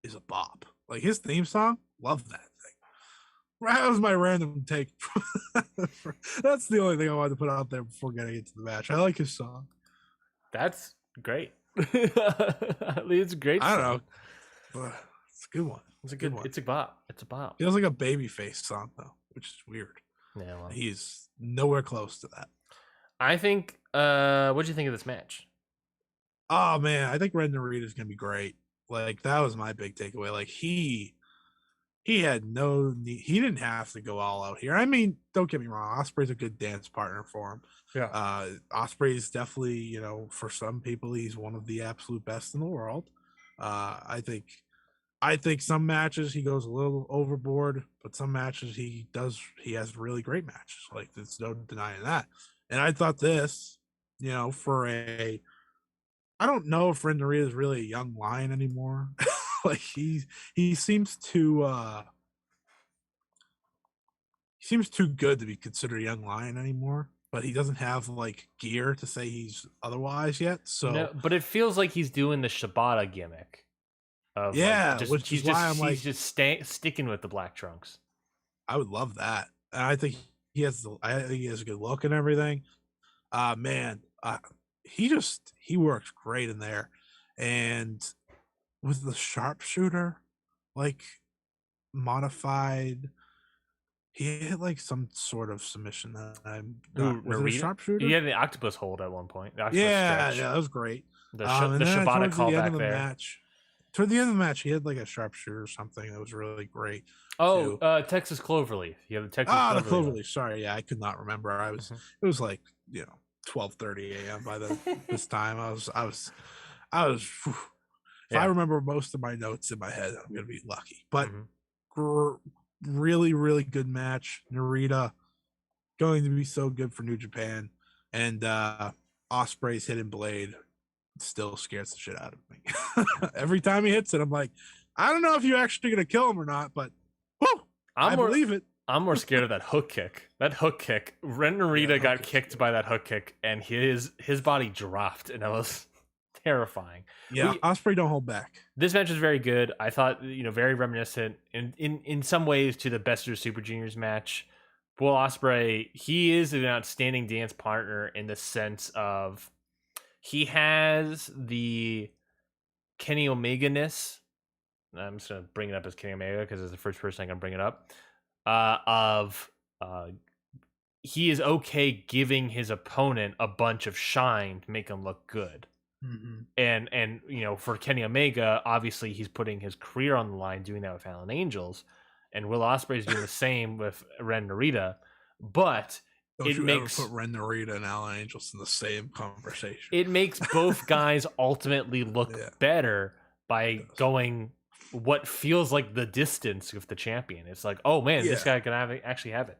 is a bop. Like his theme song, love that thing. That was my random take. That's the only thing I wanted to put out there before getting into the match. I like his song. That's great. It's a great song. I don't know. It's a good one. It's a good one. It's a bop. It's a bop. Feels like a babyface song though, which is weird. Yeah, well. He's nowhere close to that. I think. What'd you think of this match? Oh man, I think Ren Narita is gonna be great. Like that was my big takeaway. Like he had no need. He didn't have to go all out here. I mean, don't get me wrong. Ospreay's a good dance partner for him. Yeah. Ospreay's definitely, you know, for some people, he's one of the absolute best in the world. I think some matches he goes a little overboard, but some matches he has really great matches. Like there's no denying that. And I thought this, you know, I don't know if Ren Narita is really a young lion anymore. Like he seems to seems too good to be considered a young lion anymore. But he doesn't have like gear to say he's otherwise yet. So No, but it feels like he's doing the Shibata gimmick of like yeah, just which is why I'm like, he's just sticking with the black trunks. I would love that. And I think I think he has a good look and everything. Man, he works great in there, and with the sharpshooter, like modified, he hit like some sort of submission that I'm not. Was it a Narita? sharpshooter? He had the octopus hold at one point. The octopus Yeah, stretch. yeah, that was great. The And the then Shibata towards the end callback of the there. match, toward the end of the match, he had like a sharpshooter or something that was really great. Oh, too. Texas Cloverleaf. You have the Texas The Cloverleaf. Cloverleaf. Sorry, yeah, I could not remember. It was like 12:30 a.m. by this time. I was. Whew. If I remember most of my notes in my head, I'm gonna be lucky. But really, really good match. Narita going to be so good for New Japan, and Ospreay's hidden blade still scares the shit out of me. Every time he hits it, I'm like, I don't know if you're actually gonna kill him or not, but whew, I believe it. I'm more scared of that hook kick. That hook kick. Ren Narita got kicked by that hook kick, and his body dropped, and that was terrifying. Yeah, Ospreay don't hold back. This match was very good. I thought, very reminiscent in some ways to the Best of Super Juniors match. Will Ospreay, he is an outstanding dance partner in the sense of he has the Kenny Omega-ness. I'm just going to bring it up as Kenny Omega because it's the first person I can bring it up. He is okay giving his opponent a bunch of shine to make him look good. Mm-hmm. And for Kenny Omega, obviously he's putting his career on the line doing that with Alan Angels, and Will Ospreay is doing the same with Ren Narita. But Don't you ever put Ren Narita and Alan Angels in the same conversation. It makes both guys ultimately look better by going what feels like the distance with the champion. It's like, oh man, this guy can actually have it.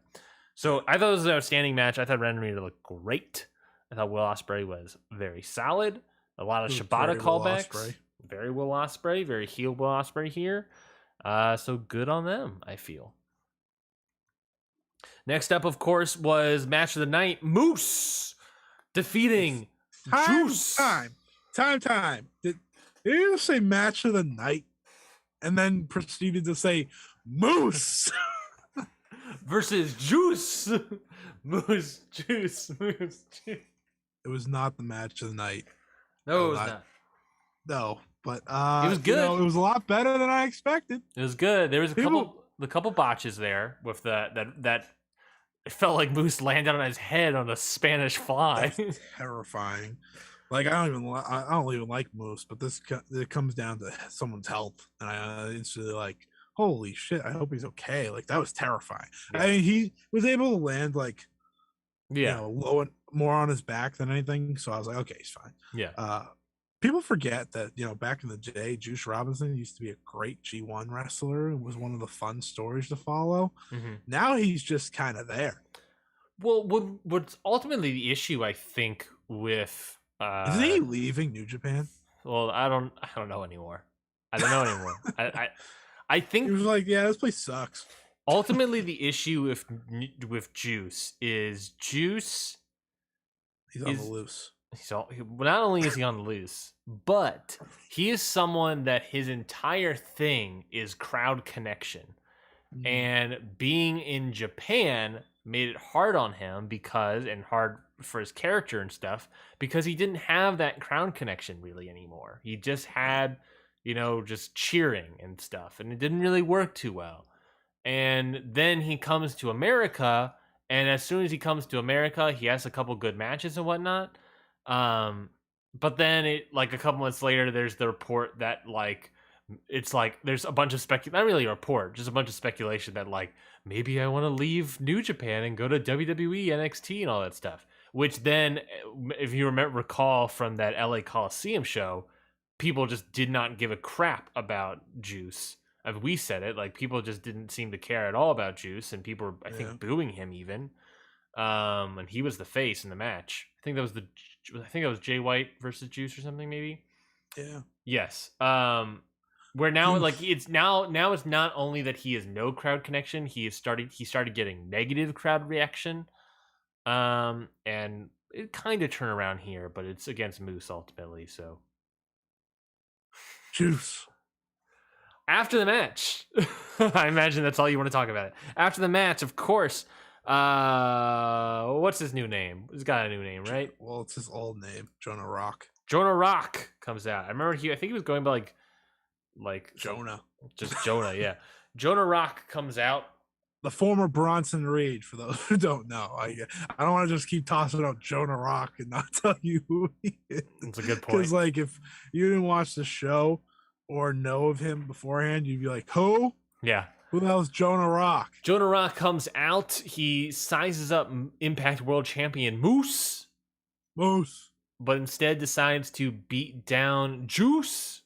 So I thought it was an outstanding match. I thought Ren Narita looked great. I thought Will Ospreay was very solid. A lot of Shibata callbacks. Very Will Ospreay. Very heel Will Ospreay here. So good on them, I feel. Next up, of course, was match of the night. Moose defeating Juice. Time. Did you say match of the night and then proceeded to say Moose versus Juice? Moose, Juice. It was not the match of the night. No, it was not. No, but it was good. It was a lot better than I expected. It was good. There was a couple botches there with that. It felt like Moose landed on his head on a Spanish fly. That's terrifying. Like I don't even like Moose, but it comes down to someone's health, and I instantly like, holy shit! I hope he's okay. Like that was terrifying. Yeah. I mean, he was able to land like, low and more on his back than anything. So I was like, okay, he's fine. Yeah. People forget that back in the day, Juice Robinson used to be a great G1 wrestler and was one of the fun stories to follow. Mm-hmm. Now he's just kind of there. Well, what's ultimately the issue, I think, with isn't he leaving New Japan? Well, I don't know anymore. I don't know anymore. I think he was like, yeah, this place sucks. Ultimately, the issue with Juice is Juice. He's on the loose. Not only is he on the loose, but he is someone that his entire thing is crowd connection. Mm. And being in Japan made it hard on him and hard for his character and stuff, because he didn't have that crowd connection really anymore. He just had, just cheering and stuff, and it didn't really work too well. And then he comes to America, and as soon as he comes to America, he has a couple good matches and whatnot. But then a couple months later, there's the report that there's a bunch of not really a report, just a bunch of speculation that maybe I want to leave New Japan and go to WWE, NXT, and all that stuff. Which then, if you recall from that LA Coliseum show, people just did not give a crap about Juice. I mean, we said it, people just didn't seem to care at all about Juice, and people were, I think, booing him even. And he was the face in the match. I think that was Jay White versus Juice or something, maybe. Yeah. Yes. Where now, Oof. like it's now it's not only that he has no crowd connection, he started getting negative crowd reaction, and it kind of turn around here, but it's against Moose ultimately. So Juice. after the match, I imagine that's all you want to talk about. It after the match, of course. What's his new name? He's got a new name, right? Well, it's his old name, Jonah Rock. Jonah Rock comes out. I remember I think he was going by like Jonah. Just Jonah, yeah. Jonah Rock comes out. The former Bronson Reed, for those who don't know. I don't want to just keep tossing out Jonah Rock and not tell you who he is. That's a good point. Because, like, if you didn't watch the show or know of him beforehand, you'd be like, who? Yeah. Who the hell is Jonah Rock? Jonah Rock comes out. He sizes up Impact World Champion Moose. But instead decides to beat down Juice.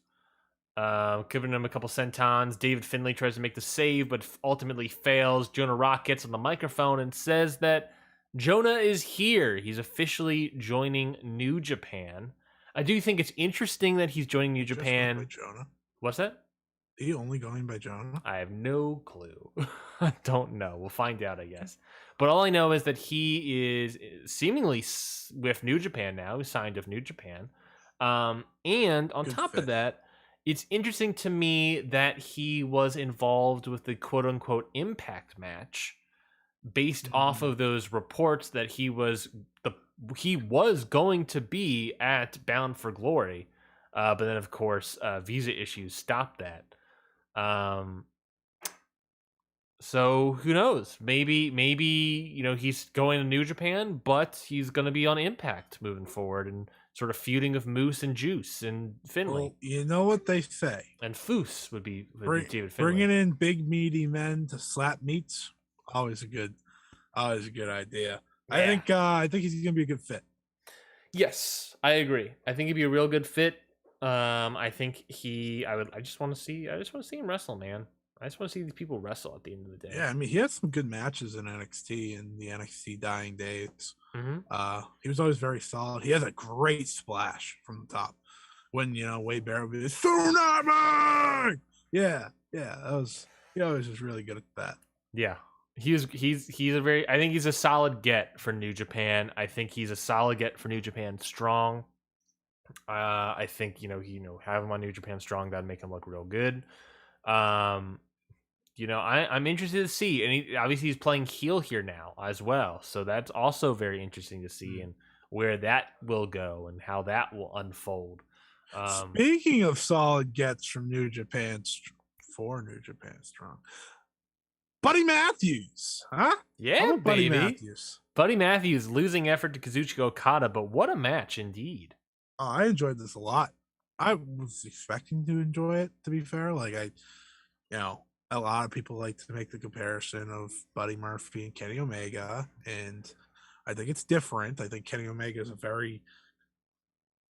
Giving him a couple sentons. David Finlay tries to make the save, but ultimately fails. Jonah Rock gets on the microphone and says that Jonah is here. He's officially joining New Japan. I do think it's interesting that he's joining New Japan. By Jonah. What's that? Are you only going by Jonah? I have no clue. I don't know. We'll find out, I guess. But all I know is that he is seemingly with New Japan now. He's signed with New Japan. And on top of that, it's interesting to me that he was involved with the quote-unquote Impact match based off of those reports that he was going to be at Bound for Glory. But then, of course, visa issues stopped that. So who knows? Maybe he's going to New Japan, but he's going to be on Impact moving forward and sort of feuding with Moose and Juice and Finlay. Well, you know what they say. And Foose would be David Finlay. Bringing in big meaty men to slap meats, always a good idea. Yeah. I think he's going to be a good fit. Yes, I agree. I think he'd be a real good fit. I think I just want to see him wrestle, man. I just want to see these people wrestle at the end of the day. Yeah, I mean, he had some good matches in NXT in the NXT dying days. Mm-hmm. He was always very solid. He has a great splash from the top when Wade Barrett would be tsunami. Yeah, he always was really good at that. Yeah, he's a very. I think he's a solid get for New Japan. I think he's a solid get for New Japan Strong. I think have him on New Japan Strong, that'd make him look real good. I'm interested to see, and obviously he's playing heel here now as well, so that's also very interesting to see and where that will go and how that will unfold. Speaking of solid gets from New Japan for New Japan Strong, Buddy Matthews, huh? Yeah, Buddy Matthews. Buddy Matthews losing effort to Kazuchika Okada, but what a match indeed. Oh, I enjoyed this a lot. I was expecting to enjoy it, to be fair. Like a lot of people like to make the comparison of Buddy Murphy and Kenny Omega, and I think it's different. I think Kenny Omega is a very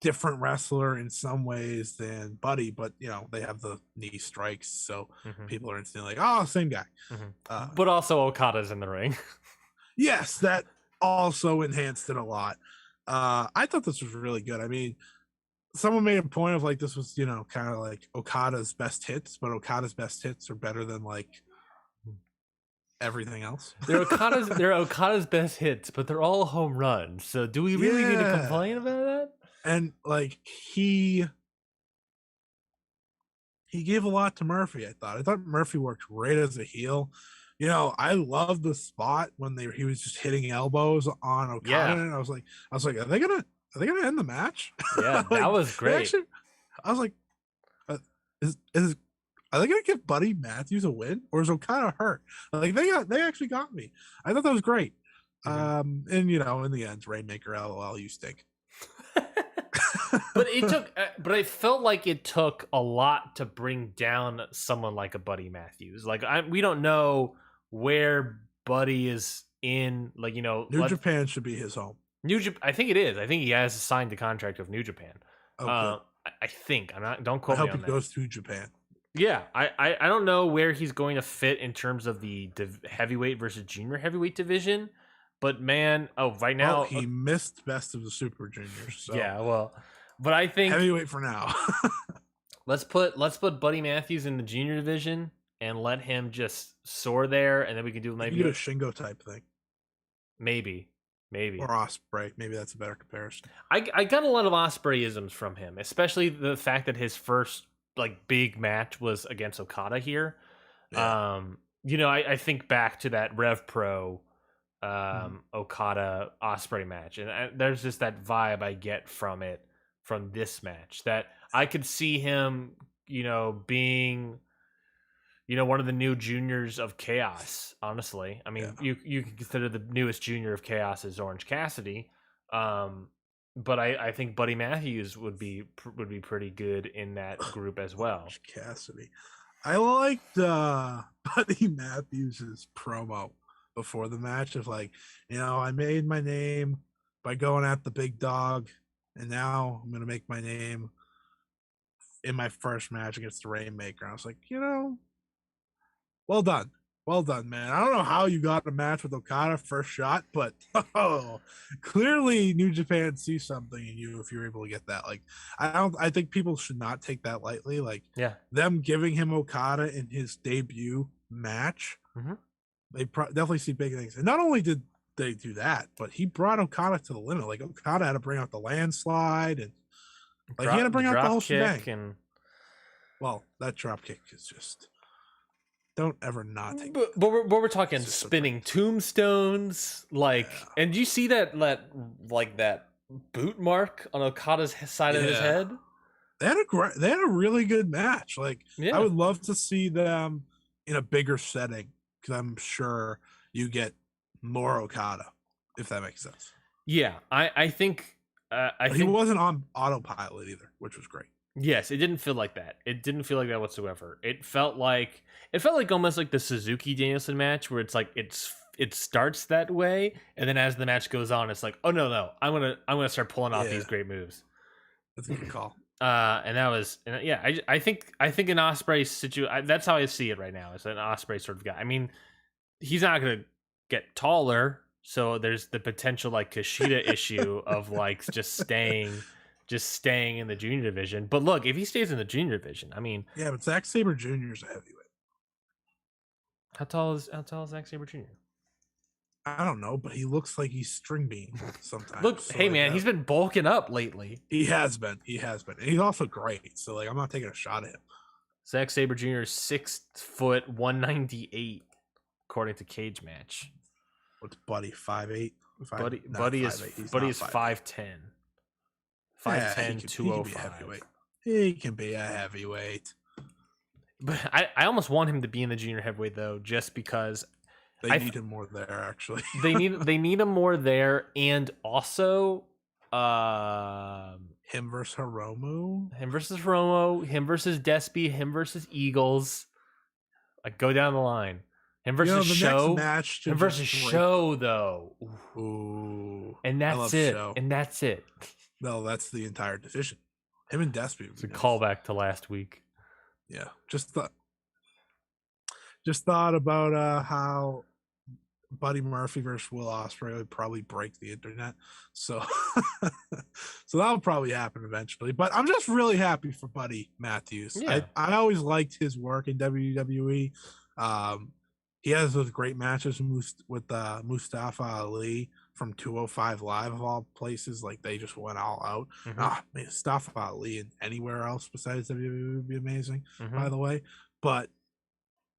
different wrestler in some ways than Buddy, but they have the knee strikes, so people are instantly like, oh, same guy. But also Okada's in the ring. Yes, that also enhanced it a lot. I thought this was really good. I mean, someone made a point of like this was kind of like Okada's best hits, but Okada's best hits are better than like everything else. They're Okada's best hits, but they're all home runs. So do we really need to complain about that? And like he gave a lot to Murphy. I thought Murphy worked great as a heel. I love the spot when he was just hitting elbows on Okada, and I was like, are they gonna end the match? Yeah, like, that was great. Actually, I was like, are they gonna give Buddy Matthews a win, or is Okada hurt? Like they actually got me. I thought that was great. And in the end, Rainmaker, LOL, you stink. But I felt like it took a lot to bring down someone like a Buddy Matthews. Like we don't know where Buddy is in. Like New Japan should be his home. I think it is. I think he has signed the contract with New Japan. Okay. I think. I'm not. Don't quote me on that. I hope he goes to Japan. Yeah, I don't know where he's going to fit in terms of the heavyweight versus junior heavyweight division. But man, right now he missed Best of the Super Juniors. So. Yeah, well, but I think heavyweight for now. Let's put Buddy Matthews in the junior division and let him just soar there, and then we can do maybe a Shingo type thing. Maybe. Or Osprey. Maybe that's a better comparison. I got a lot of Osprey-isms from him, especially the fact that his first like big match was against Okada here. Yeah. I think back to that Rev Pro Okada Osprey match, and there's just that vibe I get from it from this match that I could see him, being one of the new juniors of Chaos, honestly. I mean, you can consider the newest junior of Chaos as Orange Cassidy. But I think Buddy Matthews would be pretty good in that group as well. Orange Cassidy. I liked Buddy Matthews' promo before the match of like, I made my name by going at the big dog, and now I'm going to make my name in my first match against the Rainmaker. I was like, well done. Well done, man. I don't know how you got a match with Okada first shot, but clearly New Japan sees something in you if you're able to get that. Like, I think people should not take that lightly. Like, them giving him Okada in his debut match, they definitely see big things. And not only did they do that, but he brought Okada to the limit. Like, Okada had to bring out the landslide, and he had to bring out the whole shebang. Well, that drop kick is just... Don't ever not take. But we're talking spinning tombstones, and do you see that boot mark on Okada's side of his head? They had a really good match. Like, I would love to see them in a bigger setting because I'm sure you get more Okada, if that makes sense. Yeah, I think he wasn't on autopilot either, which was great. Yes, it didn't feel like that. It didn't feel like that whatsoever. It felt like almost like the Suzuki Danielson match, where it's like it starts that way, and then as the match goes on, it's like, oh no, I'm gonna start pulling off these great moves. That's a good call. I think an Osprey situation. That's how I see it right now. It's an Osprey sort of guy. I mean, he's not gonna get taller, so there's the potential like Kushida issue of like just staying in the junior division. But look, if he stays in the junior division, I mean... Yeah, but Zack Sabre Jr. is a heavyweight. How tall is Zack Sabre Jr.? I don't know, but he looks like he's string bean sometimes. Look, so hey, man, he's been bulking up lately. He has been. And he's also great, so I'm not taking a shot at him. Zack Sabre Jr. is 6 foot 198, according to Cage Match. What's Buddy, 5'8"? Buddy is 5'10". 5'10", 205. He can be a heavyweight. But I almost want him to be in the junior heavyweight though, just because they need him more there. Actually, they need him more there, and also him versus Hiromu, him versus Despy, him versus Eagles. Like, go down the line. Him versus Show. Him versus Show though. Ooh, and that's it. Show. And that's it. No, that's the entire division. Him and Despy. It's a callback to last week. Yeah, just thought about how Buddy Murphy versus Will Ospreay would probably break the internet. So, so that'll probably happen eventually. But I'm just really happy for Buddy Matthews. Yeah. I always liked his work in WWE. He has those great matches with Mustafa Ali from 205 Live of all places. Like, they just went all out. Man, Mustafa Ali and anywhere else besides WWE would be amazing, by the way. But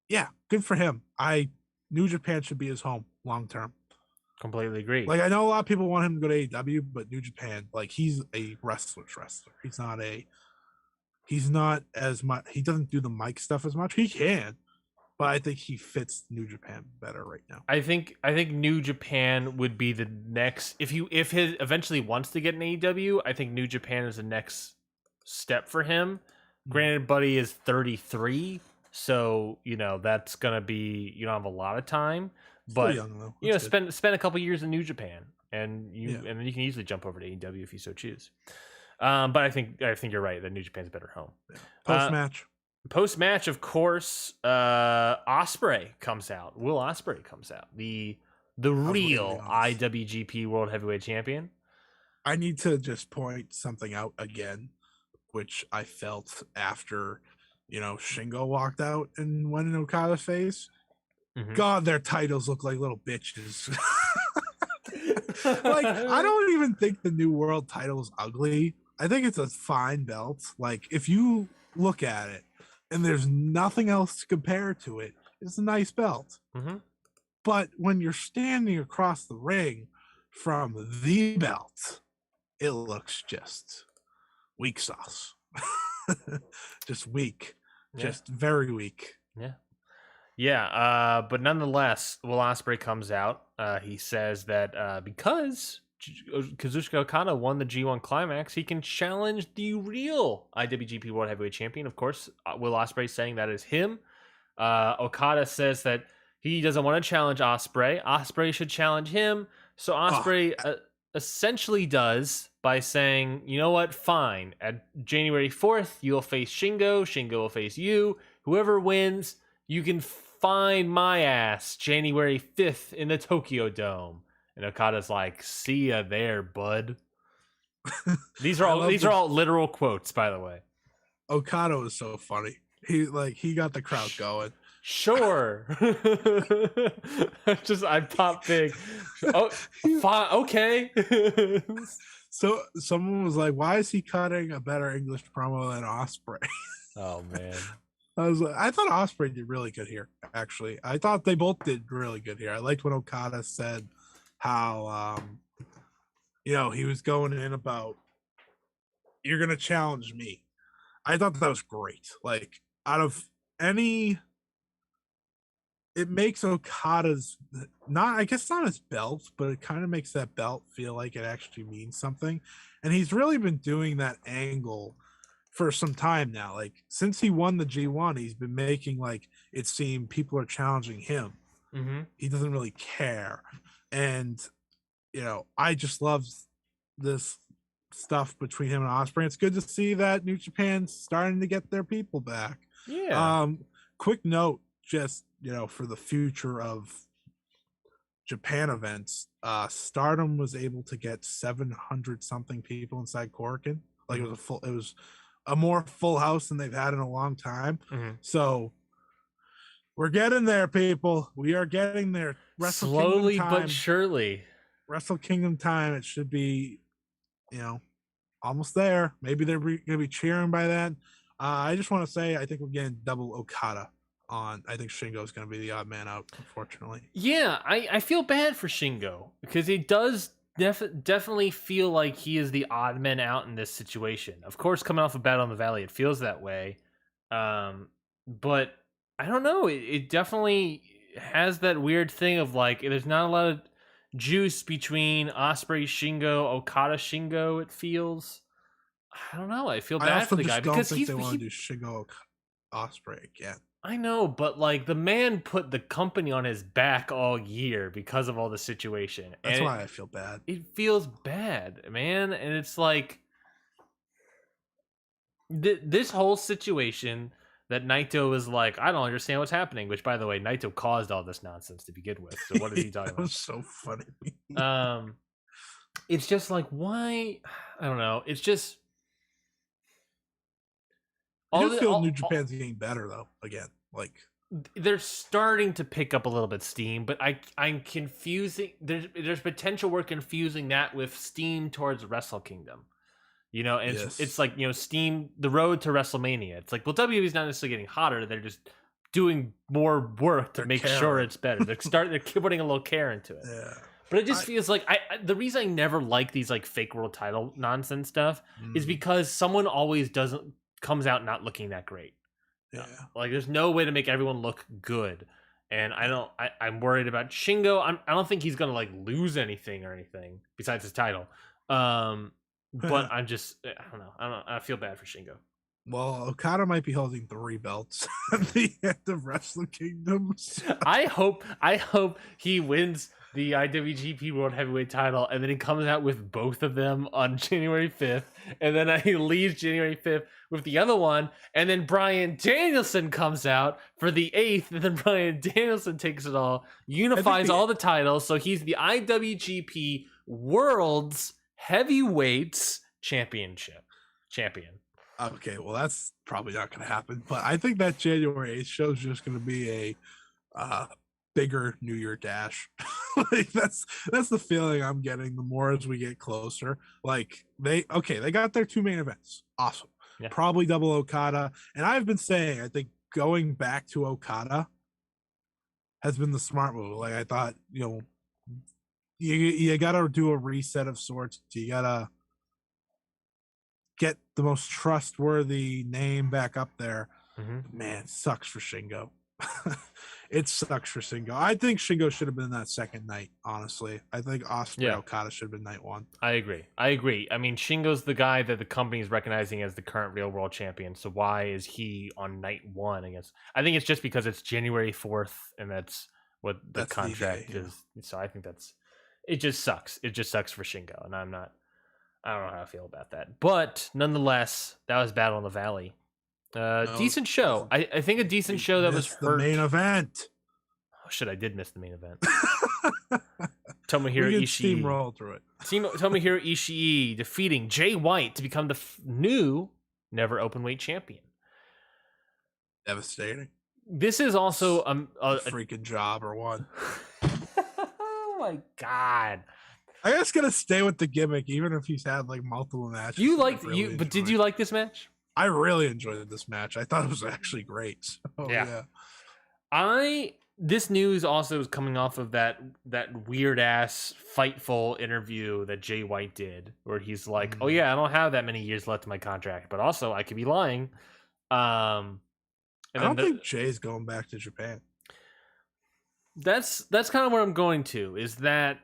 yeah, good for him. New Japan should be his home long term. Completely agree. Like, I know a lot of people want him to go to AEW, but New Japan, like, he's a wrestler's wrestler. He's not as much. He doesn't do the mic stuff as much. He can, but I think he fits New Japan better right now. I think New Japan would be the next, if he eventually wants to get an AEW, I think New Japan is the next step for him. Granted, Buddy is 33, so that's gonna be, you don't have a lot of time, but still young, though. Spend a couple years in New Japan, and then you can easily jump over to AEW if you so choose. But I think you're right that New Japan's a better home. Yeah. Post match, of course, Ospreay comes out. Will Ospreay comes out, the real IWGP World Heavyweight Champion. I need to just point something out again. which I felt after, Shingo walked out and went in Okada's face. Mhm. God, their titles look like little bitches. Like, I don't even think the New World title is ugly. I think it's a fine belt. Like, if you look at it and there's nothing else to compare to it, it's a nice belt. Mm-hmm. But when you're standing across the ring from the belt, it looks just weak sauce. Just weak. Yeah. Just very weak. Yeah. Yeah, but nonetheless, Will Ospreay comes out. He says that because Kazuchika Okada won the G1 Climax, he can challenge the real IWGP World Heavyweight Champion. Of course, Will Ospreay saying that is him. Okada says that he doesn't want to challenge Ospreay. Ospreay should challenge him. So Ospreay essentially does by saying, you know what, fine. At January 4th, you'll face Shingo. Shingo will face you. Whoever wins, you can find my ass January 5th in the Tokyo Dome. And Okada's like, see ya there, bud. These are all literal quotes, by the way. Okada was so funny. He got the crowd going. Sure. I popped big. Oh, fine, okay. So someone was like, why is he cutting a better English promo than Ospreay? Oh man. I thought Ospreay did really good here, actually. I thought they both did really good here. I liked when Okada said how he was going in about, you're gonna challenge me. I thought that was great. Like, out of any, it makes Okada's not his belt, but it kind of makes that belt feel like it actually means something. And he's really been doing that angle for some time now. Like, since he won the G1, he's been making like it seem people are challenging him. Mm-hmm. He doesn't really care. And I just love this stuff between him and Ospreay. It's good to see that New Japan's starting to get their people back. Yeah. Quick note, just for the future of Japan events, Stardom was able to get 700 something people inside Korakuen. Like, it was a more full house than they've had in a long time. Mm-hmm. So we're getting there, people. We are getting there. Slowly but surely. Wrestle Kingdom time. It should be, almost there. Maybe they're going to be cheering by then. I just want to say, I think we're getting double Okada on. I think Shingo is going to be the odd man out, unfortunately. Yeah, I feel bad for Shingo because he does definitely feel like he is the odd man out in this situation. Of course, coming off a Battle in the Valley, it feels that way. But I don't know. It definitely has that weird thing of like, there's not a lot of juice between Ospreay Shingo, Okada Shingo. It feels. I don't know. I feel bad for the guy because they want to do Shingo Ospreay again. I know, but like the man put the company on his back all year because of all the situation. That's why I feel bad. It feels bad, man, and it's like this whole situation that Naito was like, I don't understand what's happening. Which, by the way, Naito caused all this nonsense to begin with. So what is he talking about? That was so funny. It's just like, why? I don't know. It's just. I feel New Japan's getting better though. Again, like they're starting to pick up a little bit steam, but I'm confusing. There's potential we're confusing that with steam towards Wrestle Kingdom. And it's like steam, the road to WrestleMania. It's like, well, WWE's not necessarily getting hotter; they're just doing more work to make sure it's better. They're putting a little care into it. Yeah. But it just feels like the reason I never like these like fake world title nonsense stuff is because someone always comes out not looking that great. Yeah. Like there's no way to make everyone look good. And I'm worried about Shingo. I don't think he's going to like lose anything or anything besides his title. But I don't know. I feel bad for Shingo. Well, Okada might be holding 3 belts at the end of Wrestle Kingdom. So. I hope he wins the IWGP World Heavyweight title, and then he comes out with both of them on January 5th, and then he leaves January 5th with the other one, and then Bryan Danielson comes out for the 8th, and then Bryan Danielson takes it all, unifies all the titles, so he's the IWGP World's Heavyweights champion. Okay, well that's probably not going to happen. But I think that January 8th show is just going to be a bigger New Year Dash. Like that's the feeling I'm getting. The more as we get closer, like they got their 2 main events. Awesome, Yeah. probably double Okada. And I've been saying, I think going back to Okada has been the smart move. Like I thought, you got to do a reset of sorts. You got to get the most trustworthy name back up there. Man, it sucks for Shingo. It sucks for Shingo. I think Shingo should have been that second night, honestly. I think Ospreay Okada should have been night 1. I agree. I mean, Shingo's the guy that the company is recognizing as the current real world champion. So why is he on night 1 against? I think it's just because it's January 4th, and that's what the contract is. So I think it just sucks. It just sucks for Shingo, and I don't know how I feel about that. But nonetheless, that was Battle in the Valley. Decent show. I think a decent show that was the main event. Oh shit! I did miss the main event. Tomohiro Ishii steamroll through it. Tomohiro Ishii defeating Jay White to become the new never openweight champion. Devastating. This is also a freaking job or one. Oh my god! I guess gonna stay with the gimmick, even if he's had like multiple matches. But did you like this match? I really enjoyed this match. I thought it was actually great. So, yeah. This news also is coming off of that weird ass Fightful interview that Jay White did, where he's like, "Oh yeah, I don't have that many years left in my contract, but also I could be lying." I don't think Jay's going back to Japan. That's kind of where I'm going to, is that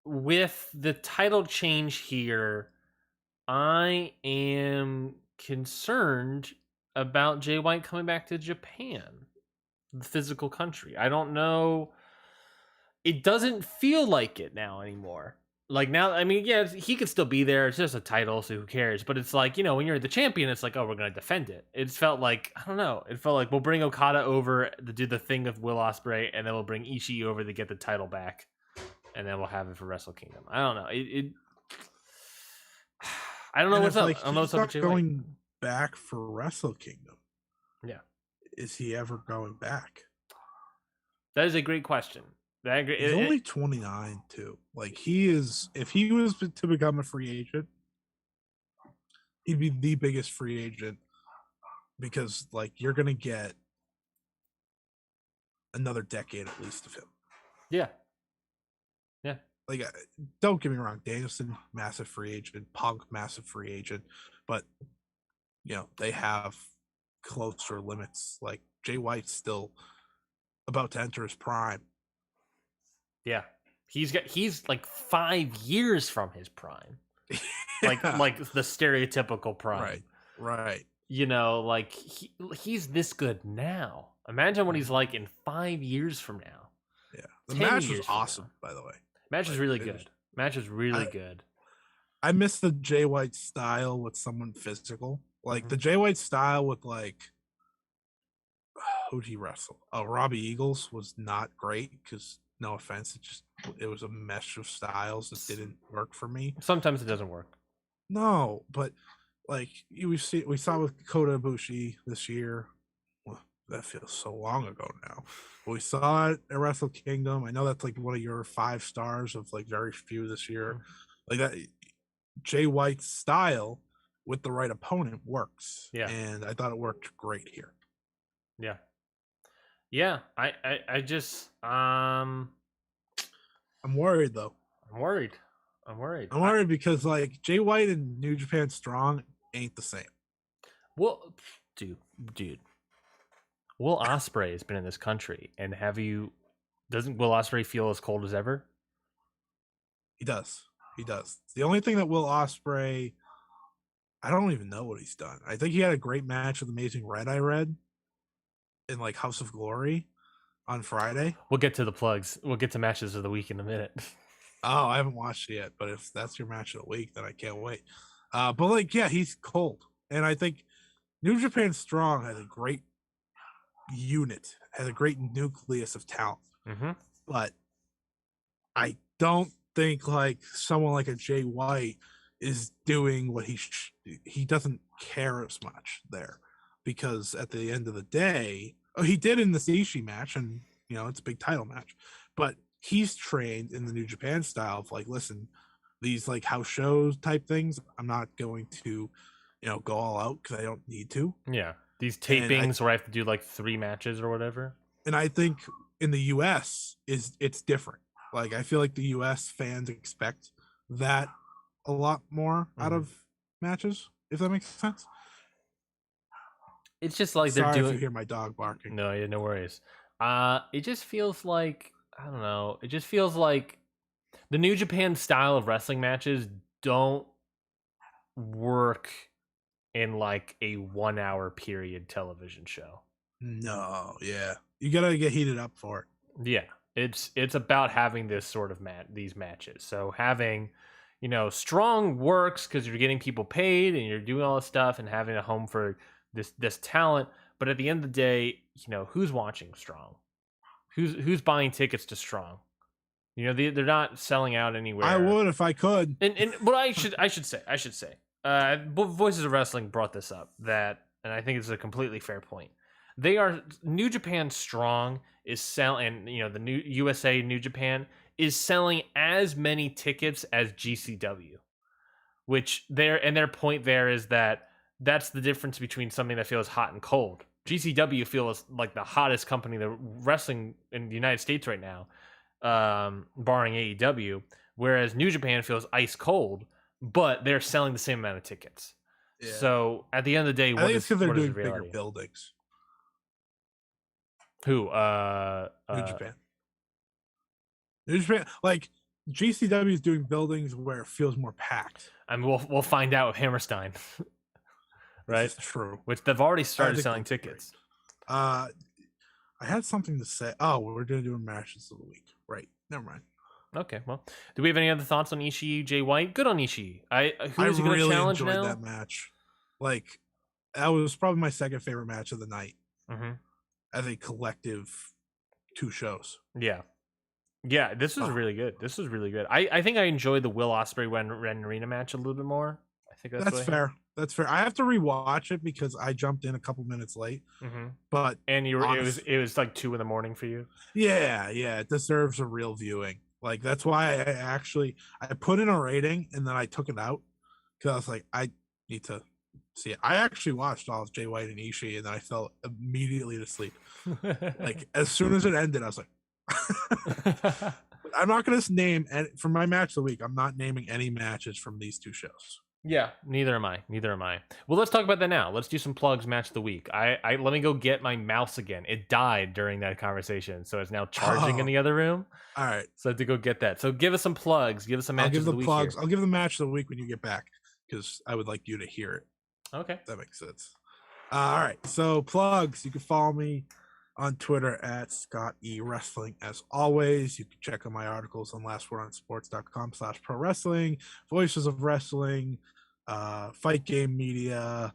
with the title change here, I am concerned about Jay White coming back to Japan, the physical country. I don't know. It doesn't feel like it now anymore. Like now, I mean, yeah, he could still be there. It's just a title, so who cares? But it's like, when you're the champion, it's like, oh, we're going to defend it. It felt like, I don't know. It felt like we'll bring Okada over to do the thing of Will Ospreay, and then we'll bring Ishii over to get the title back, and then we'll have it for Wrestle Kingdom. I don't know. I don't know what's up. I don't know what's up with Jay White. Going back for Wrestle Kingdom. Yeah. Is he ever going back? That is a great question. He's only 29 too. Like he is, if he was to become a free agent, he'd be the biggest free agent, because like you're gonna get another decade at least of him. Yeah. Like, don't get me wrong, Danielson, massive free agent, Punk, massive free agent, but they have closer limits. Like Jay White's still about to enter his prime. Yeah, he's like 5 years from his prime, like the stereotypical prime. Right. Like he's this good now. Imagine what he's like in 5 years from now. Yeah, the match was awesome, by the way. Match is really good. Match is really good. I miss the Jay White style with someone physical. Like the Jay White style with like, who'd he wrestle? Robbie Eagles was not great, because no offense, it was a mesh of styles that didn't work for me. Sometimes it doesn't work. No, but like we saw with Kota Ibushi this year. Well, that feels so long ago now. We saw it at Wrestle Kingdom. I know that's like one of your 5 stars of like very few this year. Like that, Jay White's style with the right opponent works. Yeah, and I thought it worked great here. Yeah. I just I'm worried though. I'm worried because like Jay White and New Japan Strong ain't the same. Well, dude. Will Ospreay has been in this country, and doesn't Will Ospreay feel as cold as ever? He does. The only thing that Will Ospreay, I don't even know what he's done. I think he had a great match with Amazing Red, I read, in like House of Glory on Friday. We'll get to the plugs. We'll get to matches of the week in a minute. Oh, I haven't watched it yet, but if that's your match of the week, then I can't wait. But like, yeah, he's cold. And I think New Japan Strong has a great unit, has a great nucleus of talent. But I don't think like someone like a Jay White is doing what he doesn't care as much there, because at the end of the day, he did in the Ishii match, and it's a big title match, but he's trained in the New Japan style of like, listen, these like house shows type things, I'm not going to go all out because I don't need to. Yeah, these tapings where I have to do like 3 matches or whatever. And I think in the US it's different. Like, I feel like the US fans expect that a lot more out of matches, if that makes sense. It's just like Sorry they're doing. If you hear my dog barking. No, yeah, no worries. It just feels like, I don't know. It just feels like the New Japan style of wrestling matches don't work in like a 1-hour period television show. No, yeah, you gotta get heated up for it. Yeah, it's about having this sort of these matches. So having, strong works because you're getting people paid and you're doing all this stuff and having a home for this talent. But at the end of the day, who's watching Strong? Who's buying tickets to Strong? They're not selling out anywhere. I would if I could. And what I should say. Voices of Wrestling brought this up, and I think it's a completely fair point. New Japan Strong is selling, and the new USA New Japan is selling as many tickets as GCW, which their point there is that's the difference between something that feels hot and cold. GCW feels like the hottest company that wrestling in the United States right now, barring AEW, whereas New Japan feels ice cold, but they're selling the same amount of tickets. Yeah. So at the end of the day, I think it's because they're doing bigger buildings. Who? New Japan. New Japan, like GCW is doing buildings where it feels more packed. I mean, we'll find out with Hammerstein, right? This is true. Which they've already started selling tickets. I had something to say. Oh, we're gonna do matches of the week, right? Never mind. Okay, well, do we have any other thoughts on Ishii, Jay White? Good on Ishii. Who is he going to challenge enjoyed now? That match. Like, that was probably my second favorite match of the night. As a collective 2 shows. Yeah. Yeah, this was really good. I think I enjoyed the Will Ospreay Ren Arena match a little bit more. I think that's fair. That's fair. I have to rewatch it because I jumped in a couple minutes late. But and it was like 2 a.m. for you. Yeah, it deserves a real viewing. Like, that's why I put in a rating and then I took it out because I was like, I need to see it. I actually watched all of Jay White and Ishii and then I fell immediately to sleep. Like, as soon as it ended, I was like, I'm not going to name for my match of the week. I'm not naming any matches from these 2 shows. Yeah, neither am I. Well, let's talk about that now. Let's do some plugs. Match of the week. I let me go get my mouse again. It died during that conversation, so it's now charging in the other room. All right, so I have to go get that. So give us some plugs. Give us some matches of the week. I'll give the match of the week when you get back because I would like you to hear it. Okay, that makes sense. All right, so plugs. You can follow me on Twitter at Scott E Wrestling. As always, you can check out my articles on lastwordonsports.com/pro wrestling, Voices of Wrestling, Fight Game Media,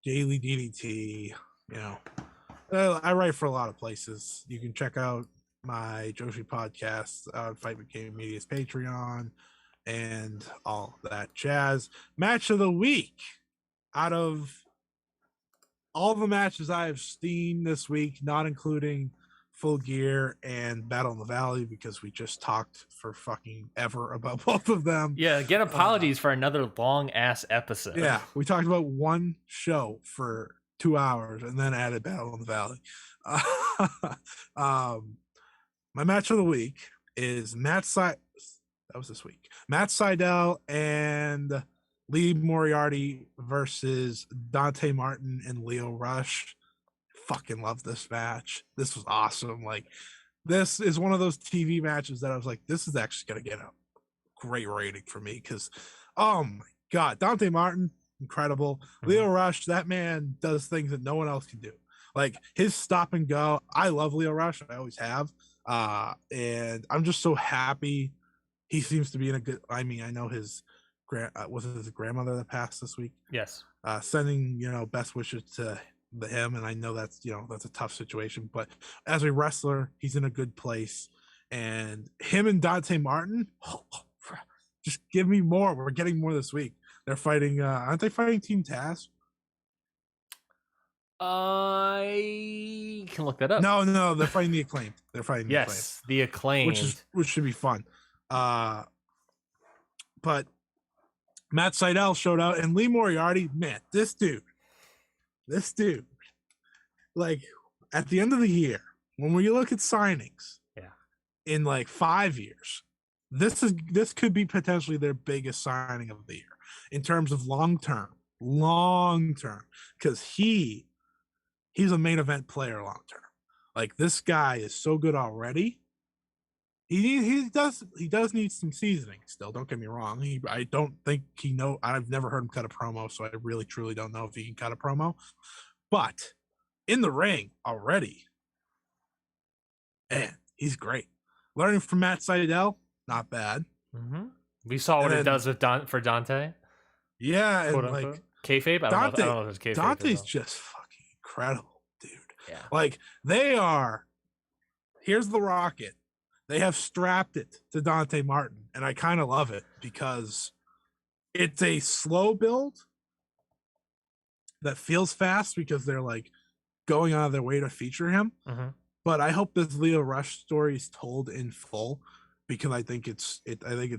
Daily DDT. I write for a lot of places. You can check out my Joshi podcast, Fight Game Media's Patreon, and all that jazz. Match of the week. Out of all the matches I have seen this week, not including Full Gear and Battle in the Valley, because we just talked for fucking ever about both of them. Yeah, again, apologies for another long ass episode. Yeah, we talked about one show for 2 hours and then added Battle in the Valley. My match of the week is Matt Sydal and Lee Moriarty versus Dante Martin and Leo Rush. Fucking love this match. This was awesome. Like, this is one of those TV matches that I was like, this is actually going to get a great rating for me because, oh my God, Dante Martin, incredible. Leo Rush, that man does things that no one else can do. Like, his stop and go. I love Leo Rush. I always have. And I'm just so happy. He seems to be in a good, I know his was it his grandmother that passed this week? Yes. Sending best wishes to him, and I know that's that's a tough situation, but as a wrestler, he's in a good place. And him and Dante Martin, Just give me more. We're getting more this week. They're fighting. Aren't they fighting Team Taz? I can look that up. No, they're fighting the Acclaimed. They're fighting the Acclaimed. Yes, the Acclaimed, which should be fun. But Matt Sydal showed out, and Lee Moriarty, man, this dude, like at the end of the year, when we look at signings, in like 5 years, this could be potentially their biggest signing of the year in terms of long term, because he's a main event player long term. Like this guy is so good already. He does need some seasoning still. Don't get me wrong. I don't think I've never heard him cut a promo, so I really truly don't know if he can cut a promo. But in the ring already, man, he's great. Learning from Matt Sydal, not bad. Mm-hmm. We saw what it does with for Dante. Yeah, and like kayfabe. I don't know if it's kayfabe. Dante's just fucking incredible, dude. Yeah, like they are. Here's the rocket. They have strapped it to Dante Martin, and I kind of love it because it's a slow build that feels fast because they're like going out of their way to feature him. Mm-hmm. But I hope this Lio Rush story is told in full because I think it's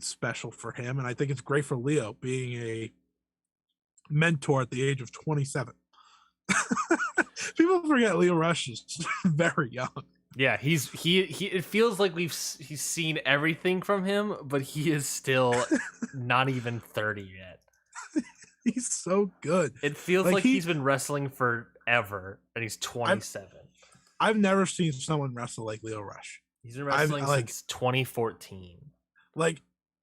special for him, and I think it's great for Lio being a mentor at the age of 27. People forget Lio Rush is very young. Yeah, he it feels like he's seen everything from him, but he is still not even 30 yet. He's so good. It feels like he's been wrestling forever, and he's 27. I've never seen someone wrestle like Lio Rush. He's been wrestling since 2014. Like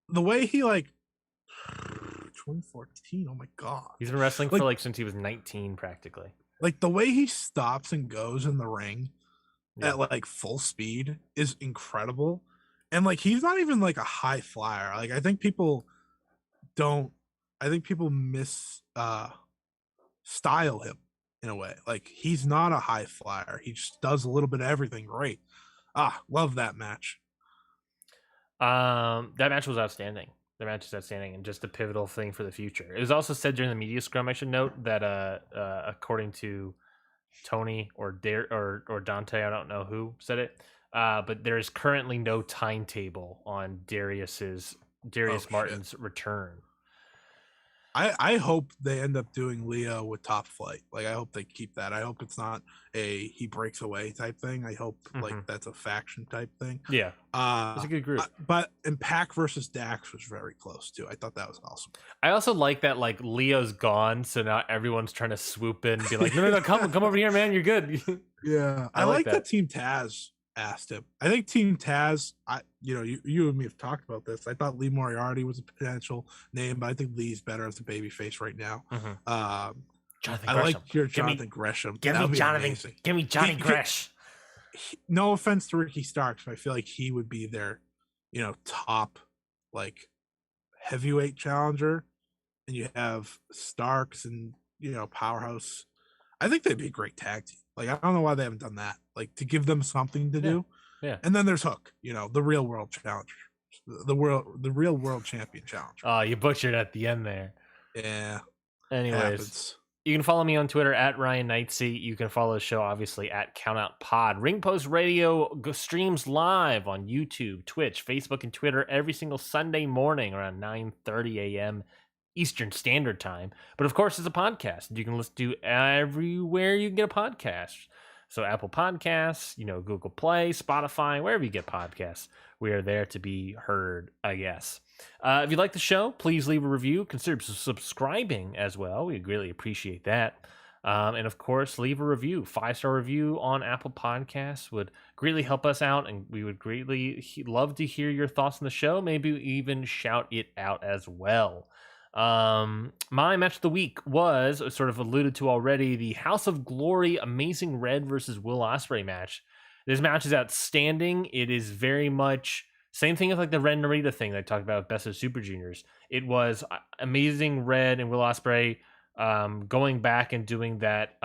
the way he 2014. Oh my god. He's been wrestling for since he was 19 practically. Like the way he stops and goes in the ring at full speed is incredible. And he's not even a high flyer. I think people miss style him in a way. He's not a high flyer. He just does a little bit of everything great. Love that match. That match was outstanding. The match is outstanding and just a pivotal thing for the future. It was also said during the media scrum, I should note, that according to Tony or Dante, I don't know who said it, but there is currently no timetable on Darius Martin's return. I hope they end up doing Leo with Top Flight. I hope they keep that. I hope it's not a he breaks away type thing. I hope that's a faction type thing. Yeah, it's a good group. But Pac versus Dax was very close too. I thought that was awesome. I also like that Leo's gone, so now everyone's trying to swoop in and be like, no, come over here, man. You're good. Yeah, I like that Team Taz asked him. I think Team Taz, you and me have talked about this. I thought Lee Moriarty was a potential name, but I think Lee's better as a babyface right now. Mm-hmm. I like your Jonathan Gresham. Give me Johnny Gresh. No offense to Ricky Starks, but I feel like he would be their, top heavyweight challenger. And you have Starks and Powerhouse. I think they'd be a great tag team. I don't know why they haven't done that. To give them something to do. Yeah. And then there's Hook, the real world challenger. The real world champion challenger. Oh, you butchered at the end there. Yeah. Anyways, you can follow me on Twitter at Ryan Neitzey. You can follow the show obviously at Countout Pod. Ring Post Radio streams live on YouTube, Twitch, Facebook, and Twitter every single Sunday morning around 9:30 a.m. Eastern Standard Time. But of course, it's a podcast. You can listen to everywhere you can get a podcast. So Apple Podcasts, Google Play, Spotify, wherever you get podcasts, we are there to be heard, I guess. If you like the show, please leave a review. Consider subscribing as well. We greatly appreciate that. And of course, leave a review. 5-star review on Apple Podcasts would greatly help us out, and we would greatly love to hear your thoughts on the show. Maybe even shout it out as well. My match of the week was sort of alluded to already, the House of Glory Amazing Red versus Will Ospreay match. This match is outstanding. It is very much same thing as the Red Narita thing that I talked about with Best of Super Juniors. It was Amazing Red and Will Ospreay going back and doing that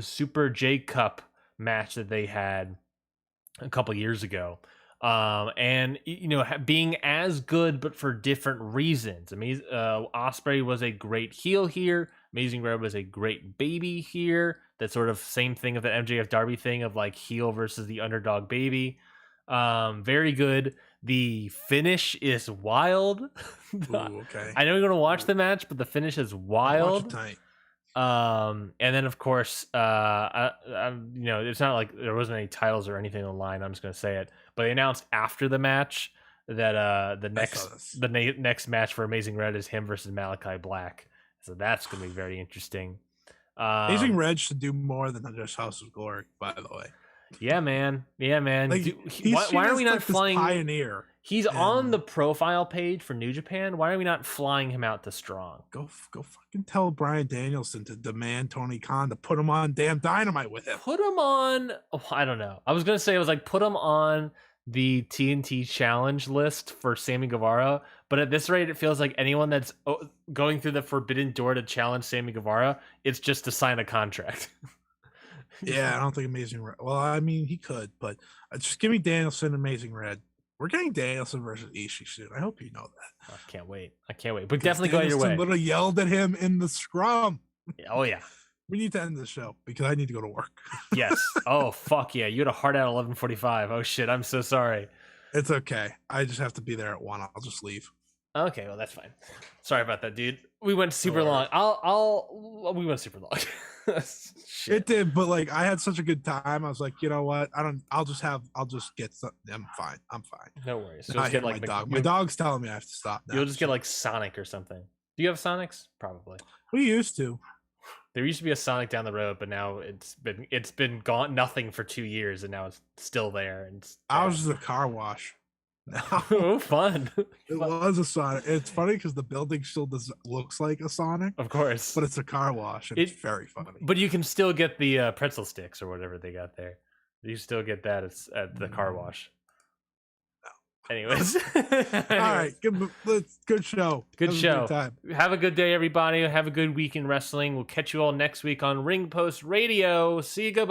Super J Cup match that they had a couple years ago. And being as good but for different reasons. Ospreay was a great heel here. Amazing Red was a great baby here. That sort of same thing of the MJF Darby thing of like heel versus the underdog baby. Very good. The finish is wild. Ooh, okay. I know you're gonna watch the match, but the finish is wild. Watch it tonight. And then of course, it's not like there wasn't any titles or anything on the line. I'm just gonna say it, but they announced after the match that the next match for Amazing Red is him versus Malachi Black. So that's gonna be very interesting. Amazing Red should do more than just House of Glory, by the way. Yeah, man. Like, why are we not flying? Pioneer. He's on the profile page for New Japan. Why are we not flying him out to Strong? Go fucking tell Bryan Danielson to demand Tony Khan to put him on damn Dynamite with him. Put him on. I don't know. I was gonna say put him on the TNT challenge list for Sammy Guevara, but at this rate, it feels like anyone that's going through the forbidden door to challenge Sammy Guevara, it's just to sign a contract. Yeah, I don't think Amazing Red. Well, I mean, he could, but just give me Danielson, Amazing Red. We're getting Danielson versus Ishii soon. I hope you know that. I can't wait. But definitely go your way. Literally yelled at him in the scrum. Oh yeah. We need to end the show because I need to go to work. Yes. Oh fuck yeah! You had a hard out 11:45. Oh shit! I'm so sorry. It's okay. I just have to be there at 1. I'll just leave. Okay, well that's fine. Sorry about that, dude. We went super long. We went super long. It did, but like I had such a good time. I was like, you know what? I'll just get something. I'm fine. No worries. So get like my dog. My dog's telling me I have to stop now. You'll just get like Sonic or something. Do you have Sonics? Probably. We used to. There used to be a Sonic down the road, but now it's been gone, nothing for 2 years, and now it's still there. And ours is a car wash. Oh, fun! It was a Sonic. It's funny because the building still looks like a Sonic, of course, but it's a car wash. And it's very funny. But you can still get the pretzel sticks or whatever they got there. You still get that at the car wash. No. Anyways, all right, good show. Good show. Have a good day, everybody. Have a good week in wrestling. We'll catch you all next week on Ring Post Radio. See you. Goodbye.